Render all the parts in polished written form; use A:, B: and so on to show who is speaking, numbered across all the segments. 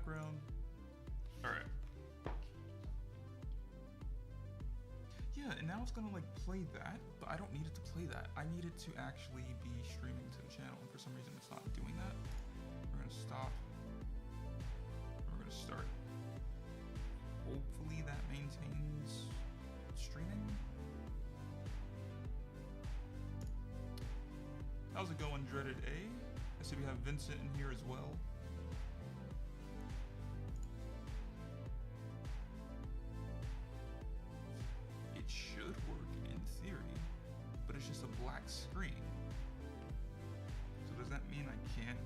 A: background. All right. Yeah, and now it's gonna like play that, but I don't need it to play that. I need it to actually be streaming to the channel, and for some reason it's not doing that. We're gonna stop. We're gonna start. Hopefully that maintains streaming. How's it going, Dreaded A? I see we have Vincent in here as well. It should work in theory, but it's just a black screen. So does that mean I can't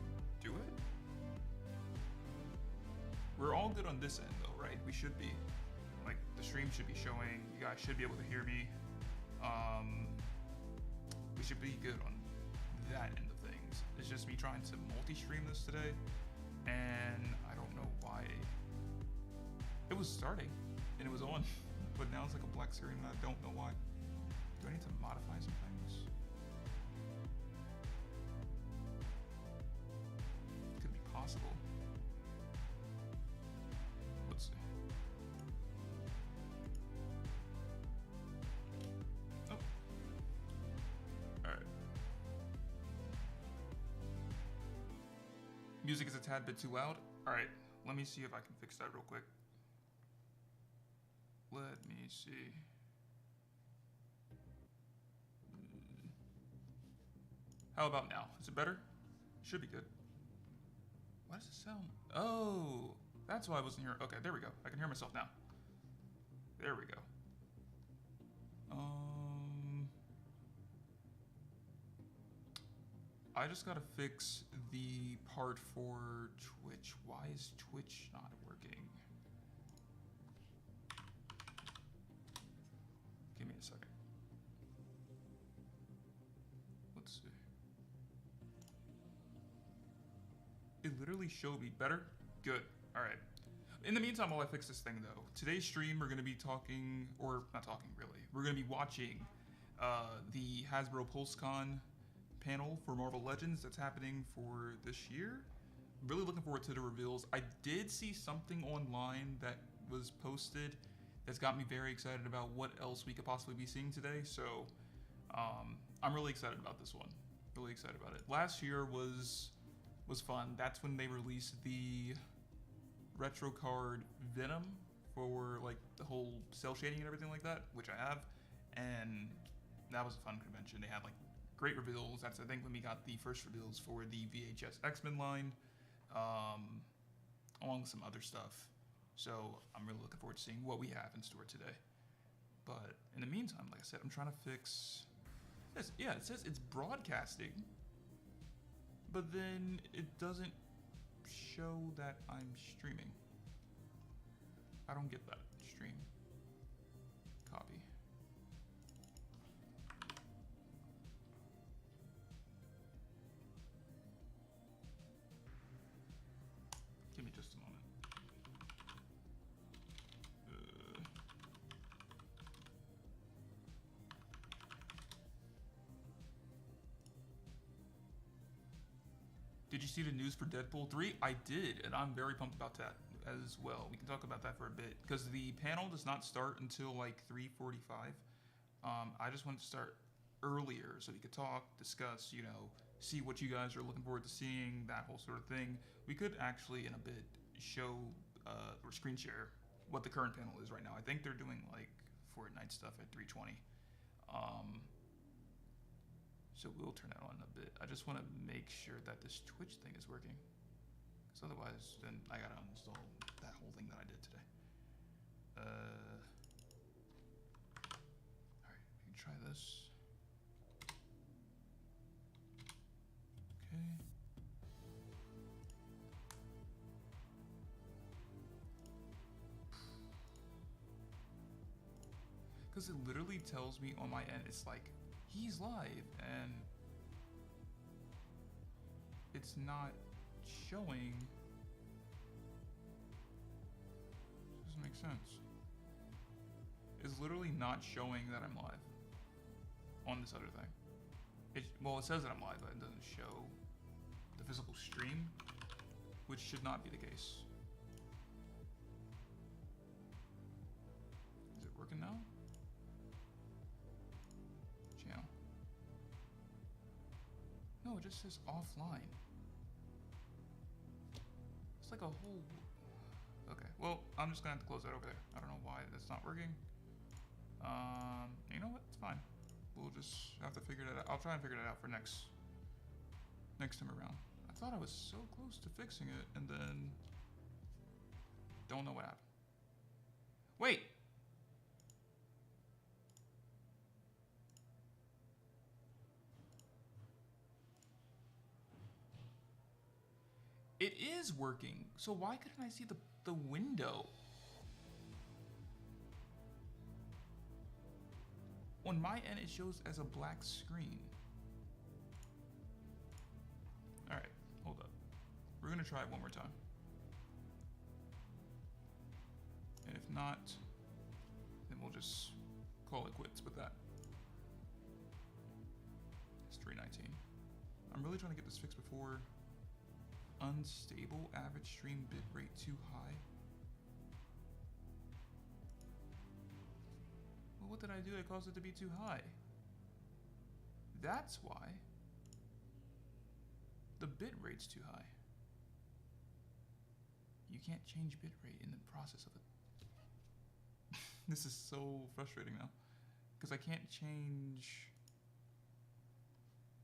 A: do it? We're all good on this end though, right? We should be. Like, the stream should be showing, you guys should be able to hear me. We should be good on that end of things. It's just me trying to multi-stream this today, and I don't know why. It was starting, and it was on, but now it's like a black screen, and I don't know why. Do I need to modify some things? Could be possible. Let's see. Oh. Alright. Music is a tad bit too loud. Alright, let me see if I can fix that real quick. Let me see. How about now? Is it better? Should be good. Why does it sound? Oh, that's why I wasn't here. Okay, there we go. I can hear myself now. There we go. I just gotta fix the part for Twitch. Why is Twitch not working? Give me a second. Let's see. It literally showed me better. Good. All right. In the meantime, while I fix this thing though, today's stream we're gonna be talking, or not talking really, we're gonna be watching the Hasbro Pulse Con panel for Marvel Legends that's happening for this year. Really looking forward to the reveals. I did see something online that was posted that's got me very excited about what else we could possibly be seeing today. So I'm really excited about this one. Really excited about it. Last year was fun. That's when they released the retro card Venom for like the whole cell shading and everything like that, which I have, and that was a fun convention. They had like great reveals. That's I think when we got the first reveals for the VHS X-Men line, along with some other stuff. So I'm really looking forward to seeing what we have in store today. But in the meantime, like I said, I'm trying to fix this. Yeah, it says it's broadcasting, but then it doesn't show that I'm streaming. I don't get that. Stream. Copy. Give me just a moment. Did you see the news for Deadpool 3? I did, and I'm very pumped about that as well. We can talk about that for a bit, because the panel does not start until like 3:45. I just wanted to start earlier so we could talk, discuss, you know, see what you guys are looking forward to seeing, that whole sort of thing. We could actually, in a bit, show or screen share what the current panel is right now. I think they're doing like Fortnite stuff at 3:20. So we'll turn that on in a bit. I just want to make sure that this Twitch thing is working, because otherwise then I gotta uninstall that whole thing that I did today. Alright, we can try this. Okay. Because it literally tells me on my end, it's like, he's live, and it's not showing. Doesn't make sense. It's literally not showing that I'm live on this other thing. Well, it says that I'm live, but it doesn't show the physical stream, which should not be the case. just says offline. It's like a whole... Okay, well, I'm just gonna have to close that over there. I don't know why that's not working. You know what? It's fine. We'll just have to figure that out. I'll try and figure that out for next time around. I thought I was so close to fixing it, and then don't know what happened. Wait. It is working. So why couldn't I see the window? On my end, it shows as a black screen. All right, hold up. We're gonna try it one more time. And if not, then we'll just call it quits with that. It's 319. I'm really trying to get this fixed before. Unstable average stream bitrate too high. Well, what did I do that caused it to be too high? That's why. The bitrate's too high. You can't change bitrate in the process of it. This is so frustrating now. Because I can't change...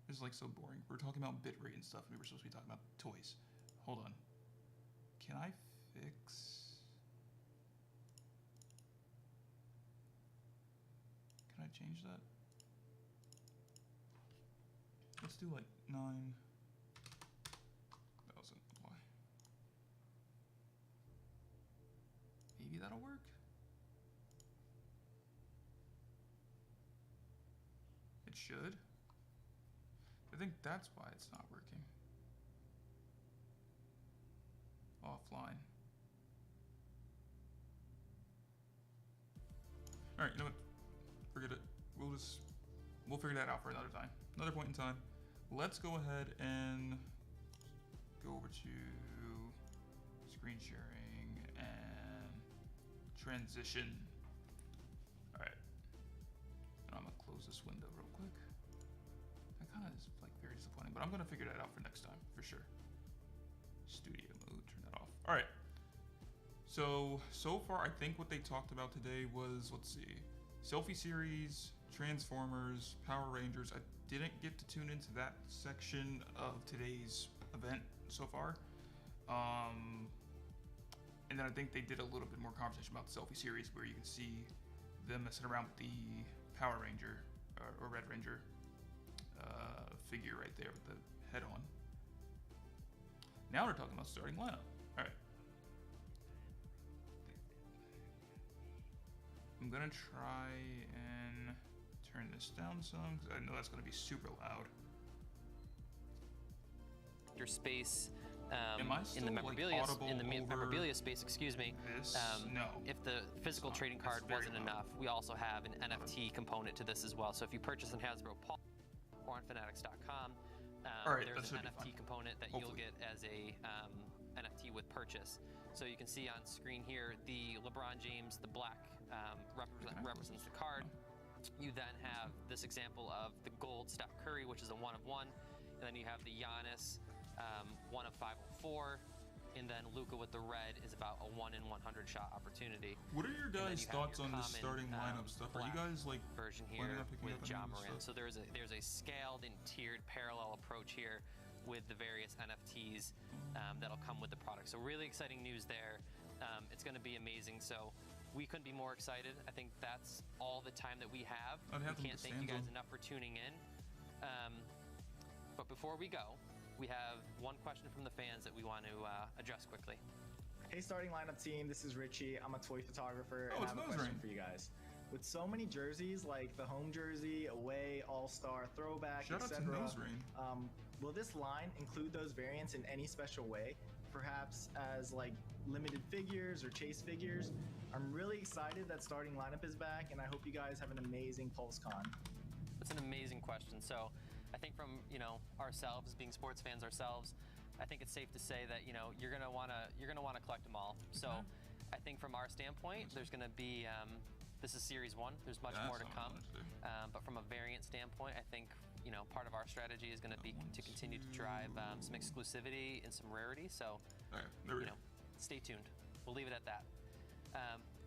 A: This is like so boring. We're talking about bitrate and stuff, and we were supposed to be talking about toys. Hold on. Can I fix... Can I change that? Let's do like 9,000. Why? Maybe that'll work? It should. I think that's why it's not working. Offline. Alright, you know what? Forget it. We'll figure that out for another time. Another point in time. Let's go ahead and go over to screen sharing and transition. Alright. I'm gonna close this window real quick. That kind of is like very disappointing, but I'm gonna figure that out for next time for sure. Studio mode, turn that off. All right. So far, I think what they talked about today was, let's see, Selfie Series, Transformers, Power Rangers. I didn't get to tune into that section of today's event so far. And then I think they did a little bit more conversation about the Selfie Series, where you can see them messing around with the Power Ranger or Red Ranger figure right there with the head on. Now we're talking about starting lineup. All right. I'm gonna try and turn this down some because I know that's gonna be super loud.
B: Your space
A: Am I still
B: in the memorabilia
A: like
B: memorabilia space, excuse me.
A: This? No.
B: If the physical trading card wasn't enough, we also have an NFT component to this as well. So if you purchase on Hasbro Pulse or on Fanatics.com, there's an NFT component that you'll get as a NFT with purchase. So you can see on screen here the LeBron James, the black represents the card. You then have this example of the gold Steph Curry, which is a 1 of 1, and then you have the Giannis 1 of 504, and then Luka with the red is about a 1 in 100 shot opportunity.
A: What are your guys' thoughts on this starting lineup stuff? Are you guys like
B: version here with John Moran? So there's a scaled and tiered parallel approach here with the various NFTs that'll come with the product. So really exciting news there. It's going to be amazing. So we couldn't be more excited. I think that's all the time that we have. We can't thank you guys enough for tuning in. But before we go, we have one question from the fans that we want to address quickly.
C: Hey, starting lineup team, this is Richie. I'm a toy photographer, and I have a question for you guys. With so many jerseys, like the home jersey, away, all-star, throwback, etc., will this line include those variants in any special way? Perhaps as like limited figures or chase figures? I'm really excited that starting lineup is back, and I hope you guys have an amazing Pulse Con.
B: That's an amazing question. So I think from ourselves, being sports fans ourselves, I think it's safe to say that you're gonna wanna collect them all. So I think from our standpoint, there's gonna be this is Series 1. There's much more to come. But from a variant standpoint, I think you know, part of our strategy is going to be to continue to drive some exclusivity and some rarity. So, you know, stay tuned. We'll leave it at that.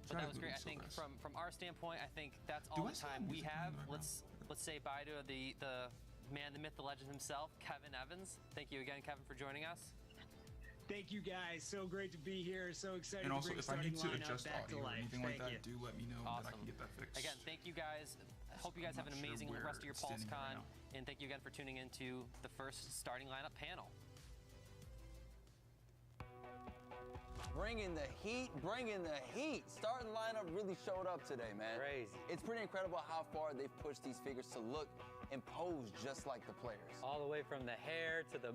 B: But that was great. I think from our standpoint, I think that's all the time we have. Let's say bye to the man, the myth, the legend himself, Kevin Evans. Thank you again, Kevin, for joining us.
D: Thank you guys. So great to be here. So excited
A: and also,
D: to bring
A: if I need to
D: lineup
A: adjust
D: back
A: audio
D: to
A: or
D: life.
A: anything like that, do let me know that I
B: Awesome.
A: can get that fixed.
B: Again, thank you guys. I hope you guys have an amazing rest of your Pulse Con. And thank you again for tuning into the first starting lineup panel.
E: Bringing the heat, bringing the heat. Starting lineup really showed up today, man.
F: Crazy.
E: It's pretty incredible how far they've pushed these figures to look and pose just like the players.
F: All the way from the hair to the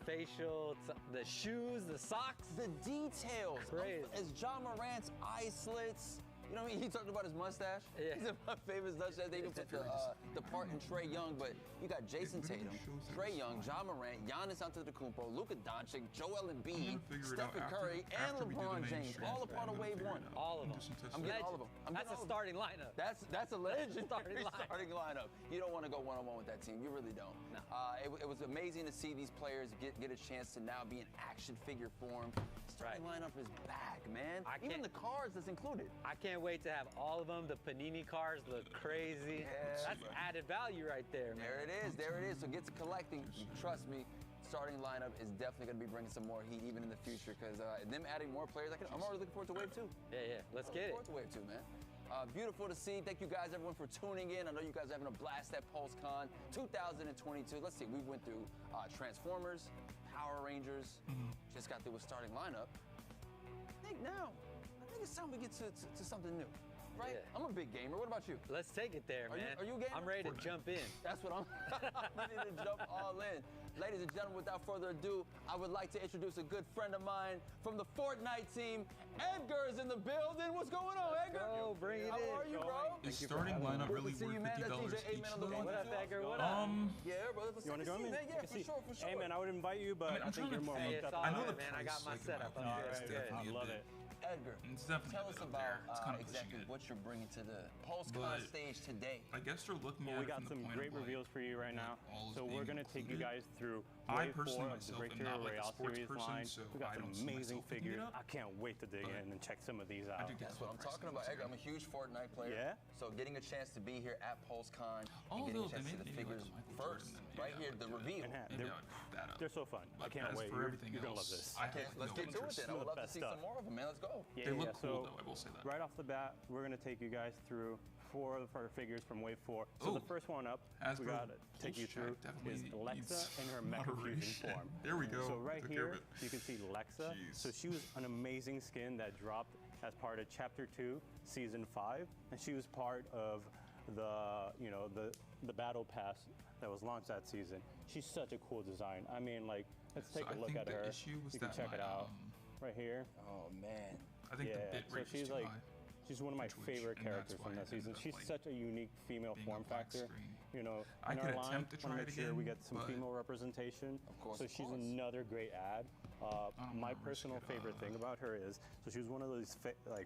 F: facial, to the shoes, the socks.
E: The details.
F: Crazy.
E: As John Morant's eye slits. You know what I mean? He talked about his mustache.
F: Yeah.
E: He's my favorite mustache. They even put the part in Trae Young, but you got Jason Tatum, Trae Young, John Morant, Giannis Antetokounmpo, Luka Doncic, Joel Embiid, Stephen Curry, and LeBron James, all upon a wave one.
F: All of them.
E: I'm getting all of them.
F: That's a starting lineup.
E: That's a legendary
F: starting
E: lineup. You don't want to go one-on-one with that team. You really don't.
F: No.
E: It was amazing to see these players get a chance to now be in action figure form. Starting lineup is back, man. Even the cards that's included.
F: I can't wait to have all of them. The Panini cards look crazy.
E: Yeah.
F: That's added value right there, man.
E: There it is. There it is. So get to collecting. Trust me, starting lineup is definitely going to be bringing some more heat even in the future because them adding more players, I'm already looking forward to Wave 2.
F: Yeah. Let's get it.
E: Looking forward to Wave 2, man. Beautiful to see. Thank you guys, everyone, for tuning in. I know you guys are having a blast at Pulse Con 2022. Let's see. We went through Transformers, Power Rangers. Just got through a starting lineup. I think it's time we get to something new. Right?
F: Yeah.
E: I'm a big gamer. What about you?
F: Let's take it there, man.
E: Are you a gamer?
F: I'm ready to jump in.
E: That's what I'm ready to jump all in. Ladies and gentlemen, without further ado, I would like to introduce a good friend of mine from the Fortnite team. Edgar is in the building. What's going on, Edgar?
F: Go, bring it in.
E: How are you, bro?
A: Is starting lineup really
E: Good to see you, man.
A: worth $50
E: That's DJ
A: each?
E: A-Man on the
A: though?
E: one.
F: What up, Edgar? What up?
E: Yeah, brother.
G: You want to join me?
E: Yeah, for sure.
G: Hey, man, I would invite you, but I think you're more
F: Hey,
G: hooked
F: it's
G: up.
F: all
A: I know
F: right,
A: the
F: man. I got my
A: price,
F: setup
A: like,
F: up
A: it's
F: here.
G: I
A: definitely a
G: love
A: bit.
G: it.
E: Edgar,
A: It's definitely
E: tell
A: a
E: us
A: bit up
E: about
A: there. It's kind of pushing
E: exactly
A: it.
E: what you're bringing to the Pulse Con
A: But
E: stage today.
A: I guess you're looking
G: Well,
A: at
G: we
A: it
G: got
A: from
G: some
A: the point
G: great
A: of, like,
G: reveals for you right now.
A: all is
G: So we're
A: being
G: going to take you
A: included.
G: guys through
A: I
G: Wave
A: personally
G: 4 of the
A: myself am
G: Breakthrough
A: not like
G: Royale
A: a sports
G: Series
A: person,
G: line.
A: so
G: We got
A: I
G: some
A: don't see
G: amazing
A: myself picking it
G: figures.
A: up.
G: I can't wait to dig in and check some of these
A: I
G: out.
A: do get
E: That's
A: some
E: what I'm
A: prices
E: talking about,
A: once
E: Edgar.
A: again.
E: I'm a huge Fortnite player.
G: Yeah?
E: So getting a chance to be here at Pulse Con
A: Oh,
E: and getting a
A: they
E: chance to see
A: made
E: the
A: maybe like
E: figures
A: a Michael
E: first,
A: Jordan, then
E: right
A: maybe
E: here,
A: I
E: the
A: would do it.
E: reveal.
G: And
A: Maybe I would put that up.
G: they're so fun. I
A: But
G: can't
A: as
G: wait.
A: for everything
G: You're going to
A: else,
G: love this.
A: I
E: Okay,
A: have
E: let's
A: no
E: get to it
A: interest.
E: then. I would love to
G: best
E: see
G: stuff.
E: some more of them, man. Let's go.
G: Yeah,
A: They look
G: yeah,
A: cool
G: so
A: though, I will say that.
G: right off the bat, we're going to take you guys through 4 of our figures from Wave 4. So the
A: Ooh.
G: first one up,
A: Hasbro
G: we got to take you
A: Pulse
G: through
A: Check definitely
G: is Lexa
A: needs
G: in her Mecha Fusion
A: moderation.
G: form.
A: There we go.
G: So right
A: Took care of
G: here,
A: it.
G: you can see Lexa.
A: Jeez.
G: So she was an amazing skin that dropped as part of Chapter 2, Season 5, and she was part of the Battle Pass that was launched that season. She's such a cool design. I mean, like, let's take
A: So
G: a
A: I
G: look
A: think
G: at
A: the
G: her.
A: issue was
G: You can
A: that
G: check it
A: my,
G: out right here.
E: Oh, man.
A: I think the bit
G: so
A: rate
G: she's
A: was too
G: like,
A: high.
G: she's one of my
A: Twitch,
G: favorite
A: and that's
G: characters
A: why
G: from
A: I
G: that season.
A: ended up,
G: She's
A: like,
G: such a unique female
A: being
G: form
A: a black
G: factor.
A: screen.
G: You know,
A: I
G: in
A: could
G: our line,
A: attempt to
G: wanna
A: try
G: make
A: it
G: sure we
A: again,
G: get some
A: but-
G: female representation.
E: course,
G: so
E: of
G: she's
E: course.
G: another great ad. My personal favorite thing about her is, so she was one of those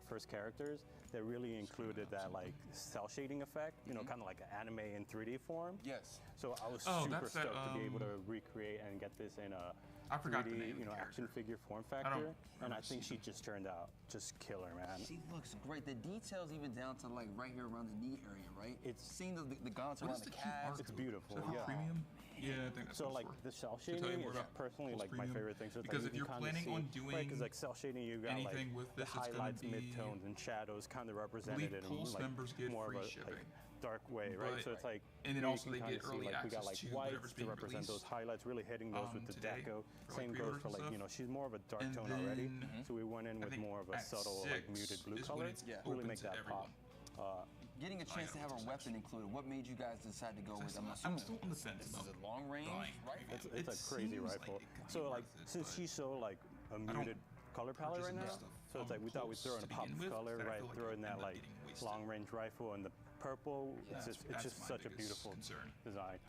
G: first characters that really included that like cell shading effect. You know, kind of like an anime in 3D form.
E: Yes.
G: So I was
A: Oh,
G: super
A: that's that,
G: stoked to be able to recreate and get this in a
A: I forgot the
G: 3D,
A: name of the
G: action
A: character.
G: figure form
A: don't
G: factor. And I
A: remember
G: think she
A: seeing
G: just turned out just killer, man.
E: She looks great. The details even down to like right here around the knee area, right?
G: It's-
E: seeing the gaunts
A: What
E: around
A: is
E: the
A: the cute
E: calves.
A: art
G: It's
A: code?
G: beautiful,
A: Is that for
G: yeah.
A: premium? Yeah, I think that's
G: So
A: what
G: like
A: it's for.
G: the cell
A: To tell you
G: shading
A: more
G: is
A: about
G: personally
A: Pulse
G: like my
A: Premium,
G: favorite thing. So it's
A: because
G: like
A: if
G: you
A: you're
G: can kinda
A: planning
G: see,
A: on
G: right?
A: doing
G: Because like cell shading, you got like
A: anything with
G: the
A: this, it's gonna
G: highlights,
A: be-
G: midtones, and shadows kind of
A: I
G: represented
A: believe
G: in
A: Pulse
G: like
A: members get
G: more
A: free
G: of a
A: shipping.
G: dark way, right?
A: But-
G: So it's like,
A: and then
G: here you
A: also
G: can
A: they
G: kinda
A: get
G: see,
A: early
G: like, we got
A: access
G: like
A: to
G: whites
A: whatever's
G: to
A: being
G: represent those
A: released,
G: highlights, really hitting those with the
A: today
G: deco.
A: for, like,
G: Same goes
A: pre-orders
G: for
A: and
G: like,
A: stuff.
G: she's more of a dark
A: And
G: tone already.
A: then
G: So we went in
A: I
G: with
A: think
G: more of a
A: at
G: subtle, like
A: 6
G: muted blue
A: is when
G: color.
A: it's
E: Yeah.
G: Really
A: open
G: make
A: to
G: that
A: everyone.
G: pop.
E: Getting a chance to have a
A: items,
E: weapon
A: actually.
E: included. What made you guys decide to go with? I'm
A: I'm
E: assuming
A: still on the fence
E: this
A: about
E: is a long range
A: buying
E: rifle.
G: It's a crazy
A: seems
G: rifle.
A: like it could be
G: So like,
A: worth it,
G: since
A: but
G: she's so like a
A: don't
G: muted color palette
A: purchase
G: right now,
A: enough stuff
G: so it's
A: from
G: like we thought we'd
A: Pulse
G: throw in
A: to
G: a pop
A: begin
G: of
A: with
G: color,
A: that I
G: right?
A: feel like
G: Throw
A: it
G: in that
A: ended up
G: like
A: getting wasted.
G: long range rifle and the purple.
A: That's
G: It's
A: my
G: just such a
A: biggest
G: beautiful
A: concern.
G: design.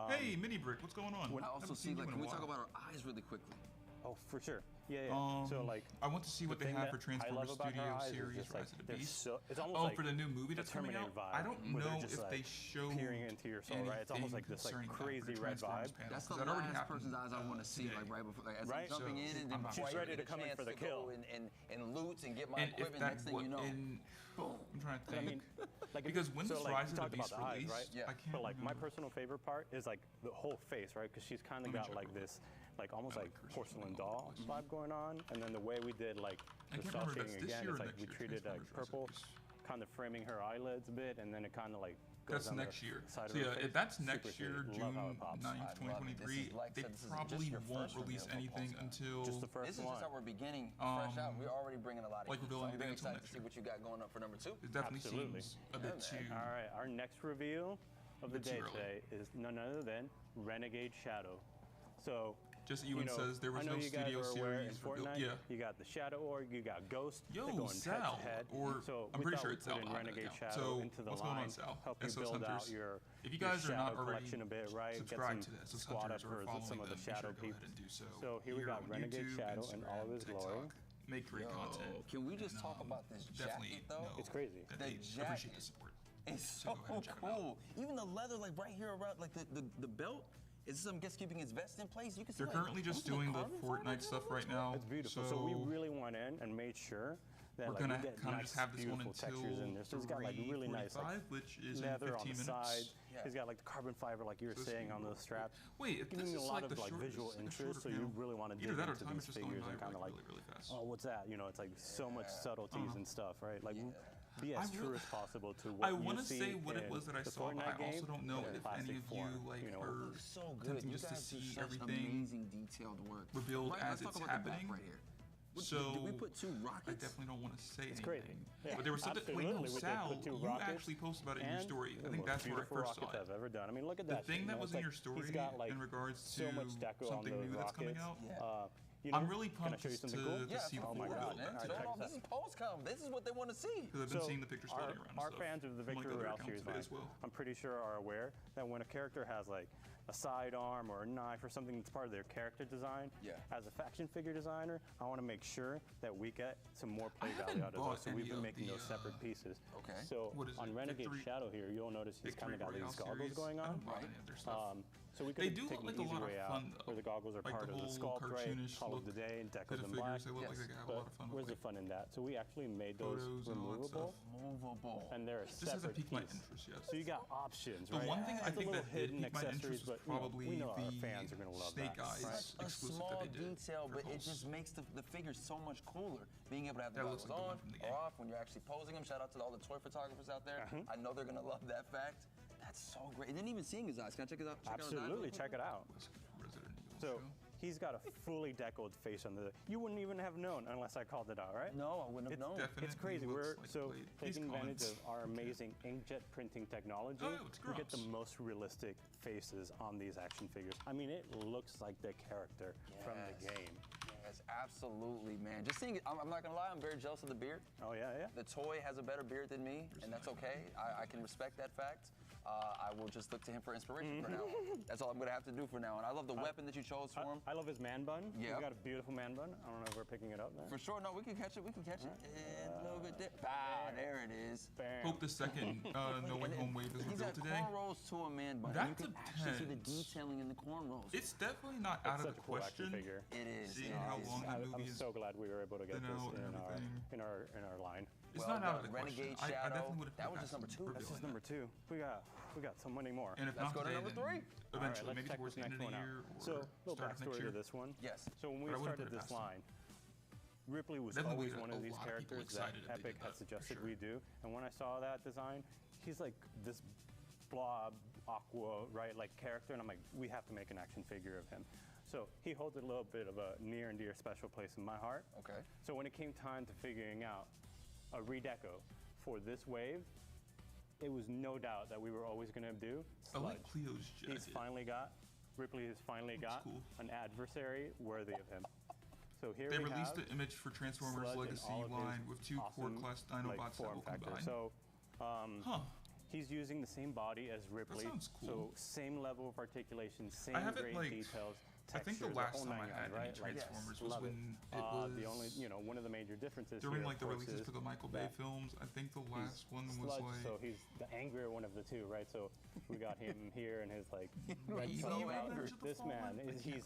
A: Hey, Mini Brick, what's going on?
E: I also
A: Haven't
E: see
A: seen you
E: like,
A: in
E: can
A: a
E: we talk
A: while.
E: about our eyes really quickly?
G: Oh, for sure. Yeah. So like,
A: I want to see what they have for Transformers Studio Series Rise of the Beast.
G: It's almost like
A: for the new movie that's coming out. I don't know if they show
G: peering into your soul, right? It's almost like this like crazy red vibe.
E: That's the last person's eyes I want to see, like right before, like as I'm jumping in, and then
G: she's ready to come in for the kill
E: and loot and get my equipment. Next thing you know, boom.
A: I'm trying to think. Because when this Rise of the Beast released,
G: right?
A: I can't
G: But like
A: remember.
G: my personal favorite part is like the whole face, right? Because she's kind of got like this, like almost like porcelain doll vibe going on, and then the way we did like the cell shading again, it's like we treated like purple, kind of framing her eyelids a bit, and then it kind of like.
A: That's next year. So yeah, if that's next year, June 9th, 2023, they probably won't release anything until.
G: Just the first
E: This is just our beginning, fresh out. We're already bringing a lot of.
A: Like revealing
E: I'm very
A: until
E: excited to
A: next
E: see
A: year.
E: what you got going up for number 2.
A: It definitely seems a bit too.
G: All right, our next reveal of the day today is none other than Renegade Shadow. So.
A: Just Ewan says there was no Studio Series reveal. Yeah.
G: You got the Shadow Org, you got Ghost.
A: Yo,
G: going
A: Sal.
G: head to head.
A: Or
G: so
A: I'm pretty sure it's Sal.
G: Renegade Shadow
A: So
G: into the
A: what's
G: line,
A: going on, Sal?
G: help you
A: SOS
G: build
A: Hunters.
G: out your
A: If you guys are not already
G: collection a bit, right?
A: subscribed
G: Get
A: to
G: some
A: the SOS
G: squad
A: Hunters
G: up
A: or
G: for
A: following
G: some of the
A: them, be sure
G: Shadow
A: to go ahead
G: peeps.
A: and do so.
G: So here we
A: Here
G: got
A: on
G: Renegade
A: YouTube,
G: Shadow in all of his
A: Instagram,
G: glory.
A: TikTok. Make great content.
E: Can we just talk about this
A: Definitely
E: jacket though?
G: It's crazy.
A: That
E: The
A: they
E: jacket.
A: appreciate the support.
E: It's
A: So
E: so
A: go ahead and check it out.
E: cool. Even the leather, like right here around, like the belt. Is this, I'm guess, keeping his vest in place? You can see
A: They're currently just doing the
E: carbon
A: Fortnite
E: fiber
A: stuff right
E: there?
A: now.
G: It's beautiful. So we really went in and made sure that
A: We're
G: like,
A: gonna
G: we get
A: kind of
G: nice,
A: just have this one
G: beautiful
A: until
G: textures in there. So it's got like really nice like,
A: which is in
G: leather
A: 15
G: on the
A: minutes.
G: side.
E: Yeah.
G: He's got like the carbon fiber, like you were
A: So this
G: saying,
A: will
G: on
A: be
G: those straps.
A: Wait, if
G: Giving
A: this
G: you
A: is
G: a lot
A: like
G: of
A: the
G: like
A: shorter,
G: visual
A: like a
G: interest, so
A: shorter
G: you
A: panel.
G: really want to dig
A: Either that or
G: into
A: time
G: these
A: is just going
G: figures
A: by
G: and kind of like,
A: really fast.
G: oh, what's that? You know, it's like so much subtleties and stuff, right? Like, be as true as possible to what
A: I
G: you
A: want to
G: see
A: say what it
G: in
A: was that I
G: the
A: saw, but
G: Fortnite
A: I also
G: game
A: don't know
G: in
A: if
G: plastic
A: any of you
G: form,
A: like
G: you know.
A: are
E: So good.
A: tempting
E: You
A: just to
E: guys do
A: see
E: such
A: everything
E: amazing detailed work.
A: revealed
E: Right,
A: as
E: let's
A: it's
E: talk about the back
A: happening.
E: right here.
A: So
E: did we put 2
A: I
E: rockets?
A: definitely don't want to say
G: It's
A: anything.
G: crazy. Yeah,
A: But there was something. Wait, no,
G: absolutely. We did
A: Sal,
G: put 2
A: you
G: rockets
A: actually posted about it in your
G: and
A: story. I
G: the
A: think
G: most
A: that's where I
G: beautiful
A: first saw
G: rockets
A: it.
G: I've ever done. I mean, look at
A: The
G: that.
A: thing
G: shit,
A: that
G: man.
A: was
G: It's
A: in
G: like,
A: your story
G: he's got, like,
A: in regards to
G: so much deco on
A: something
G: those
A: new that's coming
G: rockets.
A: out.
G: You know,
A: I'm really
G: can I
A: pumped
G: show you
A: to
G: something cool?
A: see the
E: Oh
A: full
E: my
A: reveal.
E: God, man. This is post-com. This is what they want to see.
A: Because I've been seeing the pictures floating around.
G: Our fans of the Victory Royale series line,
A: as well.
G: I'm pretty sure are aware that when a character has like a sidearm or a knife or something that's part of their character design, as a faction figure designer, I want to make sure that we get some more play value out of those. So we've been making those separate pieces.
E: Okay.
G: So on Renegade Shadow here, you'll notice he's kind of got these goggles going on. So we could take an easy way out where the goggles are part of the sculpt, right? Call of the day and deco them black. But where's the fun in that? So we actually made those removable. And they're a separate piece. So you got options, right?
A: The one thing I think that
G: hidden
A: piqued my
G: accessories,
A: interest was
G: but you know,
A: probably
G: we know our
A: the
G: fans are gonna love
A: Snake
G: that.
A: Eyes
G: Right?
E: A
A: exclusive
E: small
A: that they did.
E: detail,
A: for
E: but it
A: Pulse.
E: just makes the figure so much cooler. Being able to have the
A: That
E: goggles
A: looks like the one
E: on
A: from the
E: or
A: game.
E: off when you're actually posing them. Shout out to all the toy photographers out there. I know they're gonna love that fact. That's so great. And then even seeing his eyes. Can I check his out?
G: Absolutely, check it out.
A: Resident Evil
G: So
A: show.
G: he's got a fully decoed face on the. You wouldn't even have known unless I called it out, right?
E: No, I wouldn't have known.
G: It's crazy.
A: looks
G: We're
A: like
G: so
A: Blade. Please
G: taking advantage
A: comment.
G: of our amazing inkjet printing technology.
A: Oh, yeah, it's
G: we get the
A: gross.
G: most realistic faces on these action figures. I mean, it looks like the character from the game.
E: Yes, absolutely, man. Just seeing it, I'm not gonna lie, I'm very jealous of the beard.
G: Oh yeah.
E: The toy has a better beard than me, and that's okay. I can respect that fact. I will just look to him for inspiration for now. That's all I'm gonna have to do for now. And I love the weapon that you chose for him.
G: I love his man bun.
E: Yeah.
G: He's got a beautiful man bun. I don't know if we're picking it up there.
E: For sure, no, we can catch it. We can catch it. And a little bit there. Ah, there it is.
G: Bam.
A: Hope the second No Way Home wave is
E: He's
A: revealed
E: got
A: today.
E: cornrows to a man bun.
A: That
E: You can actually see the
A: depends.
E: detailing in the cornrows.
A: It's definitely not out
G: It's
A: of
G: such
A: the
G: a cool action
A: question.
G: figure.
E: It is.
A: Seeing
E: it
A: how
E: is.
A: long that movie
G: I'm
A: is
G: so glad we were able to get
A: been
G: this
A: out and everything.
G: in our line.
A: It's
E: Well
A: not out of
E: done.
A: the question.
E: Renegade
A: I
E: Shadow.
A: definitely would have.
E: That was just number 2.
G: This is number 2. We got so many more.
A: And if
E: Let's
A: not
E: go to
A: today,
E: number
A: then
E: 3.
A: eventually,
G: All right, let's
A: maybe
G: check
A: towards
G: this
A: the end
G: next
A: of the
G: one out.
A: year
G: So,
A: or
G: little
A: start of next
G: backstory
A: year.
G: to this one.
E: Yes.
G: So when we
A: But I wouldn't
G: started
A: put it
G: this
A: past
G: line, Ripley was
A: Definitely
G: always
A: got
G: one
A: a
G: of these
A: lot of people
G: characters that
A: excited that they
G: Epic
A: did
G: had
A: that, for
G: suggested
A: sure.
G: we do. And when I saw that design, he's like this blob, aqua, right, like character, and I'm like, we have to make an action figure of him. So he holds a little bit of a near and dear special place in my heart.
E: Okay.
G: So when it came time to figuring out a redeco for this wave, it was no doubt that we were always going to do
A: I like
G: Sludge.
A: Cleo's jacket.
G: Ripley has finally got
A: cool.
G: an adversary worthy of him. So here
A: They
G: we
A: released
G: have
A: an image for Transformers
G: Sludge in
A: Legacy
G: all of his
A: line with 2
G: awesome,
A: core class
G: like,
A: Dinobots that
G: form
A: will
G: factor.
A: combine.
G: So
A: Huh.
G: he's using the same body as Ripley.
A: sounds cool.
G: So same level of articulation, same
A: have it,
G: great
A: like,
G: details.
A: I think the last time I had any Transformers was when it was
G: the only, one of the major differences
A: during
G: here,
A: like the releases for the Michael Bay films. I think the last one was
G: Sludge,
A: like,
G: so he's the angrier one of the two, right? So we got him here and his like red
E: so
G: color
E: angry.
G: palette. This man is he's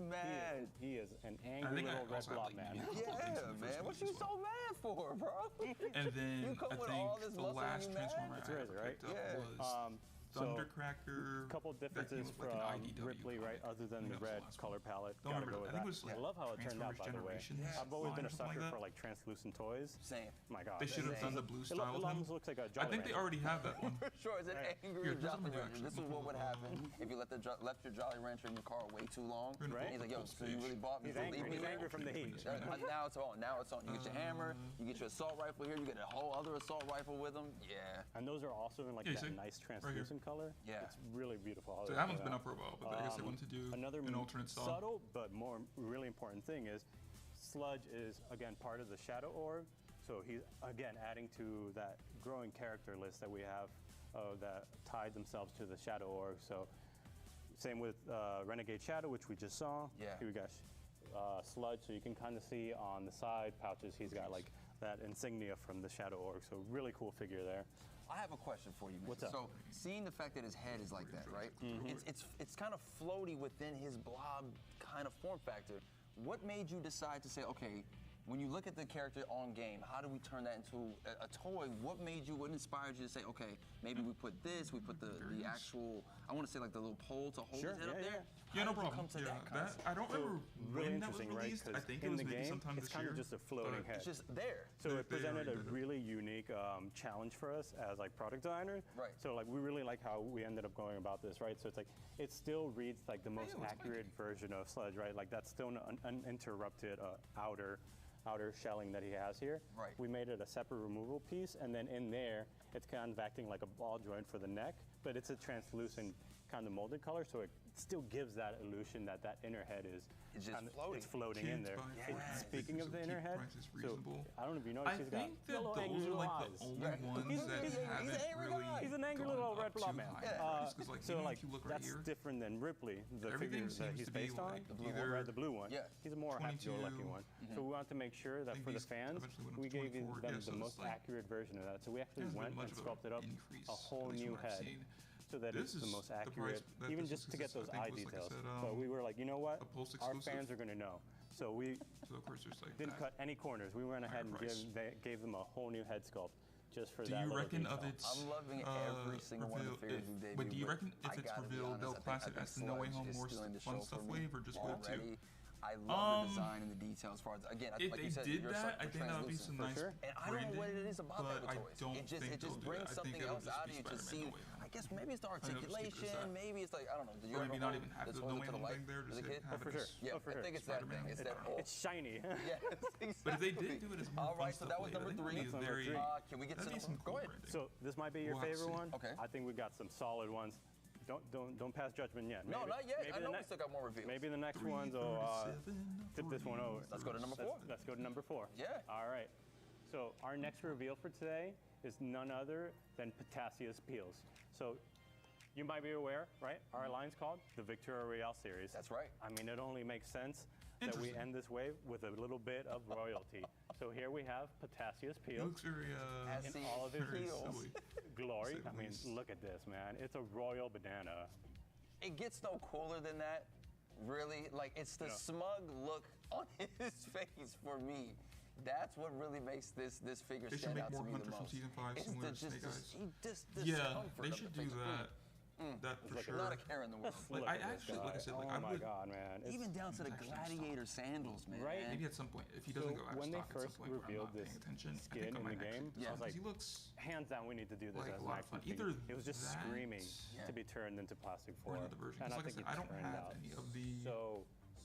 E: mad.
G: He is an angry little red blob man.
E: Yeah, man. What you so mad for, bro?
A: And then
E: You come
A: I
E: with
A: think
E: all this
A: the
E: muscle and
A: last
E: you mad?
A: Transformer
G: It's
A: I
G: Razor, right?
A: picked up was Thundercracker.
G: A couple differences
A: like
G: from
A: IDW
G: Ripley, right? Other than the red color palette.
A: Don't
G: Gotta
A: remember.
G: go with
A: I think it
G: that.
A: was like
G: I love how it turned out, by the way. I've always been a sucker for like translucent toys.
E: Same.
G: My God.
A: They should have done the blue style.
G: It almost looks like a
A: I think they already have that one.
E: For sure, it's an angry Jolly Rancher. This is what would happen if you left your Jolly Rancher in your car way too long.
G: Right.
E: He's like, yo, so you really bought me?
G: He's angry from the heat.
E: Now it's on. Now it's on. You get your hammer, you get your assault rifle here, you get a whole other assault rifle with them. Yeah.
G: And those are also in like that nice translucent color.
E: Yeah.
G: It's really beautiful.
A: So that one's been up for a while, but I guess they wanted to do
G: another
A: an alternate style.
G: Subtle, but more really important thing is Sludge is again part of the Shadow Org. So he's again adding to that growing character list that we have that tied themselves to the Shadow Org. So same with Renegade Shadow, which we just saw.
E: Yeah.
G: Here we got Sludge, so you can kind of see on the side pouches he's got like that insignia from the Shadow Org. So really cool figure there.
E: I have a question for you, man.
G: What's up?
E: So, seeing the fact that his head is like that, right? It's kind of floaty within his blob kind of form factor. What made you decide to say, okay, when you look at the character on game, how do we turn that into a toy? What inspired you to say, okay, maybe we put this, we put the actual, I want to say like the little pole to hold his head up there?
A: Yeah, no problem. I don't remember when that was released. I think it was maybe sometime this year.
G: It's kind of just a floating head.
E: It's just there.
G: So it presented a really unique challenge for us as like product designers.
E: Right.
G: So like we really like how we ended up going about this, right? So it's like it still reads like the most accurate version of Sludge, right? Like that's still an uninterrupted outer shelling that he has here.
E: Right.
G: We made it a separate removable piece, and then in there, it's kind of acting like a ball joint for the neck, but it's a translucent kind of molded color, so it still gives that illusion that that inner head is
E: floating.
G: It's floating in there. Speaking of the inner head, so I don't know if you noticed, he's got little angry little eyes. He's an angry little red blob man. So like that's different than Ripley, the figure that he's based on, the blue one.
E: Yeah.
G: He's a more happy-go-lucky one. So we wanted to make sure that for the fans, we gave them the most accurate version of that. So we actually went and sculpted up a whole new head, so that it's the most accurate, even just to get those eye details. But we were like, you know what? Our fans are going to know. So we didn't cut any corners. We went ahead and gave them a whole new head sculpt just for that.
A: Do you reckon
G: detail.
A: of its
E: I'm loving every single one of the figures we debuted.
A: But do you reckon if it's revealed, they'll class it as the No Way Home more fun stuff wave, or just wave 2?
E: I love the design and the details as far as, again,
A: if
E: like
A: they
E: you said,
A: did that, I think that would be some nice
E: And I don't know what it is about
A: but
E: Lego toys. It just brings something else out of you to see. I guess maybe it's the articulation, maybe it's like, I don't know. Did you ever
A: not even have
E: the
A: No
E: toilet
A: Way
E: to the
A: Home
E: light
A: thing there?
E: as a kid?
G: For sure.
E: Yeah, I think it's that thing. It's that whole.
G: It's shiny.
E: Yes, exactly.
A: But if they did do it as more
E: all right, so that was number 3. Can we get to
A: some
E: go ahead?
G: So this might be your favorite one.
E: Okay.
G: I think we got some solid ones. Don't pass judgment yet.
E: No, not yet. I know we still got more reveals.
G: Maybe the next ones will tip this one over.
E: Let's go to number 4.
G: Let's go to number 4.
E: Yeah.
G: All right. So our next reveal for today is none other than Potassius Peels. So you might be aware, right? Our line's called the Victoria Royale series.
E: That's right.
G: I mean, it only makes sense that we end this wave with a little bit of royalty. So here we have Potassius Peels
A: looks very,
G: in all of his glory.
A: I
G: mean, look at this, man. It's a royal banana.
E: It gets no cooler than that, really. Like, it's the smug look on his face for me. That's what really makes this figure stand out to me the most.
A: Season 5,
E: it's
A: just
E: the
A: yeah, they should do that. That for sure.
E: Not a care in the world.
A: Like, I actually, like I said, like,
G: oh my God, man.
E: Even down to the gladiator sandals, man.
G: Right?
A: Maybe at some point, if he doesn't go out of
G: when they
A: stock
G: first revealed this skin in the game, I was like,
A: he looks
G: hands down, we need to do this as
A: a lot of fun.
G: Either it was just screaming to be turned into plastic foil.
A: And like I said, I don't have any of the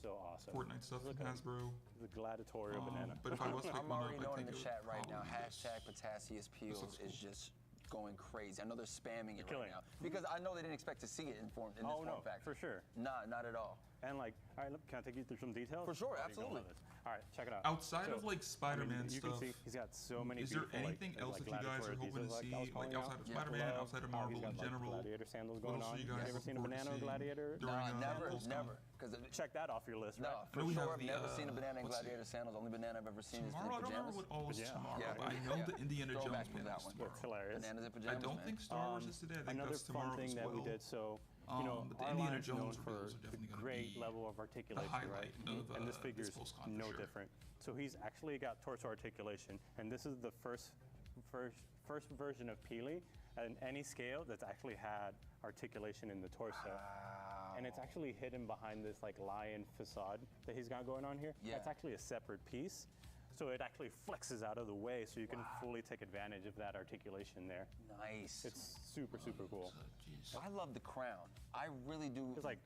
G: so awesome.
A: Fortnite stuff from Hasbro.
G: The gladiatorial banana.
A: But if I was to pick
E: I'm
A: one
E: already
A: up,
E: knowing in the chat right now, hashtag Potassius Peels is just going crazy. I know they're spamming it right now because I know they didn't expect to see it in this form factor.
G: For sure.
E: Nah, not at all.
G: And like, all right, can I take you through some details?
E: For sure, absolutely.
G: All right, check it out.
A: Outside of like Spider-Man
G: you
A: stuff,
G: can see he's got so many.
A: Is there anything else that you guys are hoping to see, like outside of Spider-Man, outside of Marvel in general?
G: Gladiator sandals going on.
A: You
G: guys ever seen a banana gladiator?
E: No, never.
G: Check that off your list.
E: No,
G: right?
E: for sure. I've never seen a banana and gladiator sandals. Only banana I've ever seen is in pajamas.
A: I don't remember what all was tomorrow, but I know the Indiana Jones banana is tomorrow.
G: It's hilarious.
E: Bananas and pajamas.
A: I don't think Star Wars is today. I think
G: another
A: that's tomorrow
G: fun thing that we did. So. You know,
A: but the Indiana Jones
G: for
A: reveals are definitely going to
G: great
A: be
G: level of articulation, right? And this figure is no different. So he's actually got torso articulation, and this is the first version of Peely at any scale that's actually had articulation in the torso. Wow. And it's actually hidden behind this like lion facade that he's got going on here. Yeah. That's actually a separate piece. So it actually flexes out of the way so you can fully take advantage of that articulation there.
E: Nice.
G: It's super, super cool.
E: I love the crown. I really do.
G: It's like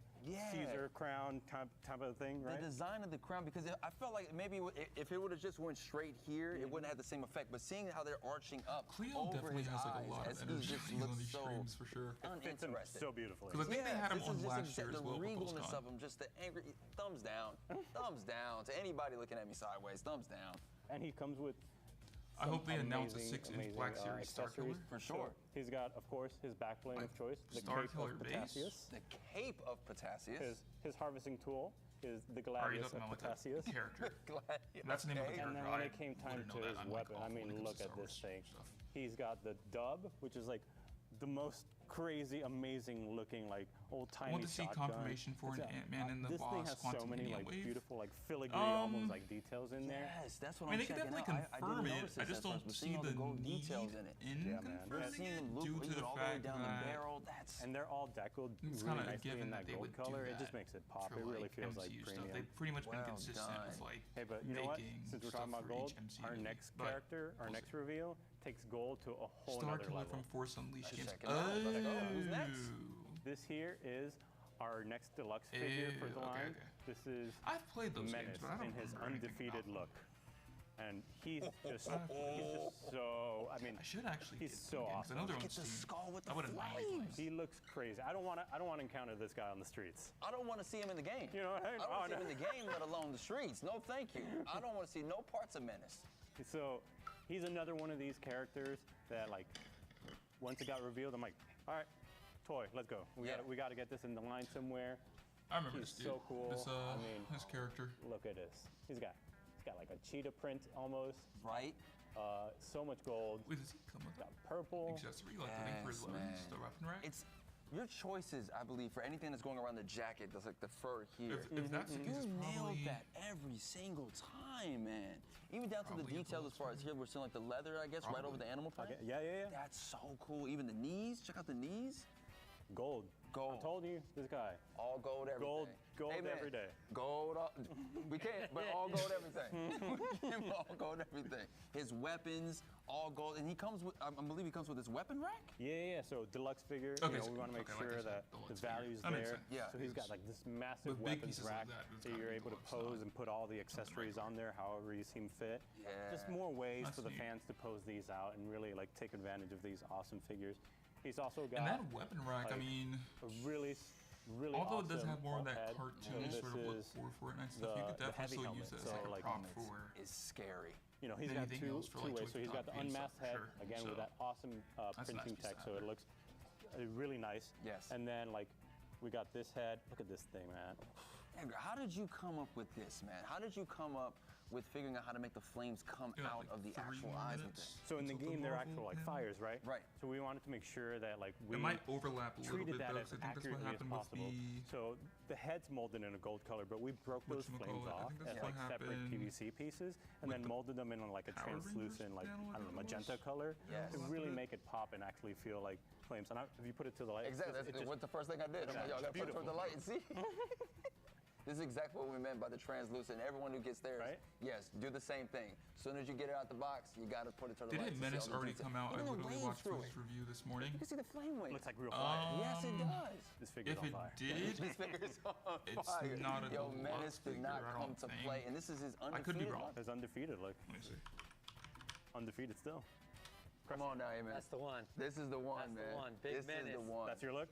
G: Caesar crown type of thing, right?
E: The design of the crown, because I felt like maybe if it would have just went straight here, it wouldn't have the same effect. But seeing how they're arching up
A: Cleo
E: over his
A: has
E: eyes,
A: like a lot of energy on these streams for sure.
E: Uninterested.
G: So beautifully.
A: Because I think they had him on last year as well.
E: The regalness of him, just the angry thumbs down, thumbs down to anybody looking at me sideways, thumbs down.
G: And he comes with.
A: I hope they announce a 6-inch Black Series Star Killer.
E: For sure.
G: So he's got, of course, his back bling of choice, the
A: Star
G: cape of Potassius.
E: The cape of Potassius.
G: His harvesting tool is the Gladius of Potassius.
A: Character. That's the name of the character.
G: And then when it came time to his weapon, I mean, look at this thing. He's got the dub, which is like the most crazy, amazing looking, like old-timey shotgun.
A: I want to see confirmation for an Ant-Man in the
G: this
A: boss.
G: Thing has so many like
A: wave.
G: Beautiful, like filigree, almost like details in there.
E: Yes, that's what I'm checking out.
A: They could definitely confirm it. I just don't see the
E: gold details in it.
A: Confirming it due to the fact
E: down
A: that
E: the barrel.
G: And they're all deckled really nicely in that gold color. It just makes it pop. It really feels like premium.
A: They've pretty much been consistent with like.
G: Hey, but you know what? Since we're talking about gold, our next character, our next reveal, takes gold to a whole
A: Star
G: other
A: Killer
G: level.
A: from Force Unleashed games.
E: Who's next?
G: This here is our next deluxe figure for the line. This is
A: I've played those
G: Menace
A: games, but I don't
G: in his
A: remember
G: undefeated look. And he's just so, I mean,
A: I should actually
G: he's so awesome.
A: I know they're on
E: Get the
A: Steam.
E: skull with the
A: I wouldn't mind.
G: He looks crazy. I don't want to encounter this guy on the streets.
E: I don't want to see him in the game.
G: You know what I mean?
E: I don't want to see him in the game, let alone the streets. No, thank you. I don't want to see no parts of Menace.
G: So he's another one of these characters that, like, once it got revealed, I'm like, all right, toy, let's go. We got to get this in the line somewhere.
A: I remember
G: He's
A: this dude.
G: so cool.
A: I mean, this character.
G: Look at this. He's got like a cheetah print almost.
E: Right.
G: So much gold.
A: Wait, does he come with
G: got purple
A: accessory like the thing for his weapons, the weapon rack?
E: It's your choices, I believe, for anything that's going around the jacket. That's like the fur here.
A: If that's the case,
E: you nailed that every single time, man. Even down to the details as far as here, we're seeing like the leather, I guess, right over the animal print.
G: Okay. Yeah.
E: That's so cool. Even the knees. Check out the knees.
G: Gold. I told you, this guy.
E: All gold, everything.
G: Gold every day.
E: Gold. We can't, but all gold, everything. All gold, everything. His weapons, all gold, and he comes with. I believe he comes with his weapon rack.
G: Yeah. So deluxe figure.
A: Okay,
G: we want to make sure that the value's there.
E: Yeah.
G: So he's got like this massive weapons rack that you're able to pose and put all the accessories on there, however you seem fit.
E: Yeah.
G: Just more ways for the fans to pose these out and really like take advantage of these awesome figures. He's also got.
A: And that weapon rack,
G: like,
A: I mean,
G: really
A: although
G: awesome
A: it does have more of that
G: head.
A: cartoonish sort of look for Fortnite stuff, you could definitely still use it as like a prop for.
E: Is scary.
G: You know, he's got two ways. So he's got the unmasked head again with that awesome printing tech, so it looks really nice.
E: Yes.
G: And then like we got this head. Look at this thing, man.
E: Edgar, how did you come up with this, man? How did you come up with figuring out how to make the flames come out of the actual eyes with this?
G: So in the game, they're actual like fires, right?
E: Right.
G: So we wanted to make sure that like we
A: it might overlap a little bit
G: treated that
A: though,
G: as
A: I think that's what
G: accurately as
A: happened with
G: possible. So the head's molded in a gold color, but we broke those flames off as like separate PVC pieces, and then molded them in like a translucent, like I don't know, magenta color to really make it pop and actually feel like flames. And if you put it to the light,
E: exactly. That's what's the first thing I did. I'm like, yo, I gotta put it toward the light and see. This is exactly what we meant by the translucent. Everyone who gets theirs, yes, do the same thing. As soon as you get it out the box, you gotta put it to the light.
A: Didn't Menace already come out? I literally watched this review this morning.
E: You can see the flame wings.
G: Looks like real fire.
E: Yes, it does.
G: This figure's on fire.
A: If it did,
E: this figure's on
A: it's
E: fire.
A: not a
E: Yo,
A: deluxe
E: Menace did not come to play, and this is his undefeated.
A: I could be wrong.
G: It's undefeated, look.
A: Let me see.
G: Undefeated still.
E: Come on now, man.
F: That's the one.
E: This is the one,
F: That's
E: man.
F: the one. Big
E: This
F: Menace.
E: is the one.
G: That's your look?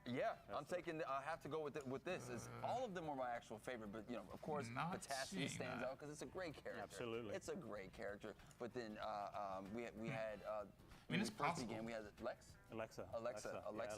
E: Yeah, I'm taking. I have to go with this. All of them are my actual favorite, but of course, Potassium stands out because it's a great character.
G: Absolutely,
E: it's a great character. But then we had.
A: I mean, it's possible.
E: Began, we had Alexa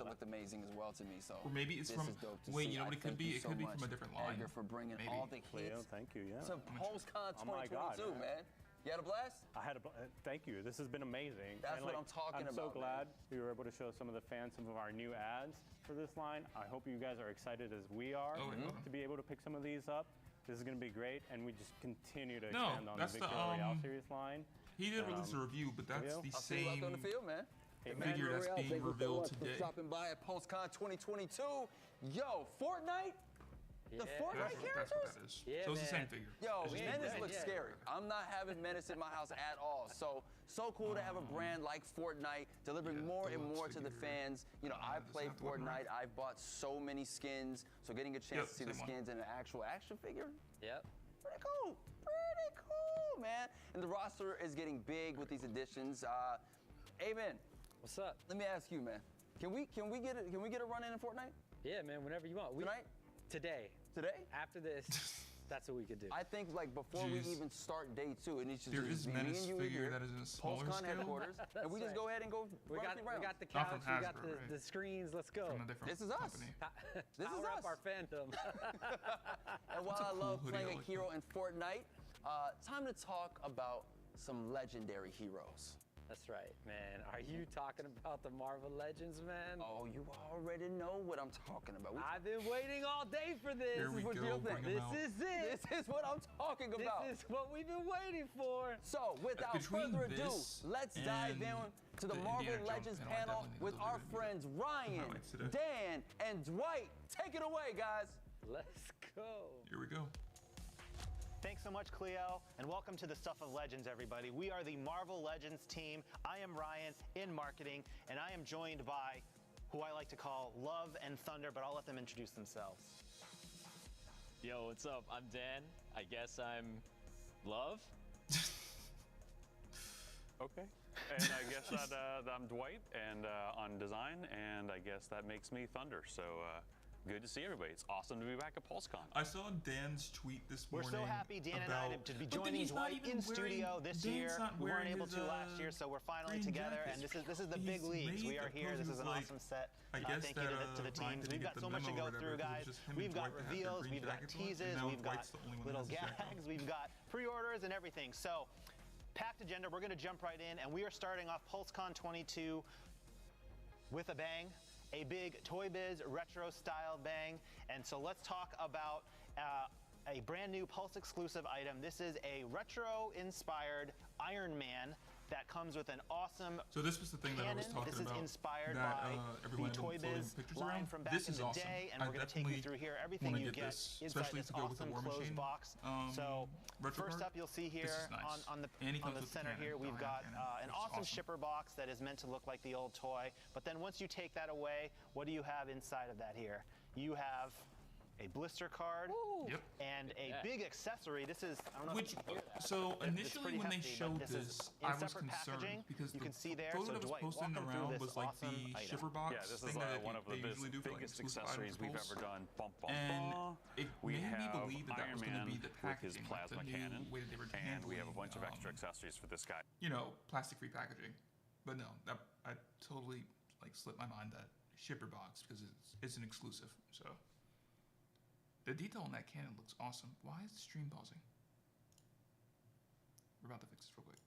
E: looked amazing as well to me. So
A: or maybe it's from. Wait, you know what it could be? It could be from a different line.
E: Edgar for bringing all the hits.
G: Thank you. Yeah.
E: To Pulse Con 2022, man. You had a blast?
G: I had a thank you. This has been amazing.
E: That's what I'm talking about.
G: I'm so glad we were able to show some of the fans some of our new ads for this line. I hope you guys are excited as we are to be able to pick some of these up. This is going to be great, and we just continue to expand on the Victory Royale series line.
A: He did release a review, but that's the same
E: I'll see you on the field, man.
A: figure that's being revealed today.
E: For stopping by at Pulse Con 2022. Yo, Fortnite? The Fortnite characters?
A: Yeah, so it's the same figure.
E: Yo, Menace looks scary. I'm not having Menace in my house at all. So cool to have a brand like Fortnite delivering more and more to the fans. I play Fortnite. I've bought so many skins. So getting a chance to see the skins in an actual action figure.
B: Yep.
E: Pretty cool. Pretty cool, man. And the roster is getting big with these additions. Amen.
B: What's up?
E: Let me ask you, man. Can we get a run in Fortnite?
B: Yeah, man. Whenever you want.
E: Tonight?
B: Today. After this, that's what we could do.
E: I think before we even start day 2, it needs to
A: there
E: just
A: is
E: be me
A: Menace
E: and you
A: figure
E: here,
A: that is in a smaller
E: PulseCon
A: scale.
E: headquarters, and we just go ahead and go.
B: We got the couch, we got the screens. Let's go.
E: This is us. This is us.
B: Up our fandom.
E: And while I love playing a hero in Fortnite, time to talk about some legendary heroes.
B: That's right, man. Are you talking about the Marvel Legends, man?
E: Oh, you already know what I'm talking about.
B: I've been waiting all day for this.
A: Here we go.
B: This is it.
E: This is what I'm talking about.
B: This is what we've been waiting for.
E: So, without further ado, let's dive in to the Marvel Legends panel with our friends Ryan, Dan, and Dwight. Take it away, guys.
B: Let's go.
A: Here we go.
H: Thanks so much, Cleo, and welcome to the Stuff of Legends, everybody. We are the Marvel Legends team. I am Ryan in marketing, and I am joined by who I like to call Love and Thunder, but I'll let them introduce themselves.
I: Yo, what's up? I'm Dan. I guess I'm Love.
G: Okay. And I guess that I'm Dwight and on design, and I guess that makes me Thunder. So good to see everybody. It's awesome to be back at PulseCon.
A: I saw Dan's tweet this morning.
H: We're so happy, Dan and I, to be joining Dwight in studio this year. We weren't able to last year, so we're finally together. And this is the big leagues. We are here. This is an awesome set. Thank you to the teams. We've got so much to go through, guys. We've got reveals, we've got teases, we've got little gags, we've got pre-orders and everything. So, packed agenda. We're going to jump right in, and we are starting off PulseCon 22 with a bang. A big Toy Biz retro style bang. And so let's talk about a brand new Pulse exclusive item. This is a retro inspired Iron Man that comes with an awesome
A: So this was the thing that I was talking
H: this
A: about.
H: This is inspired
A: that,
H: by the Toy Biz line from back in the day, and we're going to take you through here everything you get inside this awesome closed box. So first up, you'll see here on the center here, we've got an awesome shipper box that is meant to look like the old toy. But then once you take that away, what do you have inside of that here? You have a blister card and a big accessory. This is, I don't know if you can hear that.
A: So initially when they showed this, I was concerned because
H: you can see there.
A: photo
H: So
A: that was
H: Dwight,
A: posting around was like
H: awesome
A: the shipper box.
G: Yeah, this is
A: thing that
G: one of the biggest accessories we've ever done.
A: And it
G: we
A: made me
G: have
A: believe that
G: Iron
A: was going to
G: Man
A: be the
G: with his
A: packaging,
G: plasma
A: like the
G: cannon,
A: new way that they were
G: and we have a
A: handling,
G: bunch of extra accessories for this guy.
A: You know, plastic-free packaging. But no, I totally like slipped my mind that shipper box because it's an exclusive. So. The detail on that cannon looks awesome. Why is the stream pausing? We're about to fix this real quick.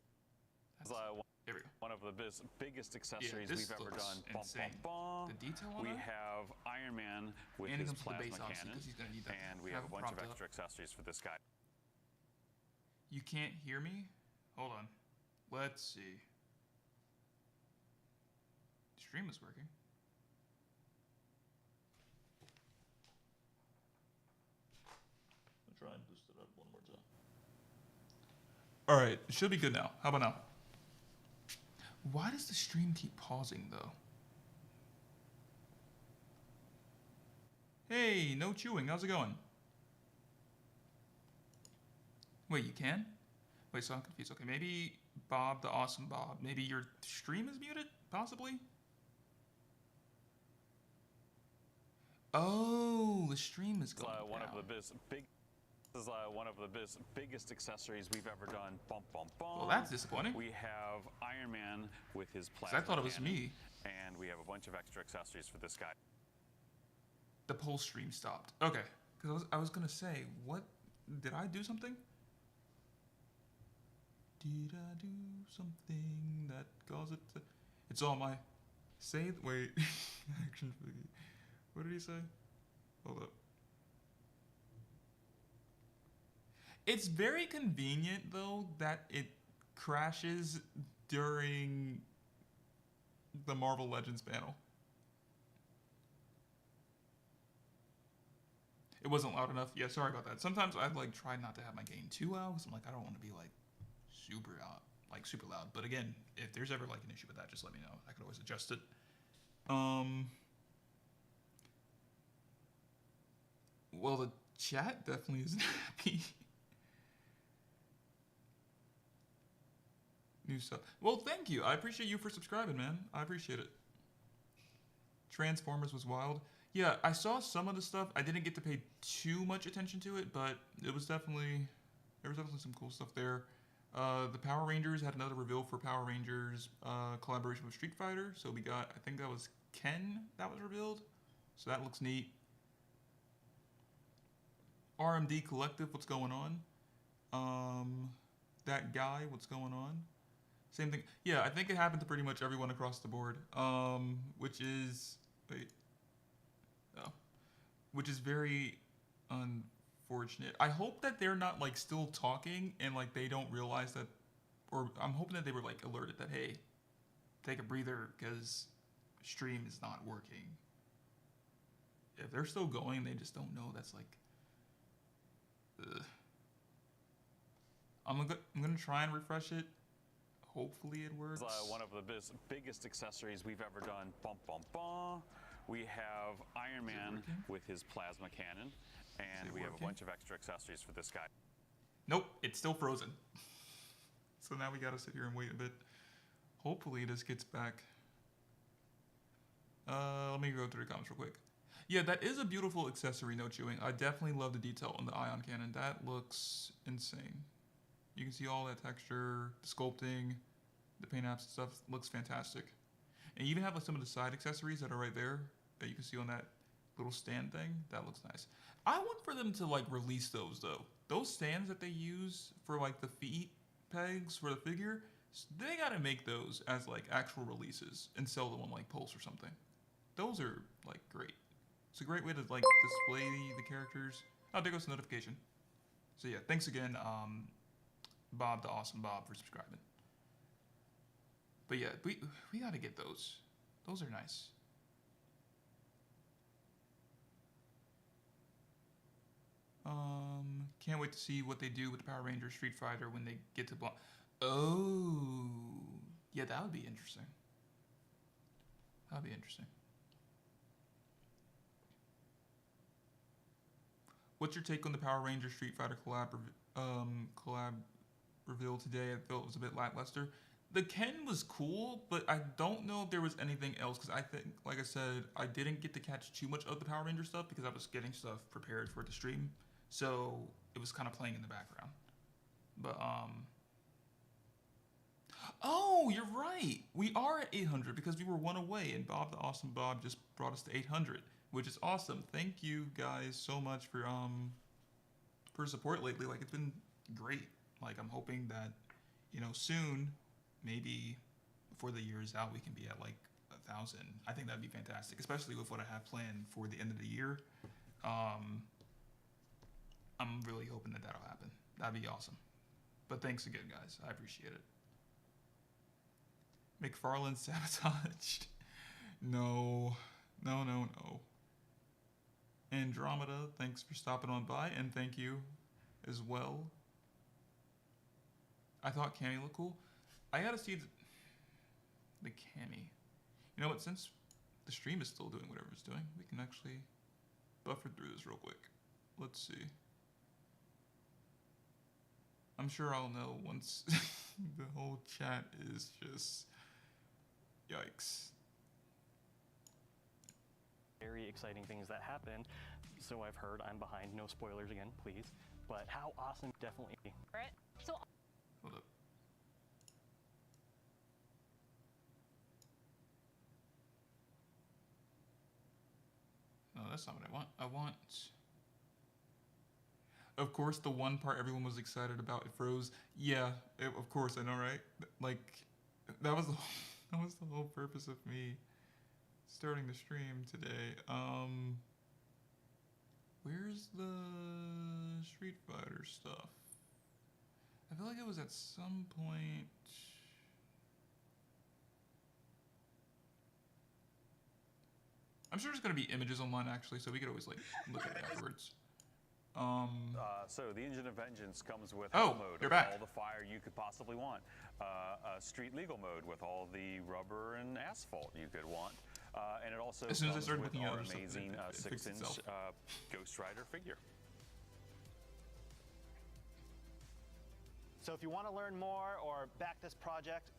G: There we go. One of the biggest accessories we've ever done.
A: Insane. The detail on
G: we have Iron Man with his plasma cannon, and we have a bunch of extra accessories for this guy.
A: You can't hear me? Hold on. Let's see. The stream is working.
J: Try and boost it up one more time.
A: All right, it should be good now. How about now? Why does the stream keep pausing though? Hey, no chewing. How's it going? Wait, you can? Wait, so I'm confused. Okay, maybe Bob, the awesome Bob. Maybe your stream is muted, possibly? Oh, the stream is going down.
J: One of the This is one of the biggest accessories we've ever done. Bum, bum, bum.
A: Well, that's disappointing.
J: We have Iron Man with his plasma.
A: I thought it was me.
J: And we have a bunch of extra accessories for this guy.
A: The Pulse stream stopped. Okay, because I was gonna say, what did I do something? Did I do something that caused it to? It's all my. Wait. Action figure. What did he say? Hold up. It's very convenient though that it crashes during the Marvel Legends panel. It wasn't loud enough. Yeah, sorry about that. Sometimes I'd like try not to have my gain too loud because I'm like I don't want to be like super loud. But again, if there's ever like an issue with that, just let me know. I could always adjust it. Well, the chat definitely isn't happy. New stuff. Well, thank you. I appreciate you for subscribing, man. I appreciate it. Transformers was wild. Yeah, I saw some of the stuff. I didn't get to pay too much attention to it, but there was definitely some cool stuff there. The Power Rangers had another reveal for Power Rangers collaboration with Street Fighter. So we got, I think that was Ken that was revealed. So that looks neat. RMD Collective, what's going on? That guy, what's going on? Same thing. Yeah, I think it happened to pretty much everyone across the board. Which is which is very unfortunate. I hope that they're not like still talking and like they don't realize that, or I'm hoping that they were like alerted that hey, take a breather because stream is not working. If they're still going, they just don't know. That's like. I'm gonna try and refresh it. Hopefully it works.
J: One of the biggest accessories we've ever done. Bum, bum, bum. We have Iron Man with his plasma cannon, and we have a bunch of extra accessories for this guy.
A: Nope, it's still frozen. So now we gotta sit here and wait a bit. Hopefully this gets back. Let me go through the comments real quick. Yeah, that is a beautiful accessory, no chewing. I definitely love the detail on the ion cannon. That looks insane. You can see all that texture, the sculpting, the paint apps and stuff looks fantastic. And you even have like some of the side accessories that are right there that you can see on that little stand thing. That looks nice. I want for them to like release those though. Those stands that they use for like the feet pegs for the figure, they gotta make those as like actual releases and sell them on like Pulse or something. Those are like great. It's a great way to like display the characters. Oh, there goes the notification. So yeah, thanks again, Bob the Awesome Bob for subscribing. But yeah, we gotta get those. Those are nice. Can't wait to see what they do with the Power Rangers Street Fighter when they get to Oh, yeah, that would be interesting. That would be interesting. What's your take on the Power Rangers Street Fighter collab reveal today? I felt it was a bit lackluster. The Ken was cool, but I don't know if there was anything else because I think, like I said, I didn't get to catch too much of the Power Ranger stuff because I was getting stuff prepared for the stream, so it was kind of playing in the background. But oh, you're right. We are at 800 because we were one away, and Bob the Awesome Bob just brought us to 800. Which is awesome. Thank you guys so much for support lately. Like it's been great. Like I'm hoping that, you know, soon, maybe before the year is out, we can be at like 1,000. I think that'd be fantastic, especially with what I have planned for the end of the year. I'm really hoping that that'll happen. That'd be awesome. But thanks again, guys. I appreciate it. McFarlane sabotaged. No. Andromeda, thanks for stopping on by, and thank you as well. I thought Cammy looked cool. I gotta see the Cammy. You know what, since the stream is still doing whatever it's doing, we can actually buffer through this real quick. Let's see. I'm sure I'll know once the whole chat is just... Yikes.
G: very exciting things that happened. So I've heard, I'm behind, no spoilers again, please. But how awesome, definitely.
K: Right. So.
A: Hold up. No, that's not what I want. I want. Of course, the one part everyone was excited about, it froze. Yeah, of course, I know, right? Like, that was the whole purpose of me starting the stream today. Where's the Street Fighter stuff? I feel like it was at some point. I'm sure there's gonna be images online actually, so we could always like look at it afterwards.
J: So the Engine of Vengeance comes with
A: mode
J: with
A: back.
J: all the fire you could possibly want. A street legal mode with all the rubber and asphalt you could want. And it also
A: as soon as I
J: comes
A: started
J: with
A: looking
J: our
A: at it,
J: amazing 6-inch Ghost Rider figure.
H: So if you want to learn more or back this project,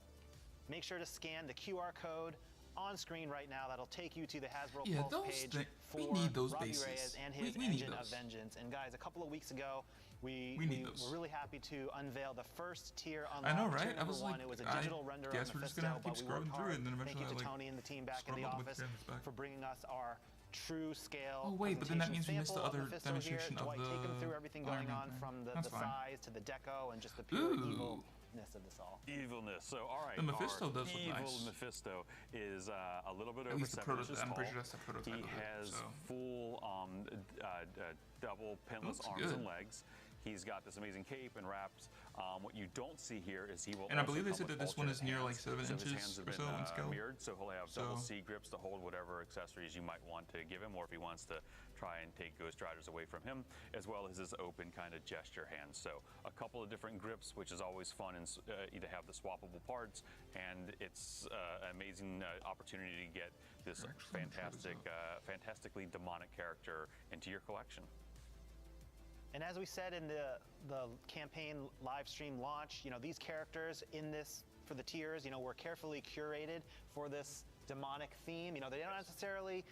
H: make sure to scan the QR code on screen right now. That'll take you to the Hasbro Pulse page for Robbie Reyes and his Engine of Vengeance. And guys, a couple of weeks ago, we were really happy to unveil the first tier unlock.
A: I know, right?
H: I was like, it was a digital render on
A: we're just gonna have to keep scrolling through it, and then eventually
H: thank you to Tony and the team back in the office for bringing us our true scale.
A: Oh wait, but then that means we missed the other demonstration of
H: Dwight,
A: the
H: take them through everything going on from the size to the deco and just the pure evilness of this all.
J: Evilness. So all right,
A: the Mephisto does look
J: evil
A: nice.
J: Mephisto is a little bit
A: At
J: over
A: least
J: 7 inches
A: I'm
J: tall.
A: pretty sure that's the prototype.
J: He has full double pinless arms
A: good.
J: and legs. He's got this amazing cape and wraps. What you don't see here is he will.
A: And I believe they said that this one is near like 7 inches or so in scale.
J: Mirrored, so he'll have double C grips to hold whatever accessories you might want to give him, or if he wants to try and take Ghost Riders away from him, as well as his open kind of gesture hands. So a couple of different grips, which is always fun, and you to have the swappable parts, and it's an amazing opportunity to get this fantastically demonic character into your collection.
H: And as we said in the campaign live stream launch, you know, these characters in this, for the tiers, you know, were carefully curated for this demonic theme. You know, they don't necessarily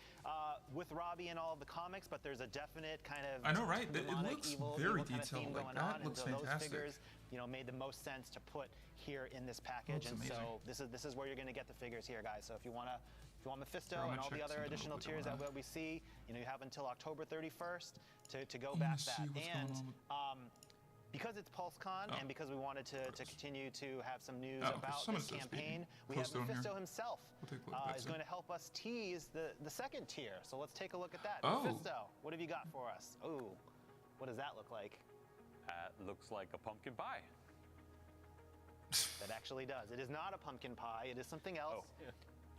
H: with Robbie and all of the comics, but there's a definite kind of
A: I know, right?
H: Demonic,
A: it looks
H: evil,
A: very
H: evil
A: detailed. Like,
H: going
A: that
H: on.
A: looks
H: and so
A: fantastic.
H: Those figures, you know, made the most sense to put here in this package. And so this is where you're going to get the figures here, guys. So if you want Mephisto and all the other additional tiers that we see, you know, you have until October 31st to go back that. And because it's Pulse Con and because we wanted to continue to have some news about this campaign, we have Mephisto himself is going to help us tease the second tier. So let's take a look at that. Mephisto, what have you got for us? Oh, what does that look like?
J: Looks like a pumpkin pie.
H: That actually does. It is not a pumpkin pie. It is something else.
J: Oh.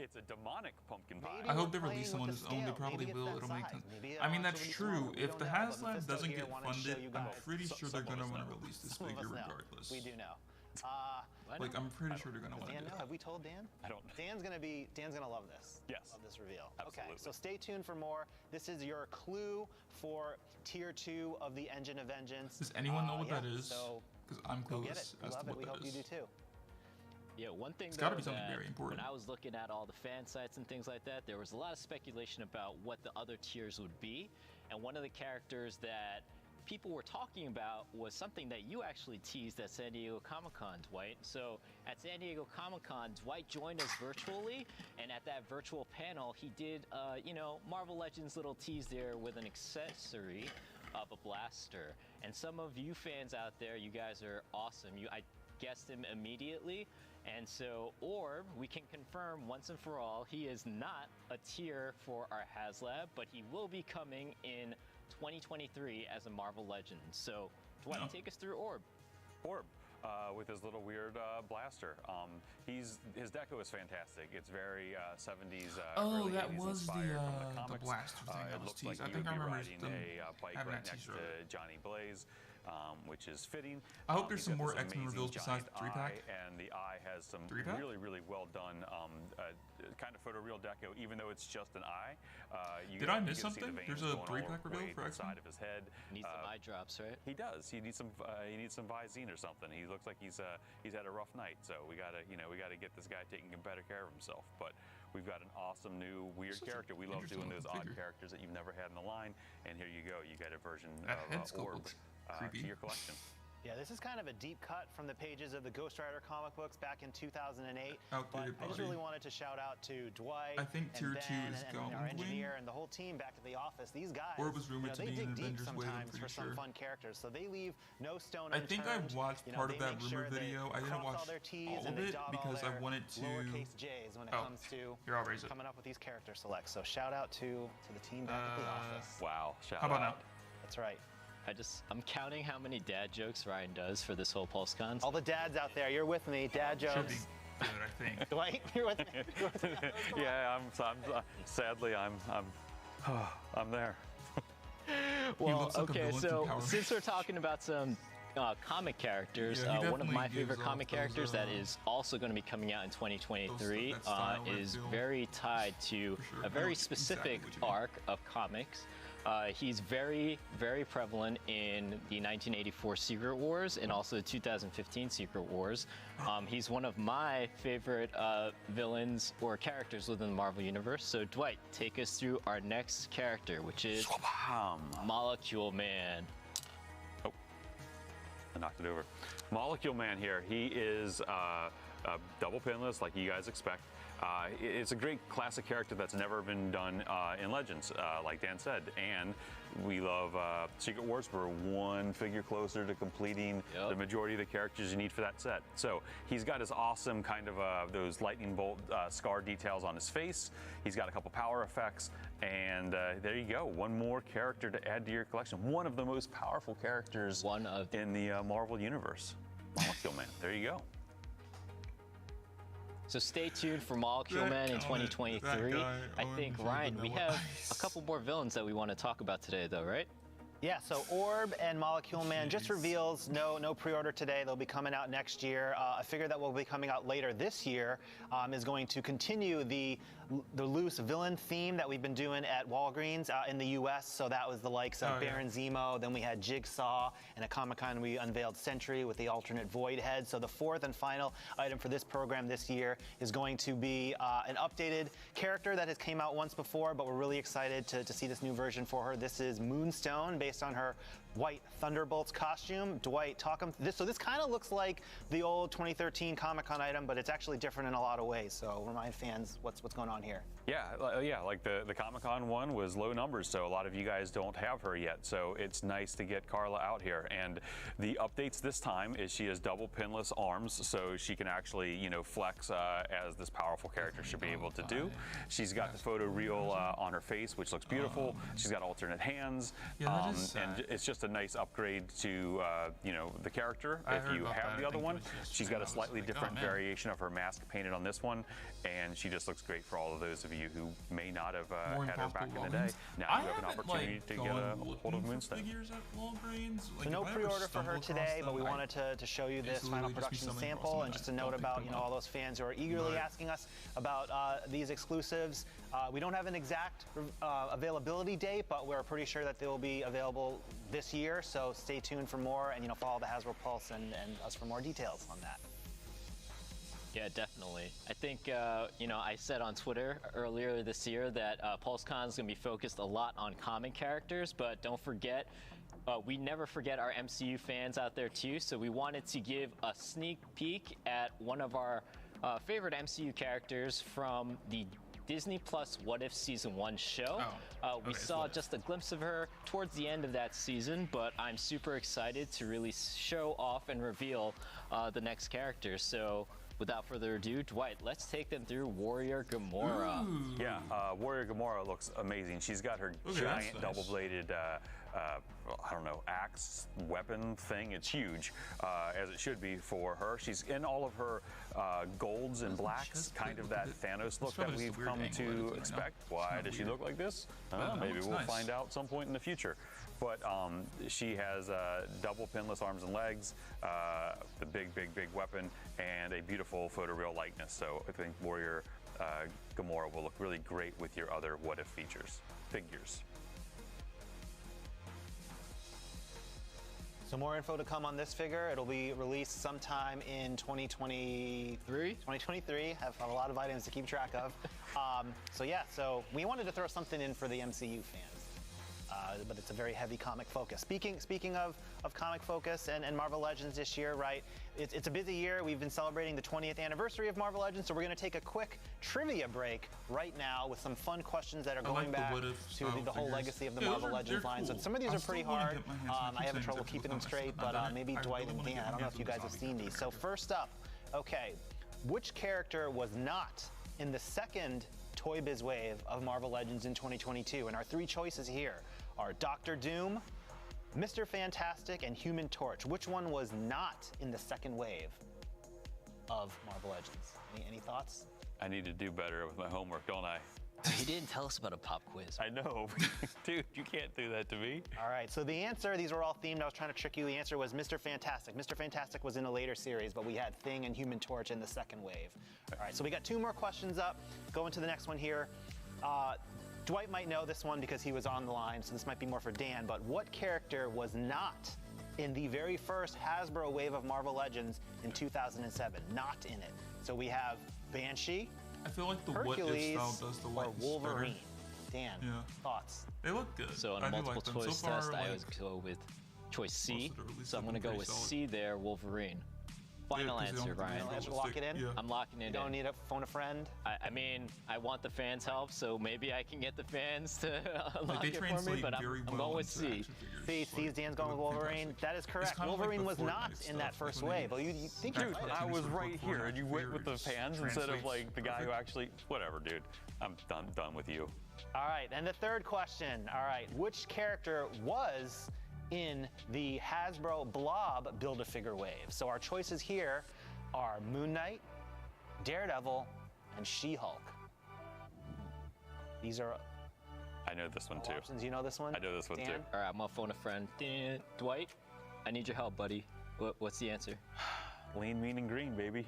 J: It's a demonic pumpkin pie.
A: I hope they release them on its own. They probably will. It'll make sense. I mean, that's true. If the HasLab doesn't get funded, I'm pretty sure they're going to want to release this figure regardless.
H: We do know.
A: Like, I'm pretty sure they're going to want to do
H: that. Have we told Dan?
J: I don't know.
H: Dan's gonna love this.
J: Yes.
H: Love this reveal.
J: Absolutely.
H: Okay, so stay tuned for more. This is your clue for Tier 2 of the Engine of Vengeance.
A: Does anyone know what that is? Because I'm clueless as to what that is.
H: We hope you do too.
I: Yeah, one thing
A: it's gotta be something very important.
I: When I was looking at all the fan sites and things like that, there was a lot of speculation about what the other tiers would be. And one of the characters that people were talking about was something that you actually teased at San Diego Comic-Con, Dwight. So at San Diego Comic-Con, Dwight joined us virtually, and at that virtual panel, he did, you know, Marvel Legends little tease there with an accessory of a blaster. And some of you fans out there, you guys are awesome. I guessed him immediately. And so, Orb, we can confirm once and for all, he is not a tier for our HasLab, but he will be coming in 2023 as a Marvel Legend. So, Dwight, take us through Orb.
J: Orb, with his little weird blaster. His deco is fantastic. It's very 70s.
A: Oh, that
J: 80s
A: was
J: the
A: blaster thing.
J: It looks like
A: I
J: he
A: think
J: would
A: I
J: be
A: remember
J: riding a bike right next to Johnny Blaze. which is fitting.
A: I hope there's some more X-Men reveals besides the 3-pack.
J: And the eye has some really, really well done kind of photoreal deco, even though it's just an eye.
A: Did I miss something? There's a 3-pack reveal for X-Men?
J: Side of his head.
I: Needs some eye drops, right?
J: He does. He needs some Visine or something. He looks like he's had a rough night. So we gotta get this guy taking better care of himself. But we've got an awesome new weird character. We love doing those odd characters that you've never had in the line. And here you go. You get a version of Orb to your collection.
H: Yeah, this is kind of a deep cut from the pages of the Ghost Rider comic books back in 2008. But I just really wanted to shout out to Dwight,
A: I think Tier 2 is
H: and our engineer and the whole team back at the office. These guys, they dig deep sometimes for some fun characters, so they leave no stone unturned.
A: I think I watched part of that rumor video. I didn't watch all of it because I wanted to.
H: Lowercase J's when it comes to coming up with these character selects. So shout out to the team back at the office.
J: Wow, shout
A: out. How about now?
H: That's right.
I: I'm counting how many dad jokes Ryan does for this whole Pulse Con.
H: All the dads out there, you're with me. Dad jokes.
A: Should be good, I think.
H: Dwight, you're with me.
J: Yeah, sadly, I'm there.
I: Well, okay, so since we're talking about some comic characters, one of my favorite comic characters that is also going to be coming out in 2023 is very tied to a very specific arc of comics. He's very, very prevalent in the 1984 Secret Wars and also the 2015 Secret Wars. He's one of my favorite villains or characters within the Marvel Universe. So Dwight, take us through our next character, which is Molecule Man.
J: Oh, I knocked it over. Molecule Man here. He is double pinless, like you guys expect. It's a great classic character that's never been done in Legends, like Dan said, and we love Secret Wars. We're one figure closer to completing the majority of the characters you need for that set. So he's got his awesome kind of those lightning bolt scar details on his face. He's got a couple power effects, and there you go. One more character to add to your collection. One of the most powerful characters in the Marvel Universe. Molecule Man, there you go.
I: So stay tuned for Molecule Man in 2023. I think, Ryan, we have a couple more villains that we want to talk about today, though, right?
H: Yeah, so Orb and Molecule Man just reveals, no pre-order today. They'll be coming out next year. A figure that will be coming out later this year is going to continue the loose villain theme that we've been doing at Walgreens in the U.S. So that was the likes of Baron Zemo. Then we had Jigsaw, and at Comic-Con we unveiled Sentry with the alternate Void head. So the fourth and final item for this program this year is going to be an updated character that has came out once before, but we're really excited to see this new version for her. This is Moonstone, based on her white Thunderbolts costume. Dwight, talk them through this. So this kind of looks like the old 2013 Comic-Con item, but it's actually different in a lot of ways. So remind fans what's going on here.
J: Yeah, like the Comic-Con one was low numbers, so a lot of you guys don't have her yet. So it's nice to get Carla out here. And the updates this time is she has double pinless arms, so she can actually, flex as this powerful character should be able to do. She's got the photoreal on her face, which looks beautiful. She's got alternate hands, and it's just a nice upgrade to the character. If you have the other one, she's got a slightly different variation of her mask painted on this one, and she just looks great for all of those of you who may not have had her back in the day. Now you have an opportunity to get a hold of Moonstone.
H: So no pre-order for her today, but we wanted to show you this final production sample, and just a note about all those fans who are eagerly asking us about these exclusives. We don't have an exact availability date, but we're pretty sure that they will be available this year. So stay tuned for more, and follow the Hasbro Pulse and us for more details on that.
I: Yeah, definitely. I think, I said on Twitter earlier this year that PulseCon is going to be focused a lot on comic characters, but don't forget, we never forget our MCU fans out there too, so we wanted to give a sneak peek at one of our favorite MCU characters from the Disney Plus What If Season 1 show. We saw just a glimpse of her towards the end of that season, but I'm super excited to really show off and reveal the next character. So without further ado, Dwight, let's take them through Warrior Gamora.
J: Yeah, Warrior Gamora looks amazing. She's got her giant double-bladed I don't know, axe, weapon thing. It's huge, as it should be for her. She's in all of her golds and blacks, kind of that Thanos look that we've come to expect. Why does she look like this? Maybe we'll find out some point in the future. But she has double pinless arms and legs, the big weapon, and a beautiful photoreal likeness. So I think Warrior Gamora will look really great with your other what-if figures.
H: So more info to come on this figure. It'll be released sometime in 2023. 2023. Have a lot of items to keep track of. So we wanted to throw something in for the MCU fans, but it's a very heavy comic focus. Speaking of comic focus and Marvel Legends this year, right? It's a busy year. We've been celebrating the 20th anniversary of Marvel Legends, so we're going to take a quick trivia break right now with some fun questions that are going back to the whole legacy of the Marvel Legends line. So some of these are pretty hard. I have trouble keeping them straight, but maybe Dwight and Dan, I don't know if you guys have seen these. So first up, okay, which character was not in the second Toy Biz wave of Marvel Legends in 2022? And our three choices here are Doctor Doom, Mr. Fantastic, and Human Torch. Which one was not in the second wave of Marvel Legends? Any thoughts?
J: I need to do better with my homework, don't I?
I: You didn't tell us about a pop quiz.
J: I know. Dude, you can't do that to me.
H: All right, so the answer, these were all themed. I was trying to trick you. The answer was Mr. Fantastic. Mr. Fantastic was in a later series, but we had Thing and Human Torch in the second wave. All right, so we got two more questions up. Going to the next one here. Dwight might know this one because he was on the line, so this might be more for Dan, but what character was not in the very first Hasbro wave of Marvel Legends in 2007? Not in it. So we have Banshee,
A: I feel like the
H: Hercules,
A: what if style does the
H: or Wolverine. Dan,
A: yeah.
H: Thoughts?
A: They look good.
I: So on a multiple choice test, I always go with choice C. So I'm going to go with C there, Wolverine. Final answer, Ryan.
H: Lock it in?
A: Yeah.
I: I'm locking it in.
H: You don't need to phone a friend?
I: I mean, I want the fans' help, so maybe I can get the fans to unlock it for me, but I'm going with C.
H: See, Dan's going with Wolverine. That is correct. Wolverine was not in that first wave. Well, you think
J: dude, I was right here, and you went with the fans instead of like the guy who actually. Whatever, dude. I'm done with you.
H: All right, and the third question. All right, which character was in the Hasbro Blob Build-A-Figure wave? So our choices here are Moon Knight, Daredevil, and She-Hulk. These are.
J: I know this one too.
H: Options. You know this one?
J: I know this one too.
I: All right, I'm gonna phone a friend. Dwight, I need your help, buddy. What's the answer?
J: Lean, mean, and green, baby.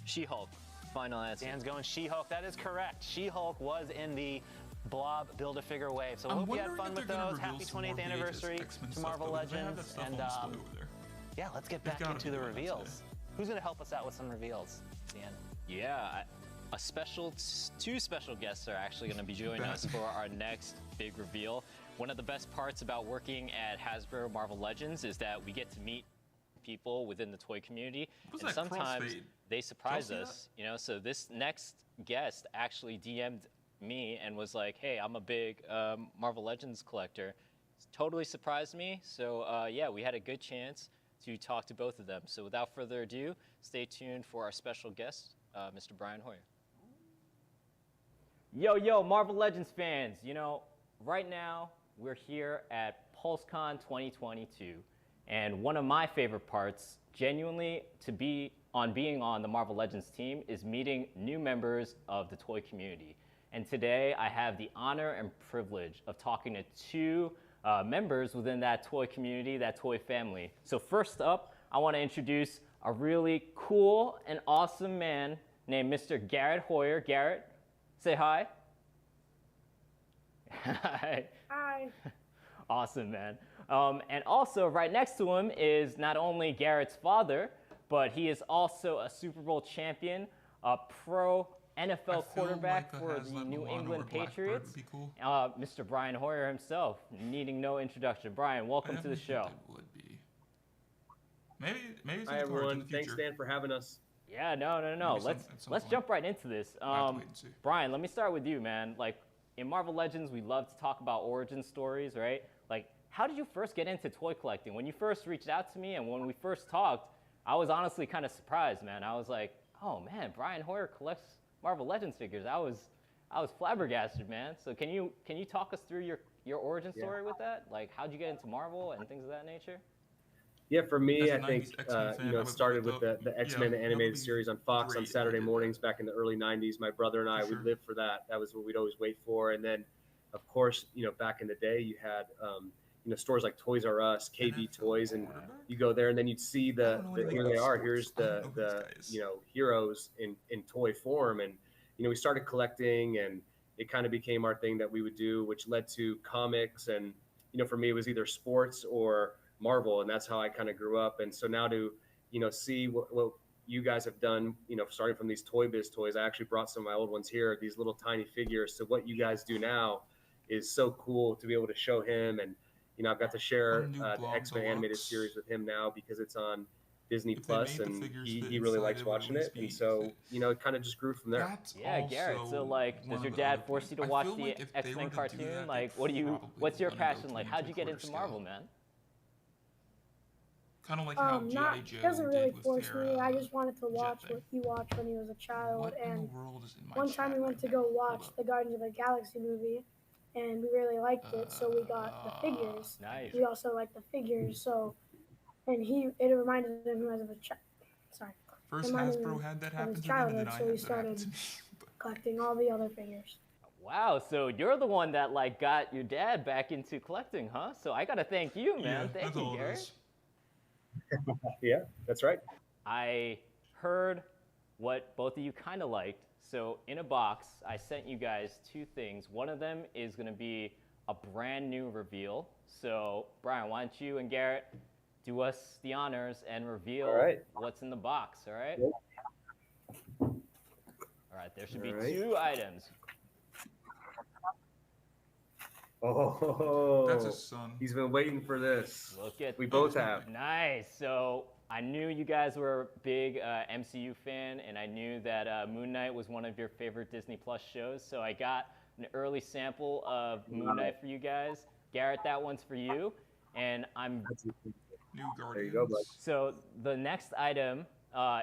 I: She-Hulk. Final answer.
H: Dan's going She-Hulk. That is correct. She-Hulk was in the Blob Build-A-Figure wave. So I hope you had fun with those. Happy 20th anniversary to Marvel Legends. And yeah, let's get back into the reveals. Who's going to help us out with some reveals, Dan?
I: Yeah, two special guests are actually going to be joining us for our next big reveal. One of the best parts about working at Hasbro Marvel Legends is that we get to meet people within the toy community, and sometimes they surprise us. You know, so this next guest actually DM'd me and was like, "Hey, I'm a big Marvel Legends collector." Totally surprised me. So yeah, we had a good chance to talk to both of them. So without further ado, stay tuned for our special guest, Mr. Brian Hoyer. Yo, Marvel Legends fans! You know, right now we're here at Pulse Con 2022, and one of my favorite parts, genuinely, being on the Marvel Legends team is meeting new members of the toy community. And today I have the honor and privilege of talking to two members within that toy community, that toy family. So first up, I want to introduce a really cool and awesome man named Mr. Garrett Hoyer. Garrett, say hi. Hi.
K: Hi.
I: Awesome, man. And also right next to him is not only Garrett's father, but he is also a Super Bowl champion, a pro NFL quarterback for the New England Patriots, Mr. Brian Hoyer himself, needing no introduction. Brian, welcome to the show.
A: Maybe
K: hi everyone. Thanks, Dan, for having us.
I: Yeah, no. Let's jump right into this. Brian, let me start with you, man. Like in Marvel Legends, we love to talk about origin stories, right? Like, how did you first get into toy collecting? When you first reached out to me and when we first talked, I was honestly kind of surprised, man. I was like, oh man, Brian Hoyer collects Marvel Legends figures. I was flabbergasted, man. So can you talk us through your origin story with that? Like, how'd you get into Marvel and things of that nature?
K: Yeah, for me, I think it started with the X-Men animated series on Fox on Saturday mornings back in the early '90s. My brother and I, we lived for that. That was what we'd always wait for. And then, of course, back in the day, you had stores like Toys R Us, KB Toys, and you go there and then you'd see the here they are. Here's the heroes in toy form, and we started collecting, and it kind of became our thing that we would do, which led to comics, and for me it was either sports or Marvel, and that's how I kind of grew up. And so now to see what you guys have done, starting from these Toy Biz toys, I actually brought some of my old ones here, these little tiny figures. So what you guys do now is so cool to be able to show him, and I've got to share the X-Men animated series with him now because it's on Disney Plus, and he really likes watching it, and so it kind of just grew from there.
I: Yeah, Garrett. So like, does your dad force you to watch the X-Men cartoon? Like, what's your passion? Like, how'd you get into Marvel, man?
A: Kind of like how G.I. Joe
L: doesn't really force me. I just wanted to watch what he watched when he was a child. And one time we went to go watch the Guardians of the Galaxy movie, and we really liked it, so we got the figures.
I: Nice.
L: We also liked the figures, so it reminded him as of a child. Sorry.
A: First Hasbro had that happen to them, and then
L: so we started collecting all the other figures.
I: Wow, so you're the one that like got your dad back into collecting, huh? So I gotta thank you, man.
A: Yeah,
I: thank you, Garrett.
K: Yeah, that's right.
I: I heard what both of you kind of liked. So in a box, I sent you guys two things. One of them is going to be a brand new reveal. So Brian, why don't you and Garrett do us the honors and reveal what's in the box, all right?
K: Yep.
I: All right, there should be two items.
K: Oh,
A: that's his son.
K: He's been waiting for this.
I: Look at
K: we both have.
I: Nice. So I knew you guys were a big MCU fan, and I knew that Moon Knight was one of your favorite Disney Plus shows. So I got an early sample of Moon Knight for you guys. Garrett, that one's for you. And I'm
A: new Guardians.
K: There you go, bud.
I: So the next item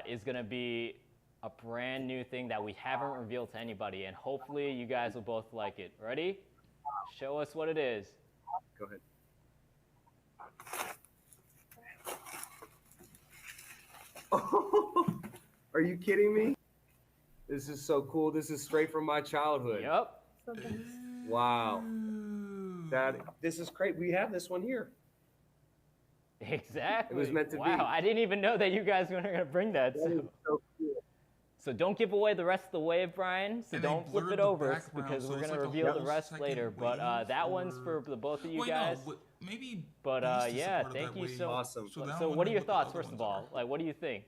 I: is going to be a brand new thing that we haven't revealed to anybody, and hopefully you guys will both like it. Ready? Show us what it is.
K: Go ahead. Oh, are you kidding me? This is so cool. This is straight from my childhood.
I: Yep.
K: Wow. This is great. We have this one here.
I: Exactly.
K: It was meant to be.
I: Wow, I didn't even know that you guys were going to bring that. So don't give away the rest of the wave, Brian. So don't flip it over because we're going to reveal the rest later. But that one's for the both of you guys.
A: Maybe.
I: But yeah, thank you so much.
K: Awesome.
I: So what are your thoughts, first of all? Like, what do you think?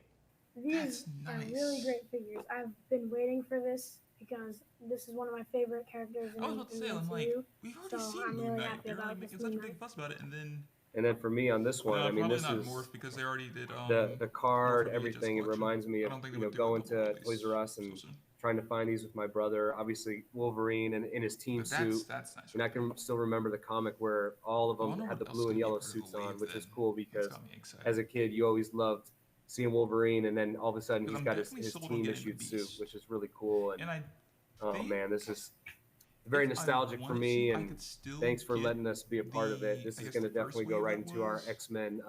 L: These are really great figures. I've been waiting for this because this is one of my favorite characters in
A: I was about to say, I'm like, we've already seen Moon Knight. They're really making such a big fuss about it, and then.
K: And then for me on this one, I mean, this is
A: Morph because they already did
K: the card, everything. It reminds me of going to Toys R Us and trying to find these with my brother. Obviously, Wolverine and in his team suit.
A: That's nice.
K: And I can still remember the comic where all of them had the blue and yellow suits on, which is cool because as a kid, you always loved seeing Wolverine, and then all of a sudden he's got his team issued suit, which is really cool. And oh man, this is very nostalgic for me, and thanks for letting us be a part of it. This is going to definitely go right into our X-Men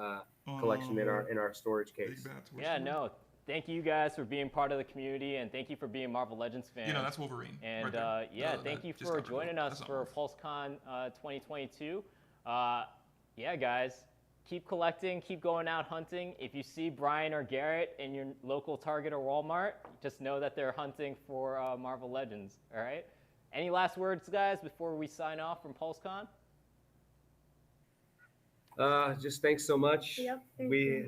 K: collection in our storage case.
I: Yeah, no, thank you guys for being part of the community, and thank you for being Marvel Legends fans.
A: That's Wolverine.
I: And yeah, thank you for joining us for Pulse Con 2022. Yeah, guys, keep collecting, keep going out hunting. If you see Brian or Garrett in your local Target or Walmart, just know that they're hunting for Marvel Legends, all right? Any last words, guys, before we sign off from PulseCon?
K: Just thanks so much.
L: Yep,
K: we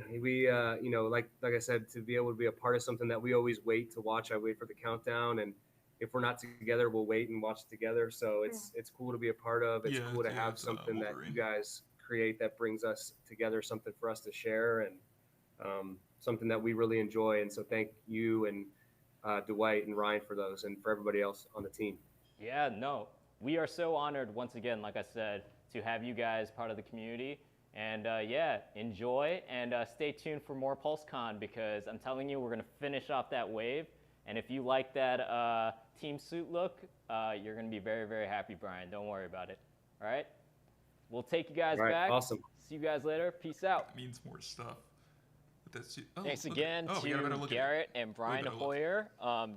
K: you know, like I said, to be able to be a part of something that we always wait to watch. I wait for the countdown, and if we're not together, we'll wait and watch together. So it's cool to be a part of. It's cool to have something that you guys create that brings us together, something for us to share, and something that we really enjoy. And so thank you and Dwight and Ryan for those, and for everybody else on the team.
I: Yeah, no, we are so honored once again, like I said, to have you guys part of the community. And yeah, enjoy and stay tuned for more PulseCon, because I'm telling you, we're going to finish off that wave. And if you like that team suit look, you're going to be very, very happy, Brian. Don't worry about it. All right?
M: we'll take you guys back.
K: Awesome.
M: See you guys later. Peace out.
A: That means more stuff.
M: Thanks again to Garrett and Brian Hoyer,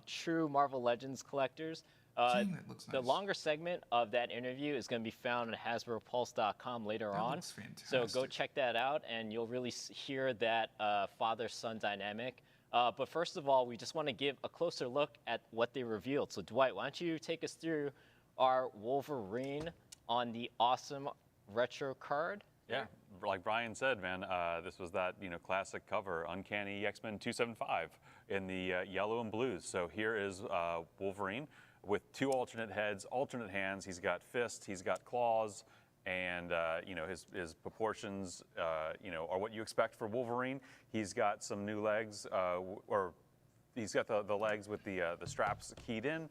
M: true Marvel Legends collectors.
A: Dang, that looks nice.
M: The longer segment of that interview is going to be found on HasbroPulse.com later on.
A: Looks fantastic.
M: So go check that out, and you'll really hear that father-son dynamic. But first of all, we just want to give a closer look at what they revealed. So Dwight, why don't you take us through our Wolverine on the awesome retro card?
J: Yeah, like Brian said, man, this was that classic cover, Uncanny X-Men 275 in the yellow and blues. So here is Wolverine with 2 alternate heads, alternate hands. He's got fists, he's got claws, and his proportions, are what you expect for Wolverine. He's got some new legs, or he's got the legs with the straps keyed in.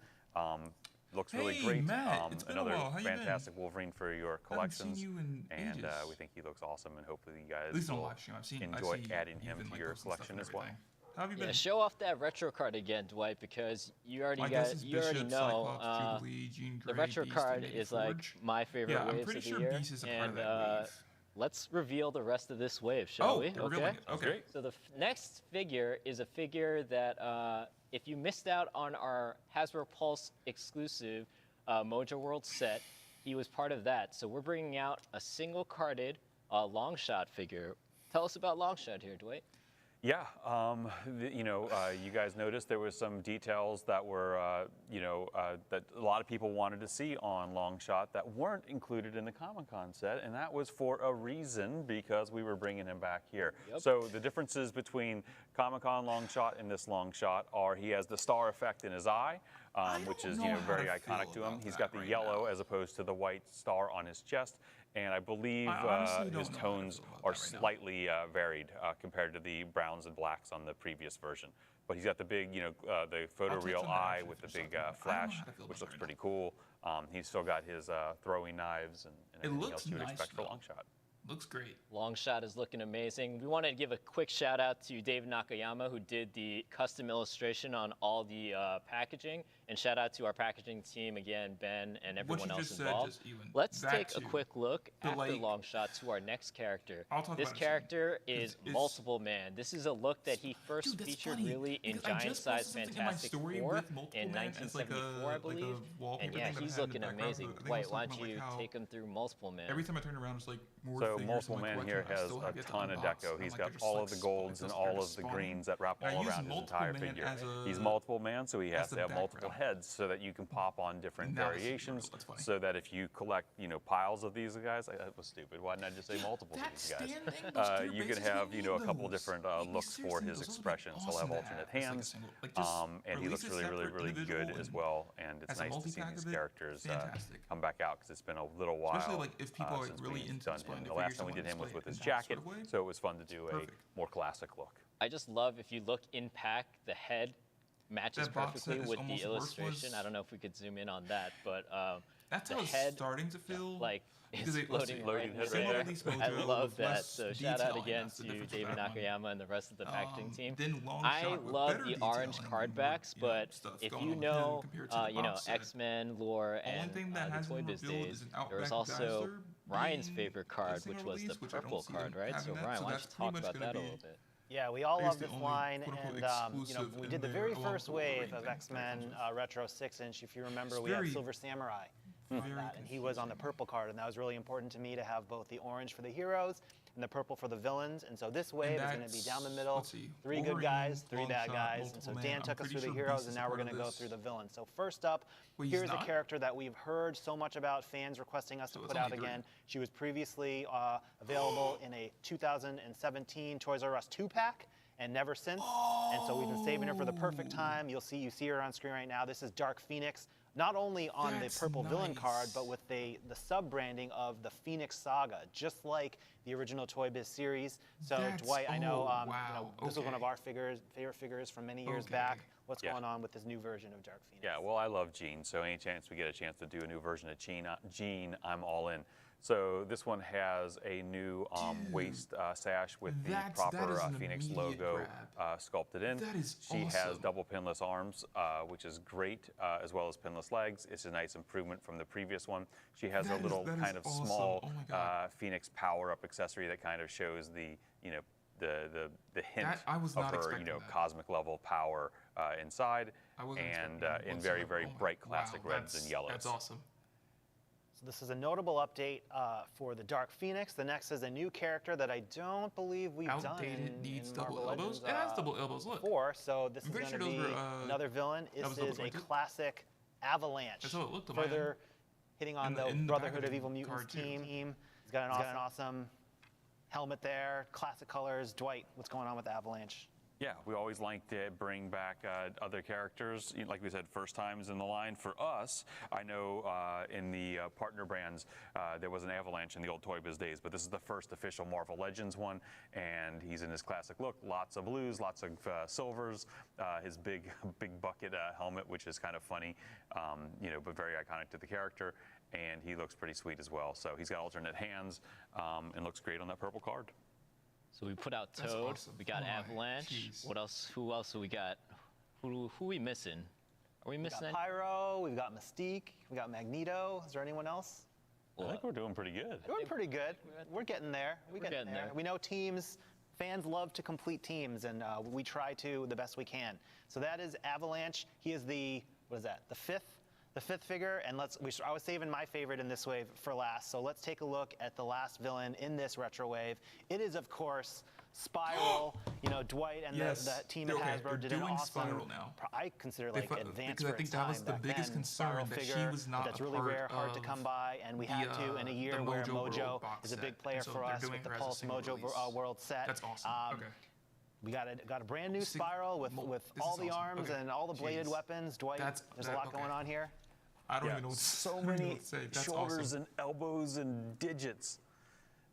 J: Looks really great.
A: Matt, it's been
J: another
A: a while. How
J: fantastic Wolverine for your collections.
A: I haven't seen you in ages.
J: We think he looks awesome, and hopefully you guys
A: At least on
J: will
A: live stream.
J: enjoy adding him to your collection as well.
A: How have you been?
M: Yeah, show off that retro card again, Dwight, because you already know the retro card is like my favorite waves of the year. And let's reveal the rest of this wave, shall we?
A: Okay.
M: So the next figure is a figure that if you missed out on our Hasbro Pulse exclusive Mojo World set, he was part of that. So we're bringing out a single carded Longshot figure. Tell us about Longshot here, Dwight.
J: Yeah, you guys noticed there was some details that were, that a lot of people wanted to see on Longshot that weren't included in the Comic-Con set, and that was for a reason, because we were bringing him back here.
M: Yep.
J: So the differences between Comic-Con Longshot and this Longshot are he has the star effect in his eye, which is very iconic to him. He's got the yellow as opposed to the white star on his chest. And I believe his tones are slightly varied compared to the browns and blacks on the previous version. But he's got the big, the photoreal eye with the big flash, which looks pretty cool. He's still got his throwing knives and everything else you would expect for Longshot.
A: Looks great.
M: Longshot is looking amazing. We wanted to give a quick shout out to Dave Nakayama, who did the custom illustration on all the packaging, and shout out to our packaging team again, Ben and everyone else involved. Let's take a quick look after Longshot to our next character. This character is Multiple Man. This is a look that he first featured really in Giant Size Fantastic Four in 1974, I believe. And yeah, he's looking amazing. Dwight, why don't you take him through Multiple Man?
A: Every time I turn around, it's like more.
J: So Multiple Man here has a ton of deco. He's got all of the golds and all of the greens that wrap all around his entire figure. He's Multiple Man, so he has to have multiple heads so that you can pop on different variations. So that if you collect, piles of these guys, that was stupid. Why didn't I just say multiple of these guys? You could have, a couple different looks for his expressions. He'll have alternate hands, and he looks really, really, really good as well. And it's nice to see these characters come back out because it's been a little while.
A: Especially like if people are really into
J: the last time we did him was with his jacket, so it was fun to do a more classic look.
M: I just love, if you look in pack, the head matches perfectly with the illustration. I don't know if we could zoom in on that, but
A: that's
M: the
A: how
M: head
A: it's starting to feel
M: like it's floating right there. I love that. So shout out again to David Nakayama and the rest of the packaging team. I love the orange card backs, but if you know, X-Men lore and the Toy Biz days, there was also Ryan's favorite card, which was the purple card, right? So Ryan, why don't you talk about that a little bit?
H: Yeah, we all love this line, and we did the very first wave of X-Men Retro 6-inch. If you remember, we had Silver Samurai on that, and he was on the purple card, and that was really important to me to have both the orange for the heroes and the purple for the villains. And so this wave is going to be down the middle, 3 good guys, 3 bad guys. And so Dan took us through the heroes, and now we're going to go through the villains. So first up, here's a character that we've heard so much about, fans requesting us to put out again. She was previously available in a 2017 Toys R Us 2-pack. And never since. And so we've been saving her for the perfect time. You see her on screen right now. This is Dark Phoenix, not only on the purple villain card, but with the sub-branding of the Phoenix Saga, just like the original Toy Biz series. So Dwight, I know, this was one of our favorite figures from many years back. What's going on with this new version of Dark Phoenix?
J: Yeah, well, I love Jean, so any chance we get a chance to do a new version of Jean, I'm all in. So this one has a new waist sash with the proper Phoenix logo sculpted in.
A: That is
J: She has double pinless arms, which is great, as well as pinless legs. It's a nice improvement from the previous one. She has a little kind of small Phoenix power-up accessory that kind of shows the, you know, the hint of her, you know, cosmic level power inside, and in very, very bright classic reds and yellows.
A: That's awesome.
H: So this is a notable update for the Dark Phoenix. The next is a new character that I don't believe we've done in
A: double
H: Marvel
A: elbows.
H: Legends,
A: it has double elbows. Look.
H: Before, so this is going to be another villain. This is a classic Avalanche.
A: That's how it looked.
H: Further hitting on the Brotherhood of Evil Mutants team. He's got an awesome helmet there, classic colors. Dwight, what's going on with Avalanche?
J: Yeah, we always like to bring back other characters. Like we said, first times in the line. For us, I know in the partner brands, there was an Avalanche in the old Toy Biz days, but this is the first official Marvel Legends one, and he's in his classic look. Lots of blues, lots of silvers, his big bucket helmet, which is kind of funny, you know, but very iconic to the character, and he looks pretty sweet as well. So he's got alternate hands and looks great on that purple card.
I: So we put out Toad, we got Avalanche. What else? Who else do we got? Who are we missing? Are we missing?
H: We've got Pyro, we've got Mystique, we got Magneto. Is there anyone else?
J: I think we're doing pretty good.
H: Doing pretty good. We're getting there. We're getting there. We know teams, fans love to complete teams, and we try to the best we can. So that is Avalanche. He is the, what is that, the fifth figure, and I was saving my favorite in this wave for last, so let's take a look at the last villain in this retro wave. It is, of course, Spiral. You know, Dwight and the team at Hasbro did an awesome,
A: Spiral now.
H: I consider like advanced
A: because I think that was the biggest concern, that she was not
H: that's really rare, hard to come by, and we had to in a year where Mojo is a big player for us with the Pulse Mojo World set.
A: That's awesome. Okay.
H: We got a brand new Spiral with all the arms and all the bladed weapons. Dwight, there's a lot going on here.
A: I don't even know what
J: so many shoulders and elbows and digits.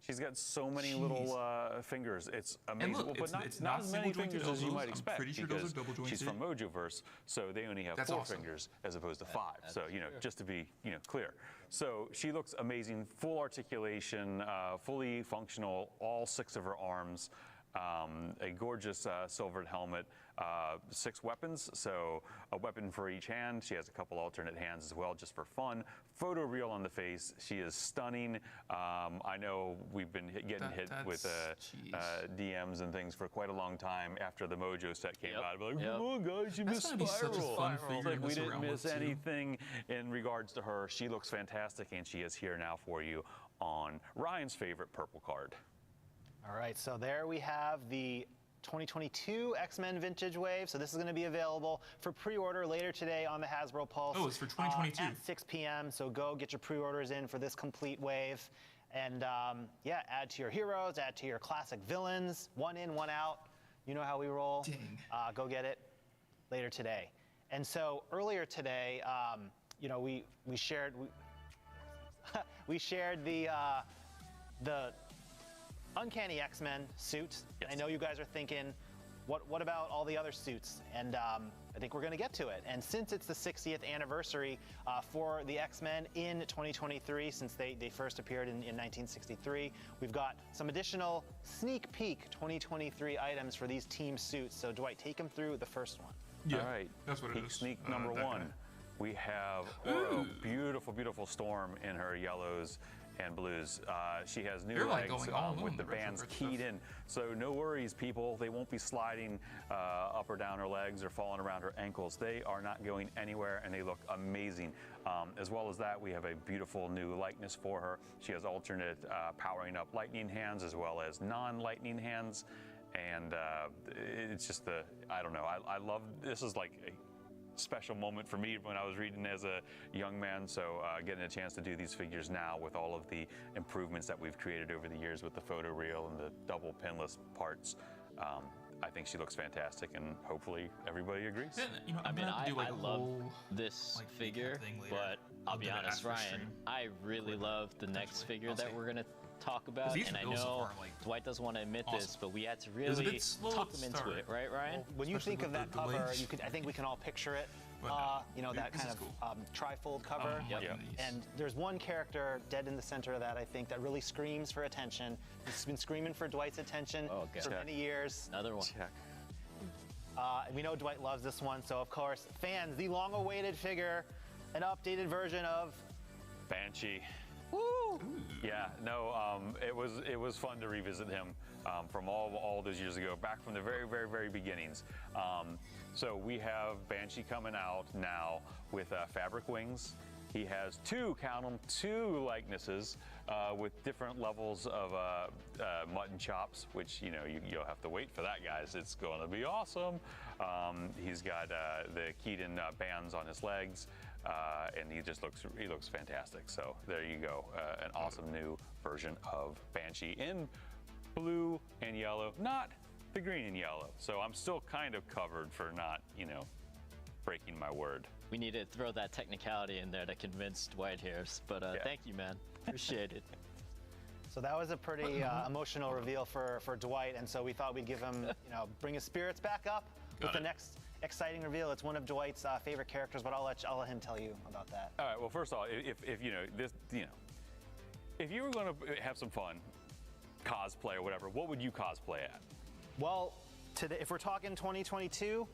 J: She's got so many little fingers. It's amazing.
A: Look,
J: but not as many fingers as you might expect.
A: I'm pretty sure those are double jointed.
J: She's from Mojoverse, so they only have 4 fingers as opposed to 5. So, you know, just to be, you know, clear. So she looks amazing, full articulation, fully functional, all 6 of her arms. A gorgeous silvered helmet, 6 weapons, so a weapon for each hand. She has a couple alternate hands as well, just for fun. Photo real on the face. She is stunning. I know we've been getting hit with DMs and things for quite a long time after the Mojo set came out. Like, oh guys, you missed Spiral. Like, we didn't miss anything in regards to her. She looks fantastic, and she is here now for you on Ryan's favorite purple card.
H: All right, so there we have the 2022 X-Men Vintage Wave. So this is going to be available for pre-order later today on the Hasbro Pulse.
A: Oh, it's for 2022.
H: At 6 p.m. So go get your pre-orders in for this complete wave. And yeah, add to your heroes, add to your classic villains. 1 in, 1 out. You know how we roll. Go get it later today. And so earlier today, you know, we shared the Uncanny X-Men suit. Yes. I know you guys are thinking, what about all the other suits? And I think we're going to get to it. And since it's the 60th anniversary for the X-Men in 2023, since they first appeared in 1963, we've got some additional sneak peek 2023 items for these team suits. So Dwight, take them through the first one.
A: Yeah,
J: all right,
A: that's what it is.
J: Sneak number 1. We have Oro, beautiful, beautiful Storm in her yellows and blues. She has new legs with the bands keyed in. So no worries, people. They won't be sliding up or down her legs or falling around her ankles. They are not going anywhere, and they look amazing. As well as that, we have a beautiful new likeness for her. She has alternate powering up lightning hands as well as non-lightning hands. And it's just I don't know. I love, this is like a special moment for me when I was reading as a young man, so getting a chance to do these figures now with all of the improvements that we've created over the years with the photo reel and the double pinless parts, I think she looks fantastic, and hopefully everybody agrees.
A: Yeah, you know,
I: I mean, I love this figure, but I'll be honest, Ryan, I really love the next figure that we're gonna talk about, and I know Dwight doesn't want to admit this, but we had to really talk him into it, right, Ryan?
C: Well, when you think of that cover, I think we can all picture it. You know, that kind of trifold cover. And there's one character dead in the center of that, I think, that really screams for attention. He's been screaming for Dwight's attention for many years.
I: Another one.
C: And we know Dwight loves this one, so of course, fans, the long-awaited figure, an updated version of
J: Banshee.
C: Woo!
J: Yeah, no, it was fun to revisit him from all those years ago, back from the very beginnings. So we have Banshee coming out now with fabric wings. He has two likenesses with different levels of mutton chops, which you'll have to wait for that, guys. It's going to be awesome. He's got the Keaton bands on his legs, and he looks fantastic. So there you go, an awesome new version of Banshee in blue and yellow, not the green and yellow. So I'm still kind of covered for not, breaking my word.
I: We need to throw that technicality in there to convince Dwight here. But thank you, man. Appreciate it.
C: So that was a pretty emotional reveal for Dwight, and so we thought we'd give him, bring his spirits back up with the next exciting reveal. It's one of Dwight's favorite characters, but I'll let him tell you about that.
J: All right. Well, first of all, if if you were going to have some fun, cosplay or whatever, what would you cosplay at?
C: Well, if we're talking 2022,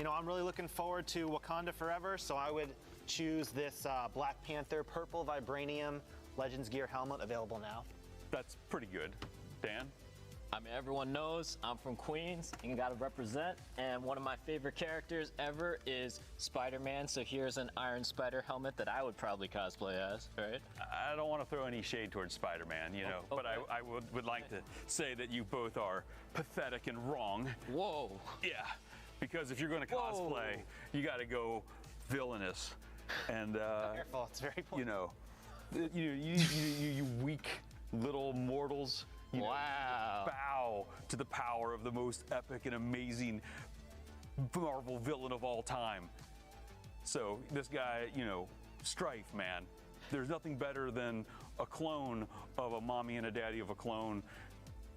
C: I'm really looking forward to Wakanda Forever, so I would choose this Black Panther Purple Vibranium Legends Gear helmet, available now.
J: That's pretty good. Dan?
I: I mean, everyone knows I'm from Queens and gotta represent, and one of my favorite characters ever is Spider-Man, so here's an Iron Spider helmet that I would probably cosplay as, right?
J: I don't want to throw any shade towards Spider-Man, but I would like to say that you both are pathetic and wrong.
I: Whoa.
J: Yeah, because if you're going to cosplay, you got to go villainous. And,
C: careful, it's very important.
J: You weak little mortals.
I: Wow.
J: Bow to the power of the most epic and amazing Marvel villain of all time. So this guy, Strife, man. There's nothing better than a clone of a mommy and a daddy of a clone.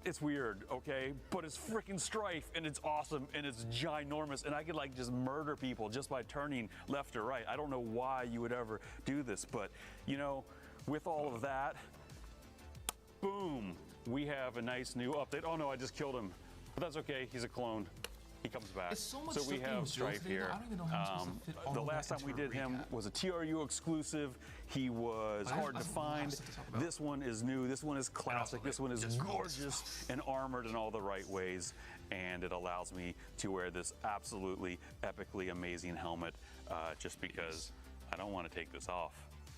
J: It's weird, okay? But it's freaking Strife, and it's awesome, and it's ginormous, and I could just murder people just by turning left or right. I don't know why you would ever do this, but with all of that, boom. We have a nice new update. Oh no, I just killed him. But that's okay, he's a clone. He comes back.
A: So
J: we have Strife here.
A: I don't even know how I'm supposed to fit all
J: the last time we did him was a TRU exclusive. He was hard to find. This one is new. This one is classic. This one is gorgeous and armored in all the right ways. And it allows me to wear this absolutely epically amazing helmet just because I don't want to take this off.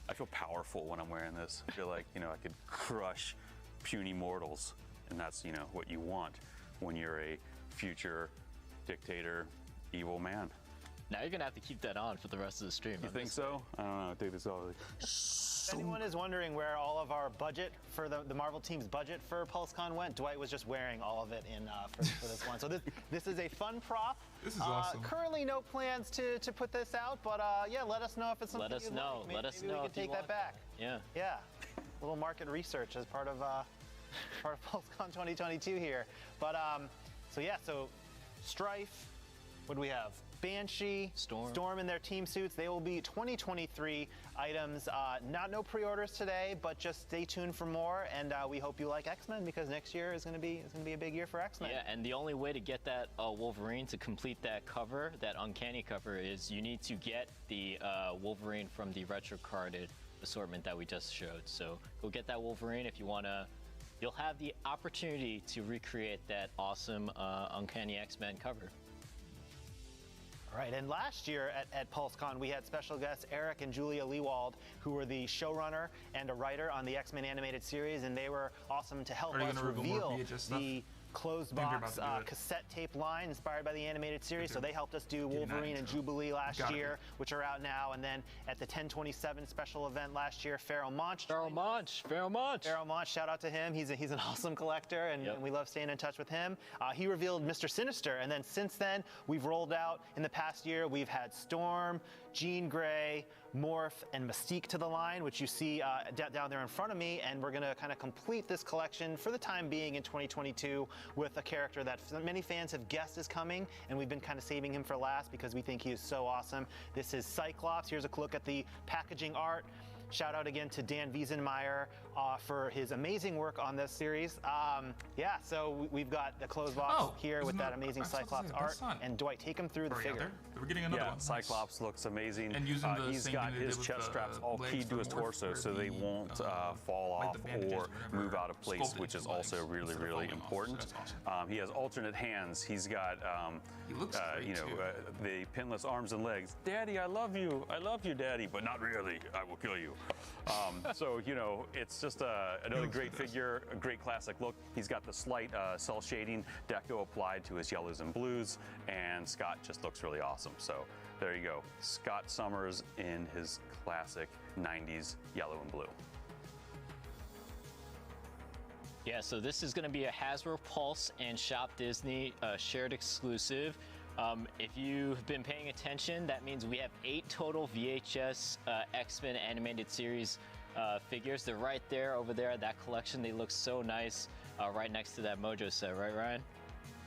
J: I feel powerful when I'm wearing this. I feel like, I could crush puny mortals, and that's what you want when you're a future dictator, evil man.
I: Now you're gonna have to keep that on for the rest of the stream.
J: You think so? I don't know. Take this off.
C: If anyone is wondering where all of our budget for the Marvel team's budget for PulseCon went, Dwight was just wearing all of it in for this one. So this is a fun prop.
A: This is awesome.
C: Currently no plans to put this out, but yeah, let us know if it's something you'd like.
I: Let us know.
C: Maybe we can take that back.
I: Yeah.
C: Yeah. A little market research as part of PulseCon 2022 here. But so Strife, what do we have? Banshee, Storm in their team suits. They will be 2023 items. No pre-orders today, but just stay tuned for more. And we hope you like X-Men, because next year is going to be a big year for X-Men.
I: Yeah, and the only way to get that Wolverine to complete that cover, that uncanny cover, is you need to get the Wolverine from the retro carded assortment that we just showed. So go get that Wolverine if you want to. You'll have the opportunity to recreate that awesome uncanny X-Men cover.
C: All right, and last year at PulseCon, we had special guests Eric and Julia Lewald, who were the showrunner and a writer on the X-Men animated series, and they were awesome to help us reveal the closed box cassette tape line inspired by the animated series. So they helped us do Wolverine and Jubilee last year, which are out now. And then at the 1027 special event last year, Pharaoh Monch, shout out to him. He's an awesome collector, and we love staying in touch with him. He revealed Mr. Sinister, and then since then we've rolled out in the past year. We've had Storm, Jean Grey,
H: morph and mystique to the line, which you see down there in front of me, and we're going to kind of complete this collection for the time being in 2022 with a character that many fans have guessed is coming, and we've been kind of saving him for last because we think he is so awesome. This is Cyclops. Here's a look at the packaging art. Shout out again to Dan Wiesenmeyer for his amazing work on this series. Yeah, so we've got the closed box here with that amazing Cyclops art. And Dwight, take him through the figure.
A: We're getting another one.
J: Cyclops looks amazing.
A: And using the
J: he's got his chest straps all keyed to his torso so they won't fall off or move out of place, which is also really, really important. He has alternate hands. He's got, the pinless arms and legs. Daddy, I love you. I love you, Daddy, but not really. I will kill you. So, it's just another great figure, a great classic look. He's got the slight cell shading deco applied to his yellows and blues, and Scott just looks really awesome. So there you go. Scott Summers in his classic 90s yellow and blue.
I: Yeah, so this is going to be a Hasbro Pulse and Shop Disney shared exclusive. If you've been paying attention, that means we have 8 total VHS X-Men animated series figures. They're right there, over there, that collection. They look so nice right next to that Mojo set, right, Ryan?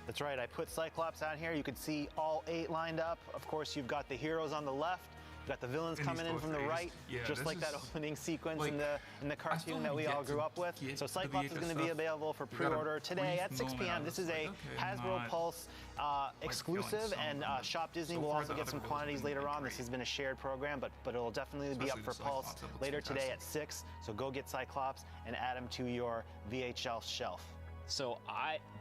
H: That's right. I put Cyclops out here. You can see all 8 lined up. Of course, you've got the heroes on the left. You've got the villains coming in from the right, just like that opening sequence in the cartoon that we all grew up with. So Cyclops is going to be available for pre-order today at 6 p.m. This is a Hasbro Pulse exclusive, and Shop Disney will also get some quantities later on. This has been a shared program, but it'll definitely be up for Pulse later today at 6. So go get Cyclops and add him to your VHL shelf.
I: So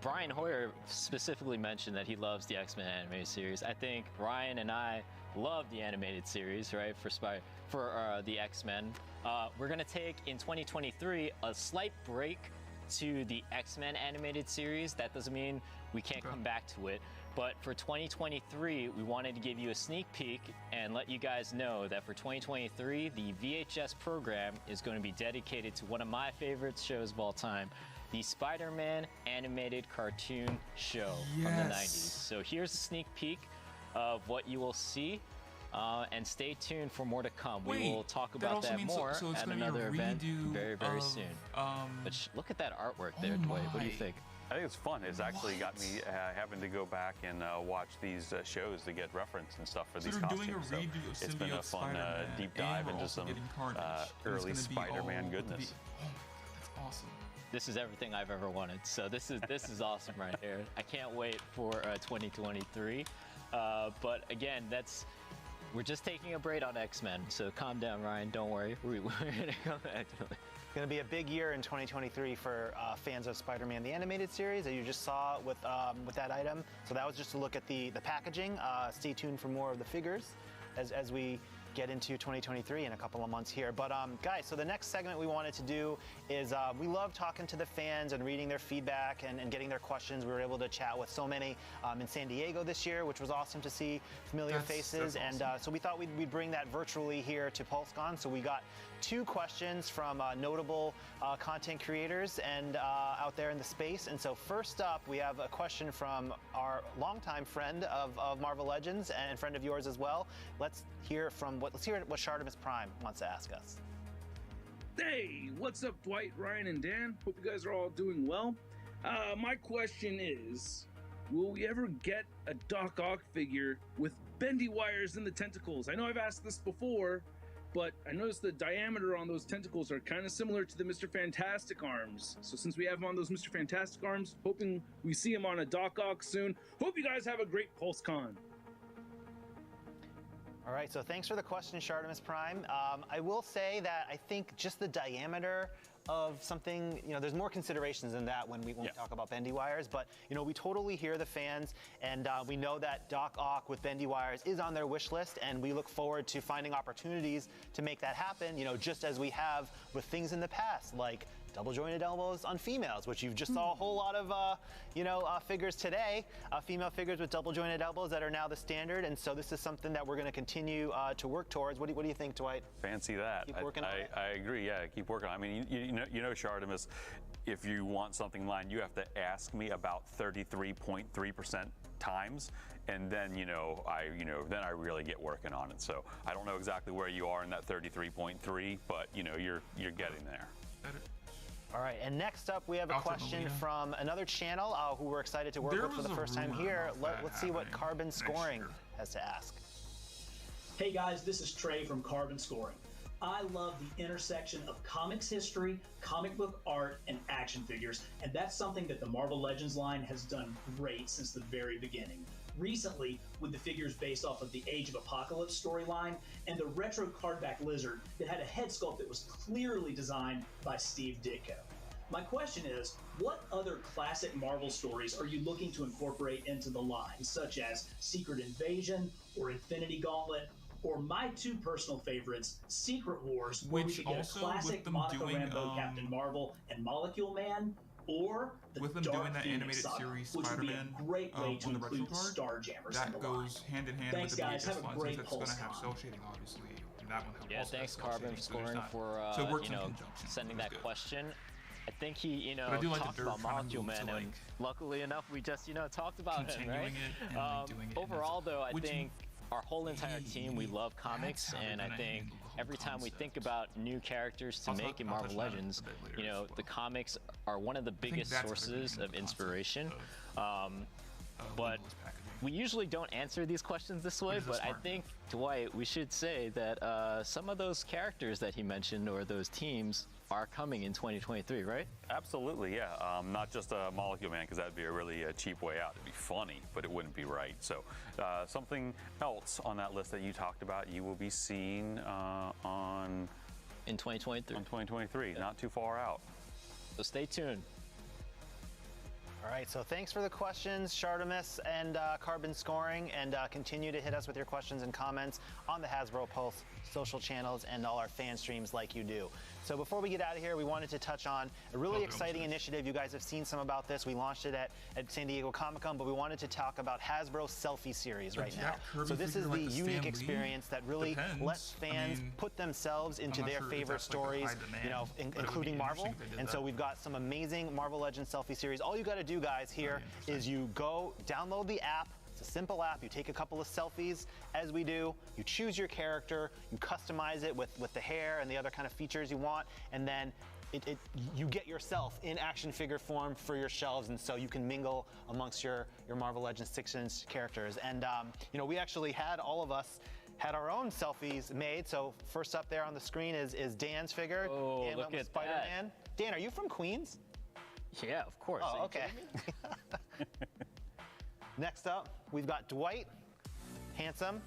I: Brian Hoyer specifically mentioned that he loves the X-Men animated series. I think Ryan and I love the animated series, right, for the X-Men. We're going to take, in 2023, a slight break to the X-Men animated series. That doesn't mean we can't come back to it. But for 2023, we wanted to give you a sneak peek and let you guys know that for 2023, the VHS program is going to be dedicated to one of my favorite shows of all time, the Spider-Man animated cartoon show from the 90s. So here's a sneak peek of what you will see, and stay tuned for more to come. We will talk about that more at another event very, very soon. But look at that artwork there, Dwight. What do you think?
J: I think it's fun. It's actually got me having to go back and watch these shows to get reference and stuff for these costumes. So it's been a fun deep dive into some early Spider-Man goodness.
A: That's awesome.
I: This is everything I've ever wanted. So this is awesome right here. I can't wait for 2023. But again, we're just taking a break on X-Men. So calm down, Ryan. Don't worry. We're gonna come back to it.
H: It's going to be a big year in 2023 for fans of Spider-Man the animated series that you just saw with that item. So that was just a look at the packaging. Stay tuned for more of the figures as we get into 2023 in a couple of months here. But guys, so the next segment we wanted to do is we love talking to the fans and reading their feedback and getting their questions. We were able to chat with so many in San Diego this year, which was awesome to see familiar faces. That's awesome. So we thought we'd bring that virtually here to Pulse Con. So we got 2 questions from notable content creators and out there in the space. And so first up, we have a question from our longtime friend of Marvel Legends and friend of yours as well. Let's hear what Shartimus Prime wants to ask us.
N: Hey, what's up, Dwight, Ryan, and Dan? Hope you guys are all doing well. My question is, will we ever get a Doc Ock figure with bendy wires in the tentacles? I know I've asked this before, but I noticed the diameter on those tentacles are kind of similar to the Mr. Fantastic arms. So since we have him on those Mr. Fantastic arms, hoping we see him on a Doc Ock soon. Hope you guys have a great Pulse Con.
H: All right, so thanks for the question, Shartimus Prime. I will say that I think just the diameter of something, there's more considerations than that when we talk about bendy wires, but we totally hear the fans, and we know that Doc Ock with bendy wires is on their wish list, and we look forward to finding opportunities to make that happen, just as we have with things in the past, like double jointed elbows on females, which you just saw a whole lot of, figures today, female figures with double jointed elbows that are now the standard. And so this is something that we're going to continue to work towards. What do you think, Dwight?
J: Fancy that.
H: Keep working on it.
J: I agree. Yeah, keep working on it. I mean, Shartimus, if you want something in line, you have to ask me about 33.3% times, and then then I really get working on it. So I don't know exactly where you are in that 33.3, but you're getting there.
H: All right, and next up we have a question from another channel who we're excited to work with for the first time here. Let's see what Carbon Scoring has to ask.
O: Hey guys, this is Trey from Carbon Scoring. I love the intersection of comics history, comic book art, and action figures, and that's something that the Marvel Legends line has done great since the very beginning. Recently, with the figures based off of the Age of Apocalypse storyline and the retro cardback lizard that had a head sculpt that was clearly designed by Steve Ditko. My question is, what other classic Marvel stories are you looking to incorporate into the line, such as Secret Invasion or Infinity Gauntlet, or my two personal favorites, Secret Wars, where we could get a classic Monica Rambeau Captain Marvel and Molecule Man, or the
A: with them
O: Dark
A: doing that
O: Phoenix
A: animated
O: saga,
A: series
O: which would be
A: Spider-Man
O: a great way to
A: on the retro
O: include
A: card,
O: Starjammers
A: that
O: in the
A: goes
O: line.
A: hand in hand
O: Thanks,
A: with the
O: guys. Have
A: VHS
O: a
A: line,
O: great
A: since it's going to have
O: PulseCon.
A: cell shading, obviously. And that one
M: Yeah, thanks Carbon Scoring for sending that question. I think he talked about Molecule Man, and luckily enough we just talked about him, right? Overall though, I think our whole entire team, we love comics, and I think every time we think about new characters to make in Marvel Legends, the comics are one of the biggest sources of inspiration. But we usually don't answer these questions this way, but I think, Dwight, we should say that some of those characters that he mentioned, or those teams, are coming in 2023, right?
J: Absolutely, yeah. Not just a Molecule Man, because that'd be a really cheap way out. It'd be funny, but it wouldn't be right. So something else on that list that you talked about, you will be seeing
M: in 2023.
J: In 2023, not too far out.
M: So stay tuned.
H: All right, so thanks for the questions, Shardamus and Carbon Scoring, and continue to hit us with your questions and comments on the Hasbro Pulse social channels and all our fan streams like you do. So before we get out of here, we wanted to touch on a really exciting initiative. You guys have seen some about this. We launched it at San Diego Comic-Con, but we wanted to talk about Hasbro Selfie Series right now. So this is the unique experience that really lets fans put themselves into their favorite stories, including Marvel. And so we've got some amazing Marvel Legends Selfie Series. All you got to do, guys, here is you go download the app. It's a simple app. You take a couple of selfies, as we do. You choose your character. You customize it with the hair and the other kind of features you want, and then you get yourself in action figure form for your shelves, and so you can mingle amongst your Marvel Legends 6-inch characters. And we actually all of us had our own selfies made. So first up there on the screen is Dan's figure.
M: Oh, look at
H: Spider-Man. Dan, are you from Queens?
M: Yeah, of course.
H: Oh, okay. Next up, we've got Dwight, handsome.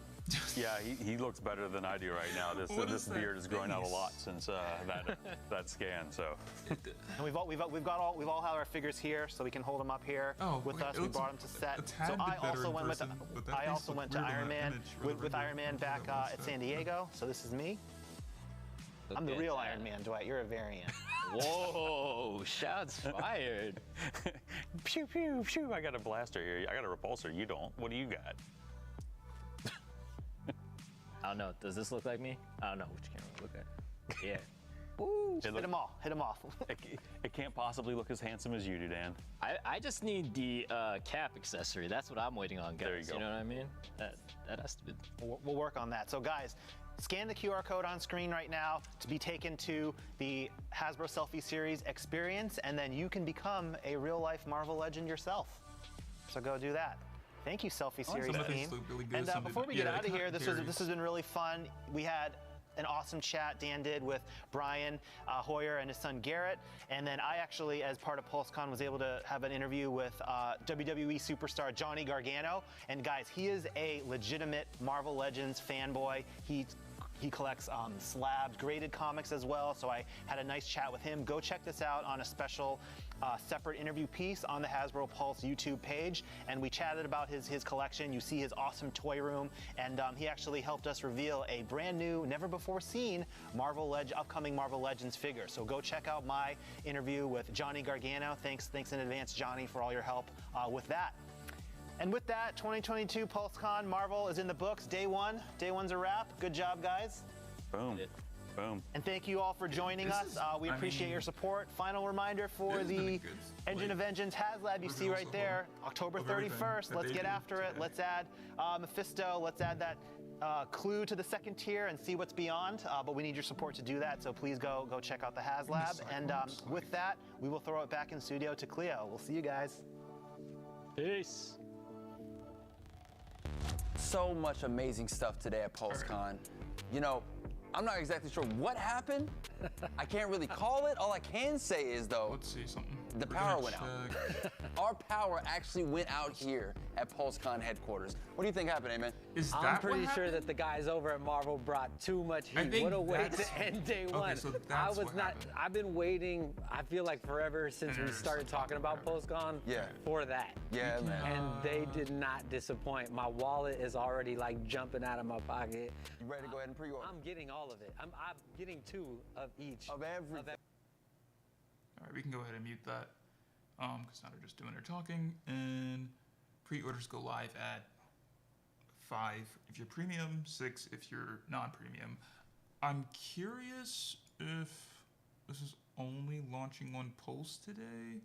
E: Yeah, he looks better than I do right now. This beard is growing out a lot since that scan. So,
H: and we've all had our figures here, so we can hold them up here with us. We brought them to set. So I also went to Iron Man with Iron Man back at San Diego. So this is me. I'm the real Iron Man, Dwight. You're a variant.
M: Whoa! Shots fired.
E: Pew pew pew! I got a blaster here. I got a repulsor. You don't. What do you got?
M: I don't know. Does this look like me? I don't know which camera to look at. Yeah.
H: Woo! Hit them all. Hit them off.
E: It can't possibly look as handsome as you do, Dan.
M: I just need the cap accessory. That's what I'm waiting on, guys.
E: There you go.
M: You know what I mean? That has to be.
H: We'll work on that. So, guys, scan the QR code on screen right now to be taken to the Hasbro Selfie Series experience, and then you can become a real-life Marvel Legend yourself. So go do that. Thank you, Selfie Series team.
A: Really
H: and before we get out of here, this has been really fun. We had an awesome chat Dan did with Brian Hoyer and his son Garrett, and then I actually, as part of PulseCon, was able to have an interview with WWE superstar Johnny Gargano. And guys, he is a legitimate Marvel Legends fanboy. He collects slabs, graded comics as well, so I had a nice chat with him. Go check this out on a special separate interview piece on the Hasbro Pulse YouTube page, and we chatted about his collection. You see his awesome toy room, and he actually helped us reveal a brand new, never before seen upcoming Marvel Legends figure. So go check out my interview with Johnny Gargano. Thanks in advance, Johnny, for all your help with that. And with that, 2022 PulseCon Marvel is in the books. Day one's a wrap. Good job, guys.
E: Boom.
J: Boom.
H: And thank you all for joining us. We appreciate your support. Final reminder for the Engine of Vengeance HasLab you see right there, October 31st. Let's get after it. Let's add Mephisto. Let's add that clue to the second tier and see what's beyond. But we need your support to do that. So please go check out the HasLab. And with that, we will throw it back in studio to Cleo. We'll see you guys.
I: Peace.
E: So much amazing stuff today at Pulse Con. You know, I'm not exactly sure what happened. I can't really call it. All I can say is, though,
A: let's see something.
E: The power went out. Our power actually went out here at PulseCon headquarters. What do you think happened, man?
F: I'm pretty sure that the guys over at Marvel brought too much heat. What a way to end day one.
A: So that's
F: I've been waiting, I feel like forever since we started talking about PulseCon for that.
E: Yeah, man.
F: And they did not disappoint. My wallet is already like jumping out of my pocket.
E: You ready to go ahead and pre-order?
F: I'm getting all of it. I'm getting 2 of each.
E: Of everything.
A: All right, we can go ahead and mute that because now they're just doing their talking. And pre-orders go live at 5 if you're premium, 6 if you're non-premium. I'm curious if this is only launching on Pulse today.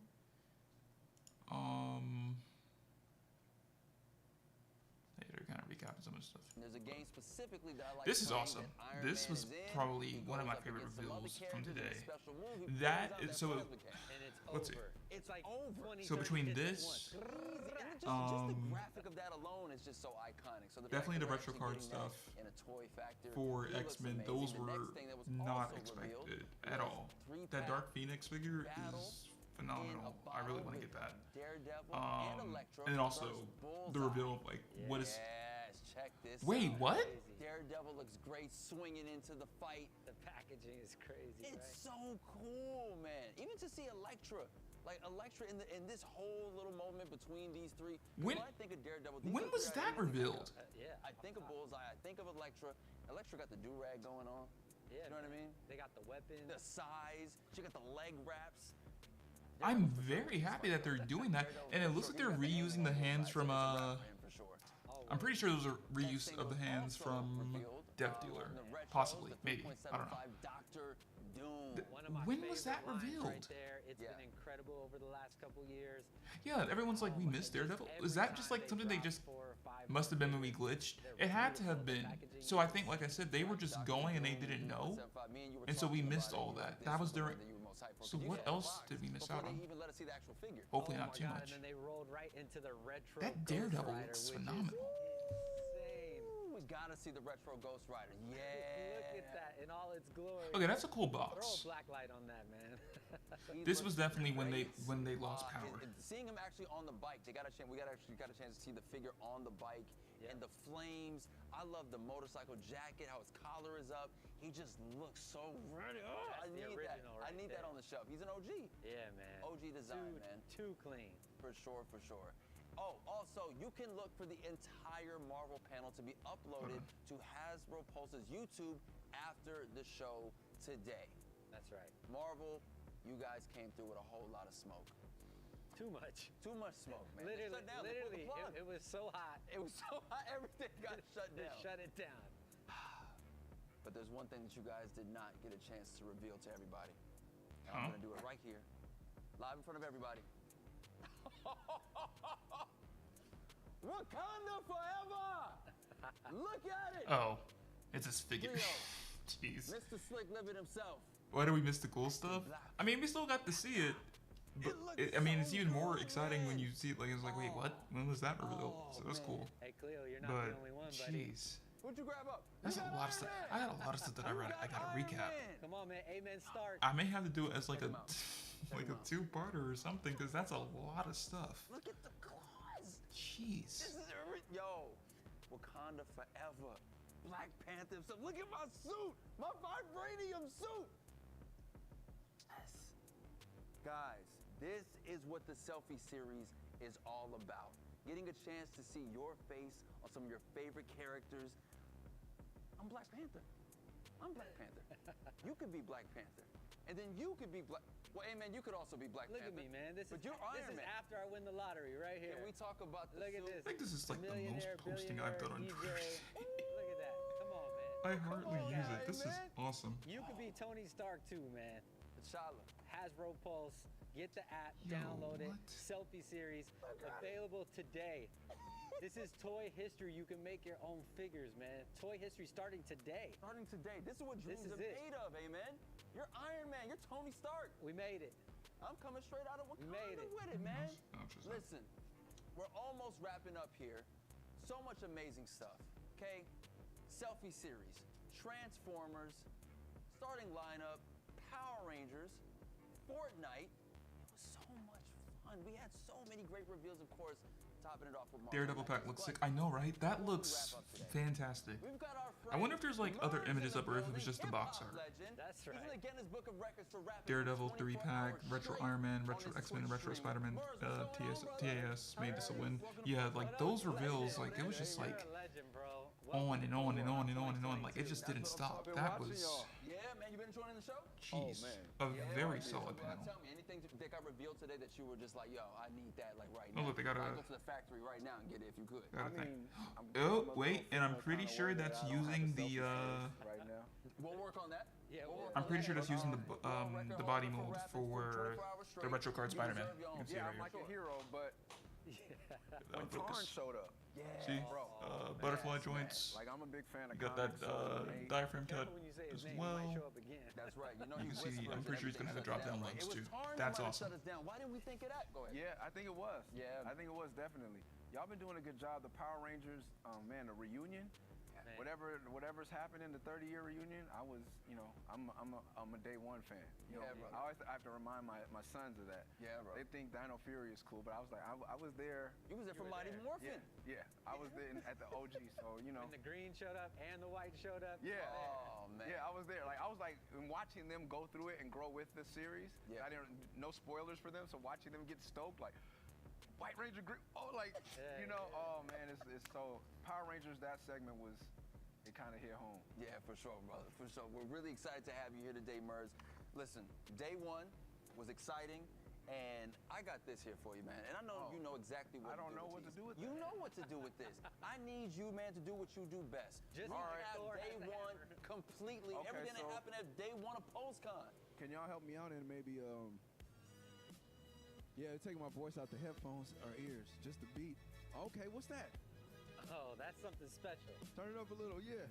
A: They're kind of recapping some of the stuff.
E: There's a game specifically that I like.
A: This is awesome. This was probably one of my favorite reveals from today. That is so. Let's see.
F: It's like
A: so between this,
E: just the graphic of that alone is just so iconic. So
A: definitely the retro card stuff for X-Men. Those were not expected at all. That Dark Phoenix figure is phenomenal. I really want to get that. And then also the reveal of like what is.
E: Check this
A: Wait,
E: out.
A: what?
E: Daredevil looks great swinging into the fight.
F: The packaging is crazy.
E: It's so cool, man. Even to see Elektra, like Elektra in this whole little moment between these three. When I think of Daredevil,
A: when was that revealed?
E: I think of Bullseye. I think of Elektra. Elektra got the do-rag going on.
F: Yeah,
E: you know what I mean?
F: They got the weapon.
E: The size. She got the leg wraps.
A: I'm very happy that they're doing that, and it looks like they're reusing the hands from I'm pretty sure those are reuse of the hands from Dev Dealer, possibly, maybe. I don't know. When was that revealed?
F: Right there. It's been incredible over the last couple years.
A: Yeah, everyone's like, we missed Daredevil. Is that just like something they just must have been when we glitched? It had to have been. So I think, like I said, they were just going and they didn't know, and so we missed all that. That was during. So what else did we miss out on? Hopefully not too much.
F: And then they rolled right into the retro.
A: That Daredevil looks phenomenal.
E: We gotta see the retro Ghost Rider. Yeah.
F: Look at that in all its glory.
A: Okay, that's a cool box.
F: Throw a black light on that, man.
A: This was definitely when they lost power.
E: Seeing him actually on the bike, we got a chance to see the figure on the bike and the flames. I love the motorcycle jacket, how his collar is up. He just looks so ready. Oh, I need that. I need that on the shelf. He's an OG.
F: Yeah, man.
E: OG design, man.
F: Too clean.
E: For sure, for sure. Oh, also, you can look for the entire Marvel panel to be uploaded to Hasbro Pulse's YouTube after the show today.
F: That's right.
E: Marvel, you guys came through with a whole lot of smoke.
F: Too much.
E: Too much smoke, man.
F: Literally, it was so hot.
E: It was so hot, everything got shut down.
F: They shut it down.
E: But there's one thing that you guys did not get a chance to reveal to everybody. And I'm gonna do it right here, live in front of everybody. Wakanda forever! Look at it!
A: Oh, it's his figure. Jeez.
E: Mr. Slick Living himself.
A: Why do we miss the cool stuff? I mean, we still got to see it. But I mean, it's even more exciting when you see it. Like, it's like, wait, what? When was that revealed? So that's cool.
F: Hey, Cleo, you're not the only one, buddy.
A: Jeez.
E: What'd you grab up?
A: That's a lot of stuff. I got a lot of stuff that I read. I gotta recap.
F: Come on, man. Amen. Start.
A: I may have to do it as like a two-parter or something, because that's a lot of stuff.
E: Look at the claws.
A: Jeez.
E: This is yo, Wakanda forever. Black Panther. So look at my suit, my vibranium suit. Yes. Guys, this is what the selfie series is all about. Getting a chance to see your face on some of your favorite characters. I'm Black Panther. I'm Black Panther. You could be Black Panther. And then you could be Black... Well, hey, man, you could also be Black Panther.
F: Look at me, man. This is
E: Iron Man.
F: After I win the lottery right here.
E: Can we talk about the
F: Look at this.
A: I think this is like the most posting I've done on Twitter.
F: Look at that. Come on, man.
A: hardly use it. This is awesome.
F: You could be Tony Stark too, man.
E: T'Challa.
F: Hasbro Pulse. Get the app, download it. Selfie series available today. This is toy history. You can make your own figures, man. Toy history starting today.
E: Starting today. This is what dreams are made of, amen. You're Iron Man. You're Tony Stark.
F: We made it.
E: I'm coming straight out of Wakanda
F: with
E: it, man. Listen, we're almost wrapping up here. So much amazing stuff, okay? Selfie series, Transformers, starting lineup, Power Rangers, Fortnite. It was so much fun. We had so many great reveals, of course. Topping it off with
A: Daredevil pack looks sick. I know, right? That looks fantastic. I wonder if there's like other images up or if it was just the box art.
F: That's right.
A: Daredevil 3-pack, Retro Iron Man, Retro X-Men, Retro Spider-Man, TAS made this a win. Yeah, like those reveals, like it was just like on and on and on and on and on. Like it just didn't stop. That was.
E: Yeah, man, you been enjoying the show?
A: Jeez, a very solid panel.
E: Tell me anything that got revealed today that you were just like, yo, I need that like right
A: now.
E: now.
A: Oh, look, they got a.
E: Go to the factory right now and get it if you could.
A: Oh, wait, and I'm pretty sure that's using the.
E: Right now. We'll work on that.
F: Yeah,
A: I'm pretty sure that's using the body mold for the Retro Card Spider-Man. You can see it right
P: I'm like a hero, but when Tarn showed up.
A: See, butterfly joints.
P: Like I'm a big fan of.
A: You got that diaphragm cut as well.
E: That's right. You know,
A: you can see. I'm pretty sure he's gonna have the drop down legs too. That's awesome.
E: Why didn't we think of that? Go ahead.
P: Yeah, I think it was. Yeah, I think it was definitely. Y'all been doing a good job. The Power Rangers, man, the reunion. Whatever's happened in the 30-year reunion, I was, you know, I'm a day one fan. You know, I always have to remind my sons of that.
E: Yeah, bro.
P: They think Dino Fury is cool, but I was like, I was there.
E: You was there for Mighty Morphin.
P: Yeah, I was there at the OG, so you know.
F: And the green showed up and the white showed up.
P: Yeah.
E: Oh man.
P: Yeah, I was there. Like I was like watching them go through it and grow with the series. Yeah. I didn't no spoilers for them, so watching them get stoked like. White Ranger green. Oh, like you know. Oh man, it's so Power Rangers. That segment was. It kind of hit home.
E: Yeah, for sure, brother. For sure. We're really excited to have you here today, Merz. Listen, day one was exciting, and I got this here for you, man. And I know you know exactly what to do.
P: I don't know what to do with this.
E: You know what to do with this. I need you, man, to do what you do best.
F: Just
E: have day one completely. Okay, everything that happened at day one of Pulse Con.
Q: Can y'all help me out and maybe, yeah, taking my voice out the headphones or ears, just the beat. Okay, what's that?
F: Oh, that's something special.
Q: Turn it up a little, yeah.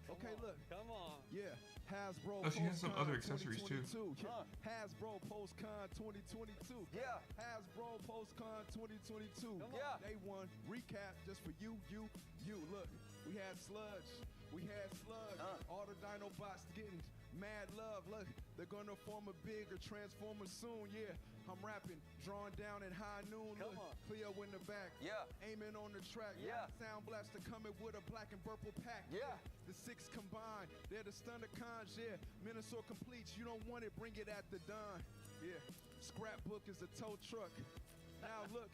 Q: Okay, look.
F: Come on.
Q: Yeah, Hasbro.
A: Oh, she has some other accessories too.
Q: Hasbro Pulse Con 2022.
E: Yeah.
Q: Hasbro Pulse Con 2022.
E: Yeah.
Q: Day one recap just for you. Look, we had Sludge. All the Dinobots getting mad love. Look, they're gonna form a bigger Transformer soon. Yeah. I'm rapping, drawing down at high noon.
F: Come on.
Q: Cleo in the back.
E: Yeah.
Q: Aiming on the track.
E: Yeah.
Q: Sound blaster coming with a black and purple pack.
E: Yeah.
Q: The six combined, they're the stunner cons. Yeah. Minnesota completes. You don't want it, bring it at the dawn. Yeah. Scrapbook is a tow truck. Now look.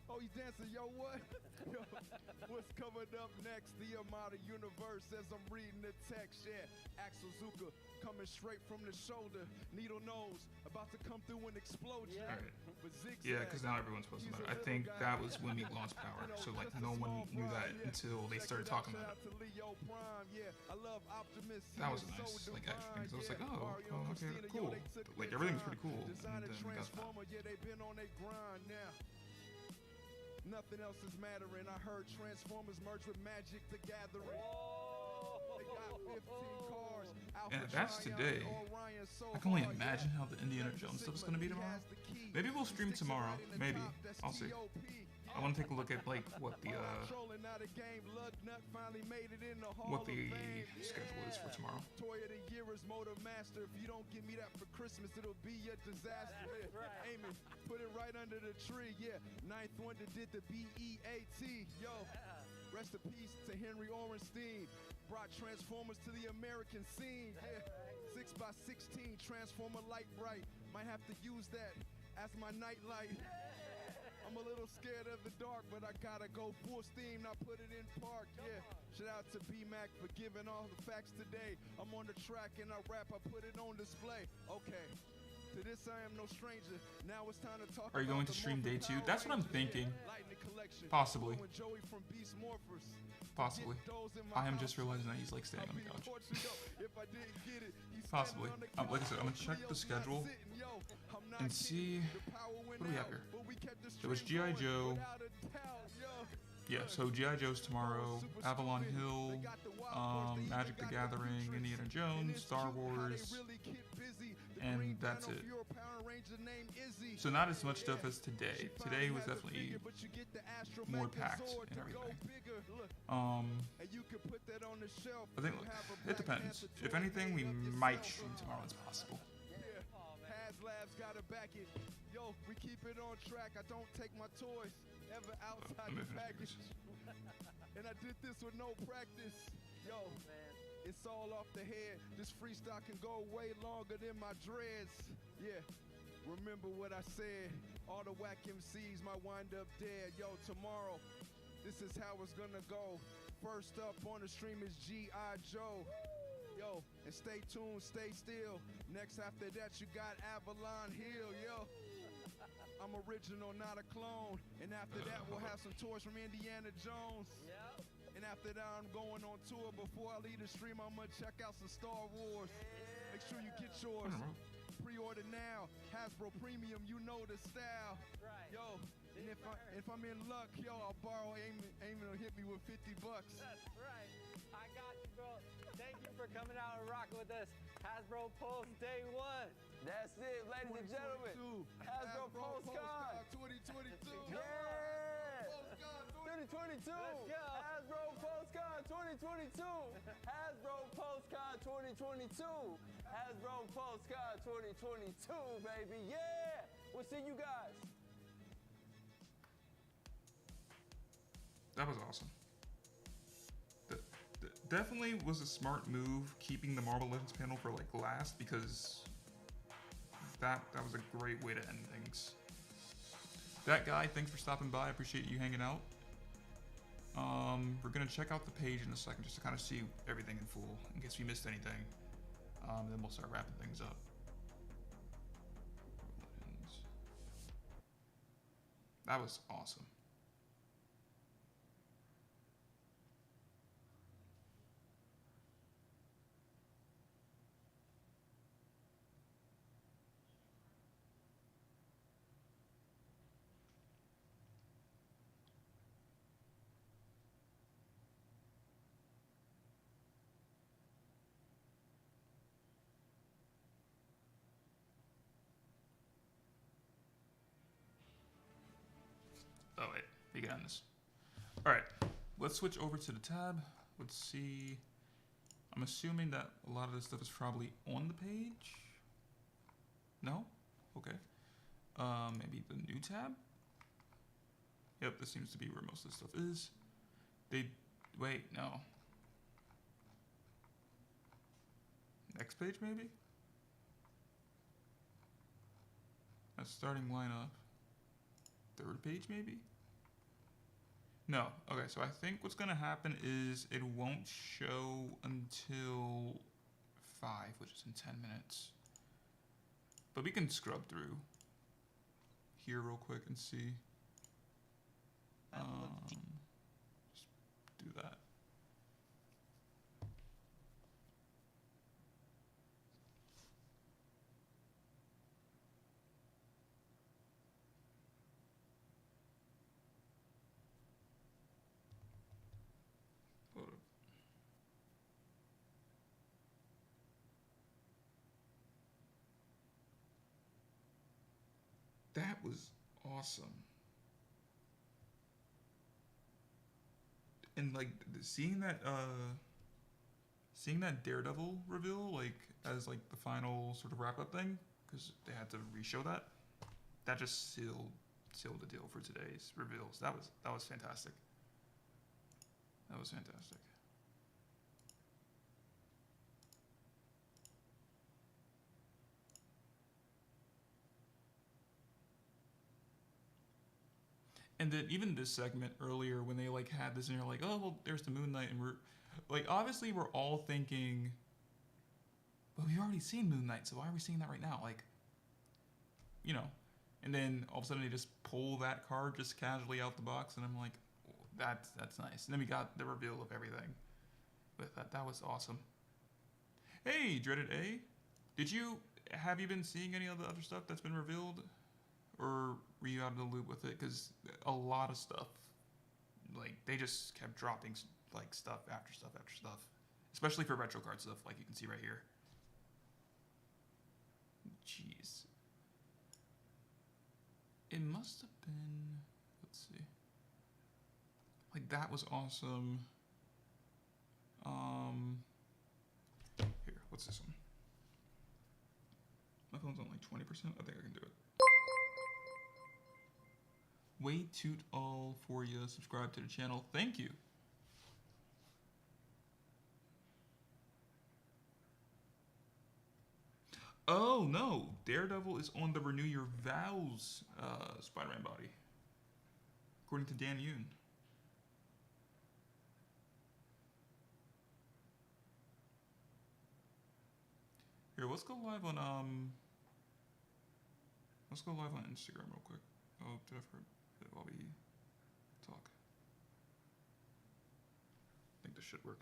Q: Oh, you dancing? Yo, what? Yo, what's coming up next? The Armada Universe as I'm reading the text. Yeah. Axel Zuka coming straight from the shoulder. Needle nose about to come through and explode.
A: Yeah, because now everyone's supposed to know. I think that was when we lost power. So like no one knew that until they started talking about it. That was nice, like extra things. I was like, oh, okay, cool. Like everything's pretty cool. And then we got that.
Q: Nothing else is mattering. I heard Transformers merge with Magic the Gathering. They got 15 cars.
A: And that's today. I can only imagine how the Indiana Jones stuff is going to be tomorrow. Maybe we'll stream tomorrow. Maybe. I'll see. I want to take a look at like what the schedule is for tomorrow.
Q: Toy of the year is Motor Master. If you don't give me that for Christmas, it'll be a disaster. Aiming, put it right under the tree. Yeah, Ninth Wonder did the BEAT. Yo, rest in peace to Henry Orenstein. Brought Transformers to the American scene. Yeah, 6x16 Transformer light bright. Might have to use that as my nightlight. I'm a little scared of the dark, but I gotta go full steam, now put it in park, yeah. Shout out to B-Mac for giving all the facts today. I'm on the track and I rap, I put it on display. Okay, to this I am no stranger. Now it's time to talk.
A: Are you going to stream day 2? That's what I'm thinking. Possibly.
Q: Joey from Beast Morphers.
A: Possibly. I am just realizing that he's like staying on the couch. Possibly. Like I said, I'm gonna check the schedule and see what do we have here. It was G.I. Joe. Yeah, so G.I. Joe's tomorrow, Avalon Hill, Magic the Gathering, Indiana Jones, Star Wars, and that's it. So not as much stuff as today. Today was definitely more packed and everything. I think, look, it depends. If anything, we might stream tomorrow. It's possible.
Q: Labs gotta back it. Yo, we keep it on track. I don't take my toys ever outside the package. And I did this with no practice. Yo, man, it's all off the head. This freestyle can go way longer than my dreads. Yeah, remember what I said. All the whack MCs might wind up dead. Yo, tomorrow, this is how it's gonna go. First up on the stream is G.I. Joe. Yo, and stay tuned, stay still. Next after that, you got Avalon Hill, yo. I'm original, not a clone. And after that, we'll have some tours from Indiana Jones. Yep. And after that, I'm going on tour. Before I leave the stream, I'm gonna check out some Star Wars. Yeah. Make sure you get yours. Pre-order now. Hasbro Premium, you know the style. That's right. Yo, and if I'm in luck, yo, I'll borrow Aiming to hit me with $50.
F: That's right. I got you, bro. Thank you for coming out and rocking with us. Hasbro Pulse Day 1.
E: That's it, ladies and gentlemen. Hasbro Pulse Con 2022. Yeah. 2022. Let's go. Hasbro Pulse Con 2022. Hasbro Pulse Con 2022. Hasbro Pulse Con 2022, baby. Yeah. We'll see you guys.
A: That was awesome. Definitely was a smart move keeping the Marvel Legends panel for like last, because that was a great way to end things. That guy, thanks for stopping by. I appreciate you hanging out. We're gonna check out the page in a second just to kind of see everything in full in case we missed anything. Then we'll start wrapping things up. That was awesome. Oh wait, we got this. All right, let's switch over to the tab. Let's see. I'm assuming that a lot of this stuff is probably on the page. No? Okay. Maybe the new tab? Yep, this seems to be where most of the stuff is. Wait, no. Next page, maybe? That's starting lineup. Third page, maybe? No. Okay, so I think what's gonna happen is it won't show until 5, which is in 10 minutes. But we can scrub through here real quick and see. Just do that. That was awesome. And like seeing that Daredevil reveal like as like the final sort of wrap up thing, because they had to re-show that. That just sealed the deal for today's reveals. That was fantastic. That was fantastic. And then even this segment earlier when they like had this and you're like, oh well, there's the Moon Knight, and we're like, obviously we're all thinking, but we've already seen Moon Knight, so why are we seeing that right now? Like, you know, and then all of a sudden they just pull that card just casually out the box, and I'm like, That's nice. And then we got the reveal of everything with that. That was awesome. Hey, Dreaded A, have you been seeing any of the other stuff that's been revealed, or were you out of the loop with it? Because a lot of stuff, like they just kept dropping like stuff after stuff after stuff, especially for retro card stuff, like you can see right here. Jeez. It must have been, let's see. Like that was awesome. Here, what's this one? My phone's on like 20%. I think I can do it. Way toot all for you. Subscribe to the channel. Thank you. Oh no, Daredevil is on the Renew Your Vows Spider-Man body, according to Dan Yoon. Here, let's go live on Instagram real quick. Oh, did I forget while we talk? I think this should work.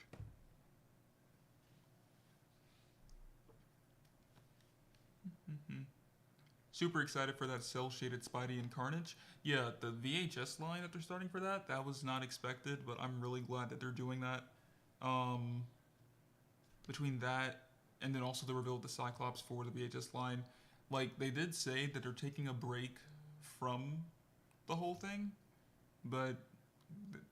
A: Super excited for that cell-shaded Spidey and Carnage. Yeah, the VHS line that they're starting for that was not expected, but I'm really glad that they're doing that. Between that and then also the reveal of the Cyclops for the VHS line, like they did say that they're taking a break from the whole thing, but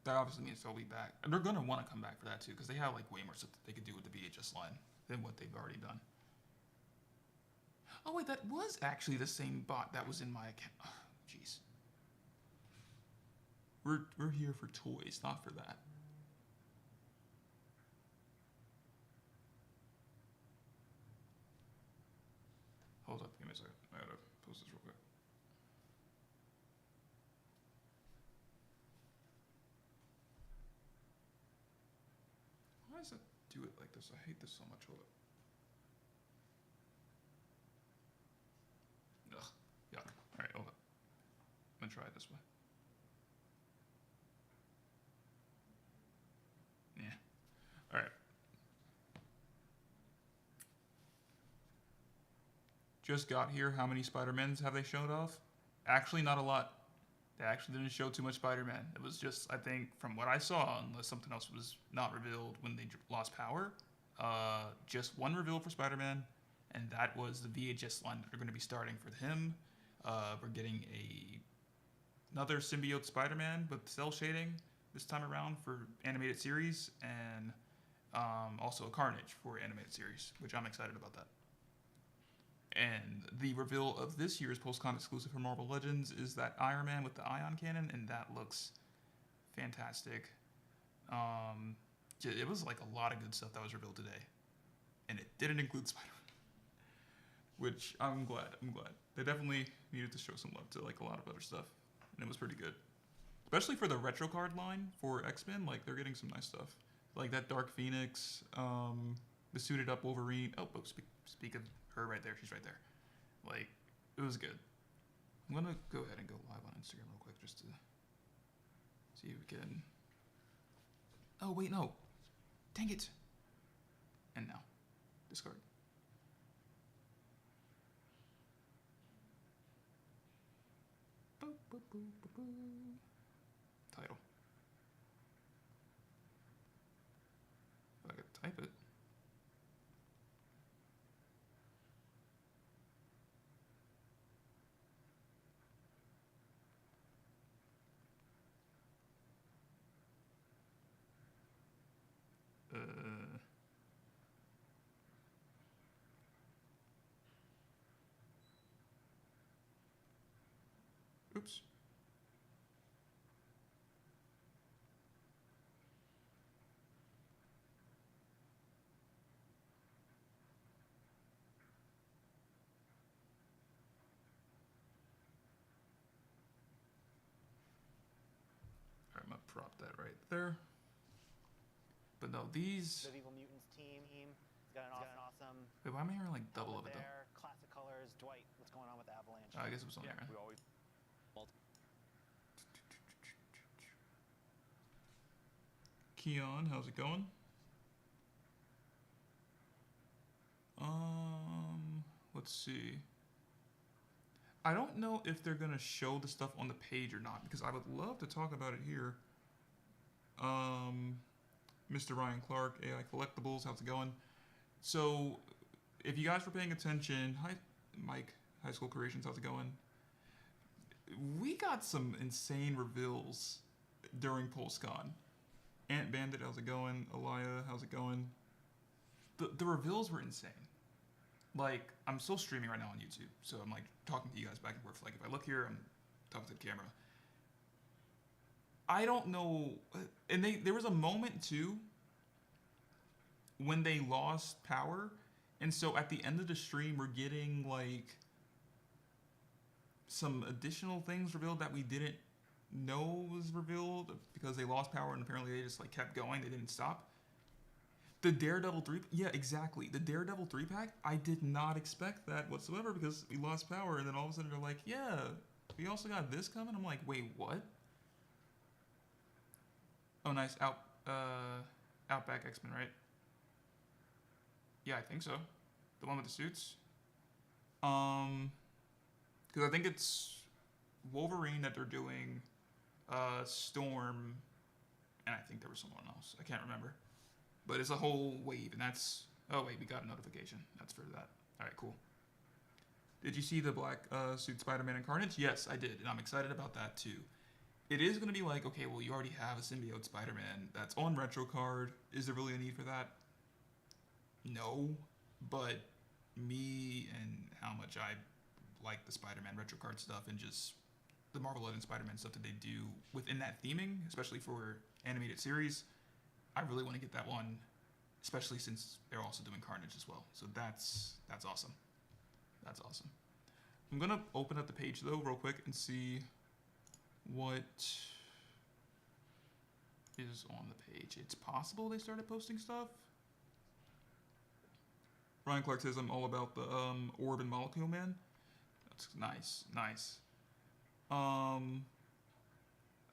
A: that obviously means they'll be back. And they're gonna want to come back for that too, because they have like way more stuff that they could do with the VHS line than what they've already done. Oh wait, that was actually the same bot that was in my account. Oh, jeez. We're here for toys, not for that. Hold up, give me a second. I gotta post this real quick. Why does it do it like this? I hate this so much. Hold up. Ugh, yuck. Alright, hold up. I'm gonna try it this way. Yeah. Alright. Just got here. How many Spider-Mans have they showed off? Actually, not a lot. They actually didn't show too much Spider-Man. It was just, I think, from what I saw, unless something else was not revealed when they lost power, just one reveal for Spider-Man, and that was the VHS line that they're going to be starting for him. We're getting another symbiote Spider-Man with cell shading this time around for animated series, and also a Carnage for animated series, which I'm excited about that. And the reveal of this year's Pulse Con exclusive for Marvel Legends is that Iron Man with the ion cannon, and that looks fantastic. It was like a lot of good stuff that was revealed today, and it didn't include Spider-Man, which I'm glad. They definitely needed to show some love to like a lot of other stuff, and it was pretty good. Especially for the retro card line for X-Men, like they're getting some nice stuff, like that Dark Phoenix, the suited up Wolverine. Oh, speak of her right there. She's right there. Like, it was good. I'm gonna go ahead and go live on Instagram real quick just to see if we can. Oh wait, no. Dang it. And now, discard. Title. If I could type it. Oops. Alright, I'm gonna prop that right there. But no, these.
H: The Evil Mutants team. It's got an awesome.
A: Wait, why am I hearing like double of it though?
H: Classic colors. Dwight, what's going on with Avalanche?
A: I guess it was on there.
J: We always.
A: Keon, how's it going? Let's see. I don't know if they're gonna show the stuff on the page or not, because I would love to talk about it here. Mr. Ryan Clark, AI Collectibles, how's it going? So, if you guys were paying attention, hi, Mike, High School Creations, how's it going? We got some insane reveals during Pulse Con. Ant Bandit, how's it going? Alaya, how's it going? The reveals were insane. Like, I'm still streaming right now on YouTube, so I'm like talking to you guys back and forth. Like, if I look here, I'm talking to the camera. I don't know, and there was a moment too when they lost power, and so at the end of the stream, we're getting like some additional things revealed that we didn't know was revealed because they lost power, and apparently they just like kept going. They didn't stop. The Daredevil 3, yeah, exactly. The Daredevil 3-pack, I did not expect that whatsoever because we lost power, and then all of a sudden they're like, yeah, we also got this coming. I'm like, wait, what? Oh, nice. Outback X-Men, right? Yeah, I think so. The one with the suits. Because I think it's Wolverine that they're doing, Storm, and I think there was someone else. I can't remember. But it's a whole wave, and that's... Oh, wait, we got a notification. That's for that. All right, cool. Did you see the black suit Spider-Man and Carnage? Yes, I did, and I'm excited about that, too. It is going to be like, okay, well, you already have a symbiote Spider-Man that's on retro card. Is there really a need for that? No, but me and how much I like the Spider-Man retro card stuff and just the Marvel Legends Spider-Man stuff that they do within that theming, especially for animated series, I really want to get that one, especially since they're also doing Carnage as well. So that's awesome. That's awesome. I'm going to open up the page, though, real quick and see what is on the page. It's possible they started posting stuff. Ryan Clark says, I'm all about the Orb and Molecule Man. That's nice, nice. I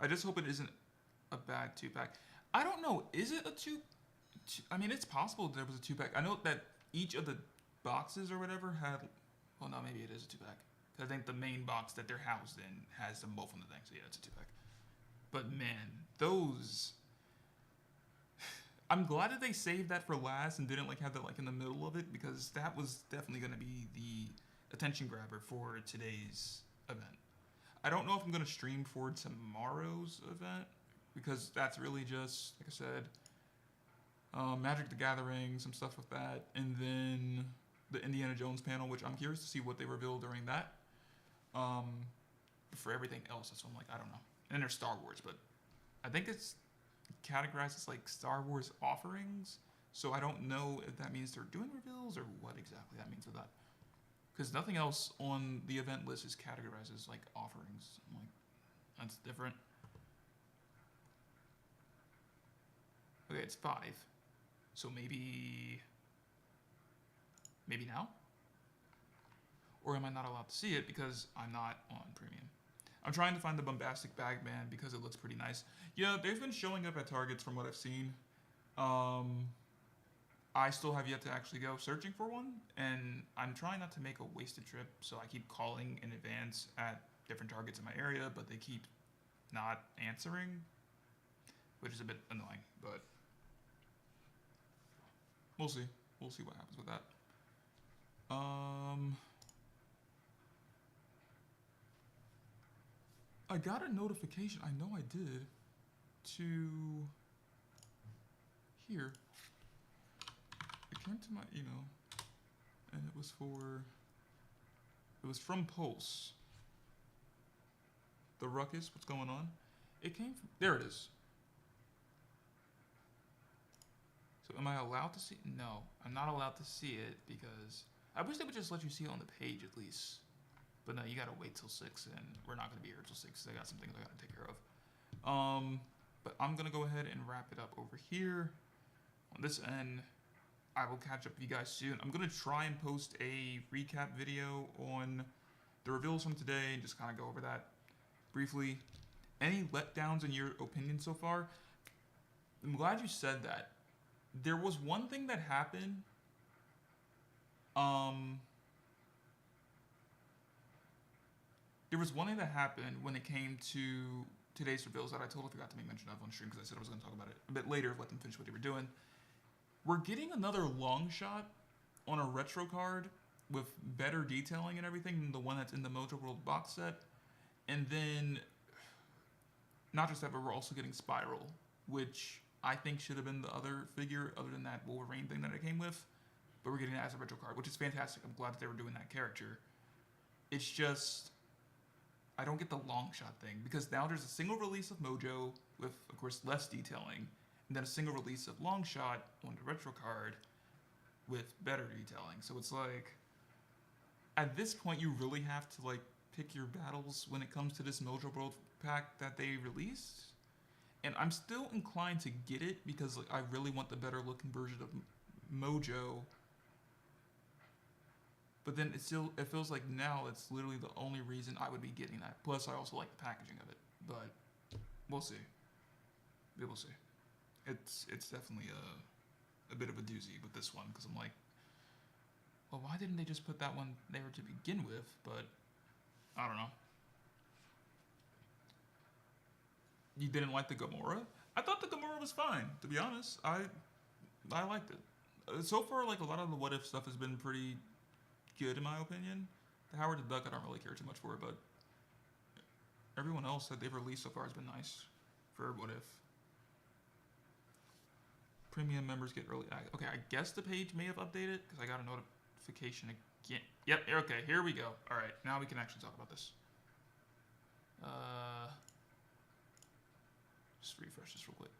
A: just hope it isn't a bad 2-pack. I don't know, is it a I mean, it's possible there was a 2-pack. I know that each of the boxes or whatever had, well, no, maybe it is a 2-pack. I think the main box that they're housed in has them both on the thing, so yeah, it's a 2-pack. But man, those... I'm glad that they saved that for last and didn't like have that like in the middle of it, because that was definitely going to be the attention grabber for today's event. I don't know if I'm going to stream for tomorrow's event, because that's really just, like I said, Magic the Gathering, some stuff with that, and then the Indiana Jones panel, which I'm curious to see what they reveal during that. For everything else, that's what I'm like, I don't know. And there's Star Wars, but I think it's categorized as like Star Wars offerings, so I don't know if that means they're doing reveals or what exactly that means with that. Because nothing else on the event list is categorized as like offerings. I'm like, that's different. Okay, it's 5. So maybe now? Or am I not allowed to see it because I'm not on premium? I'm trying to find the Bombastic Bagman because it looks pretty nice. Yeah, they've been showing up at Targets from what I've seen. I still have yet to actually go searching for one, and I'm trying not to make a wasted trip, so I keep calling in advance at different Targets in my area, but they keep not answering, which is a bit annoying, but we'll see. We'll see what happens with that. I got a notification, I know I did, to here. It came to my email, and it was from Pulse. The ruckus, what's going on? It came from, there it is. So am I allowed to see? No, I'm not allowed to see it because I wish they would just let you see it on the page at least. But no, you gotta wait till 6, and we're not gonna be here till 6. I got some things I gotta take care of. But I'm gonna go ahead and wrap it up over here. On this end, I will catch up with you guys soon. I'm gonna try and post a recap video on the reveals from today and just kind of go over that briefly. Any letdowns in your opinion so far? I'm glad you said that. There was one thing that happened. There was one thing that happened when it came to today's reveals that I totally forgot to make mention of on stream because I said I was going to talk about it a bit later. Let them finish what they were doing. We're getting another long shot on a retro card with better detailing and everything than the one that's in the Mojo World box set. And then, not just that, but we're also getting Spiral, which I think should have been the other figure other than that Wolverine thing that it came with. But we're getting that as a retro card, which is fantastic. I'm glad that they were doing that character. It's just, I don't get the long shot thing because now there's a single release of Mojo with, of course, less detailing, and then a single release of long shot on the retro card with better detailing. So it's like, at this point, you really have to like pick your battles when it comes to this Mojo World pack that they released. And I'm still inclined to get it because like I really want the better looking version of Mojo. But then it feels like now it's literally the only reason I would be getting that. Plus, I also like the packaging of it. But we'll see. We will see. It's definitely a bit of a doozy with this one because I'm like, well, why didn't they just put that one there to begin with? But I don't know. You didn't like the Gamora? I thought the Gamora was fine, to be honest. I liked it. So far, like a lot of the What If stuff has been pretty good in my opinion. The Howard the Duck I don't really care too much for, but everyone else that they've released so far has been nice for What If. Premium members get early access. Okay, I guess the page may have updated because I got a notification again. Yep, okay, here we go. All right, now we can actually talk about this. Just refresh this real quick.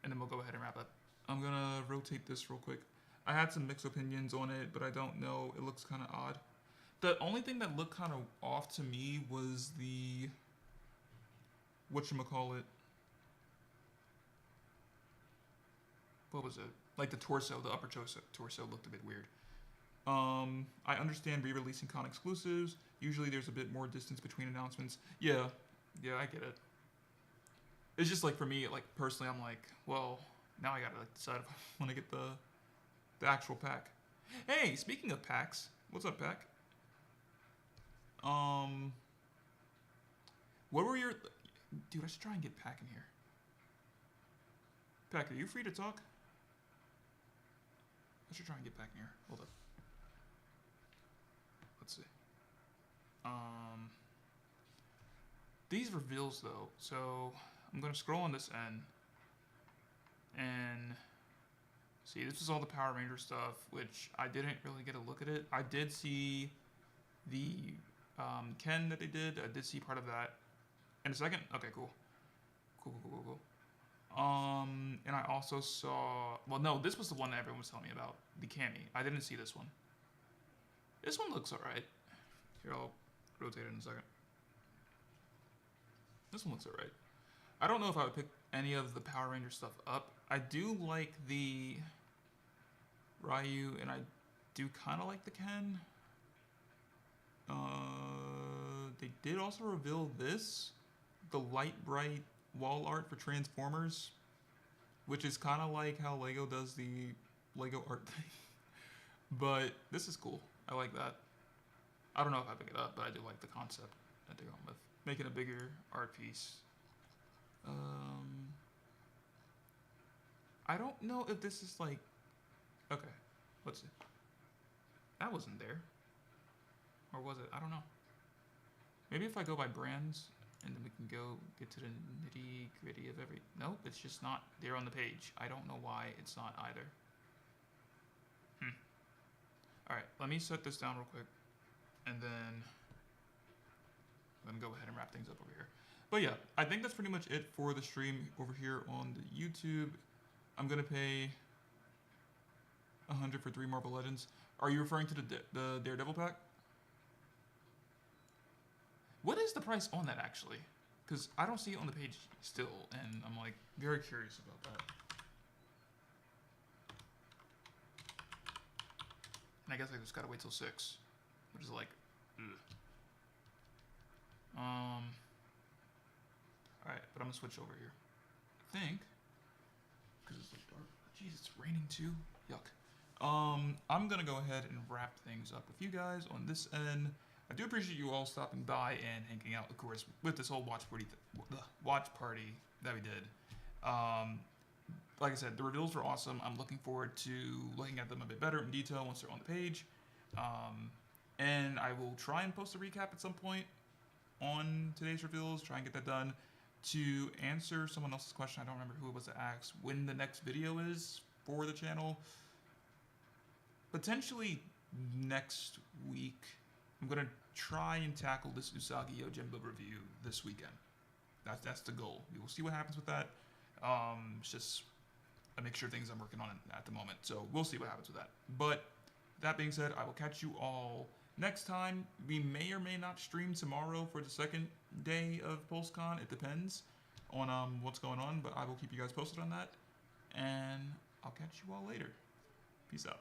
A: And then we'll go ahead and wrap up. I'm gonna rotate this real quick. I had some mixed opinions on it, but I don't know. It looks kind of odd. The only thing that looked kind of off to me was the whatchamacallit. What was it? Like the torso, the upper torso looked a bit weird. I understand re-releasing con exclusives. Usually there's a bit more distance between announcements. Yeah, I get it. It's just like for me, like personally, I'm like, well, now I gotta like decide if I want to get the actual pack. Hey, speaking of packs, what's up, pack? What were your... Dude, I should try and get Pack in here. Pack, are you free to talk? I should try and get Pack in here. Hold up. Let's see. These reveals, though. So, I'm going to scroll on this end. And... See, this is all the Power Ranger stuff, which I didn't really get a look at it. I did see the Ken that they did. I did see part of that. In a second? Okay, cool. Cool. And I also saw... Well, no, this was the one that everyone was telling me about. The Cammy. I didn't see this one. This one looks alright. Here, I'll rotate it in a second. This one looks alright. I don't know if I would pick any of the Power Ranger stuff up. I do like the Ryu, and I do kind of like the Ken. They did also reveal this, the light bright wall art for Transformers, which is kind of like how Lego does the Lego art thing. But this is cool. I like that. I don't know if I pick it up, but I do like the concept that they're going with. Making a bigger art piece. I don't know if this is like... Okay, let's see. That wasn't there. Or was it? I don't know. Maybe if I go by brands, and then we can go get to the nitty gritty of every... Nope, it's just not there on the page. I don't know why it's not either. Alright, let me set this down real quick. And then... I'm going to go ahead and wrap things up over here. But yeah, I think that's pretty much it for the stream over here on the YouTube. I'm going to pay $100 for 3 Marvel Legends. Are you referring to the Daredevil pack? What is the price on that, actually? Because I don't see it on the page still, and I'm, like, very curious about that. And I guess I just gotta wait till 6, which is, like, ugh. Alright, but I'm gonna switch over here. think, because it's like dark. Jeez, it's raining too. Yuck. I'm gonna go ahead and wrap things up with you guys on this end. I do appreciate you all stopping by and hanging out, of course, with this whole watch party that we did. Like I said, the reveals were awesome. I'm looking forward to looking at them a bit better in detail once they're on the page. And I will try and post a recap at some point on today's reveals, try and get that done. To answer someone else's question, I don't remember who it was that asked when the next video is for the channel. Potentially next week. I'm going to try and tackle this Usagi Yojimbo review this weekend. That's the goal. We will see what happens with that. It's just a mixture of things I'm working on at the moment. So we'll see what happens with that. But that being said, I will catch you all next time. We may or may not stream tomorrow for the second day of Pulse Con. It depends on what's going on. But I will keep you guys posted on that. And I'll catch you all later. Peace out.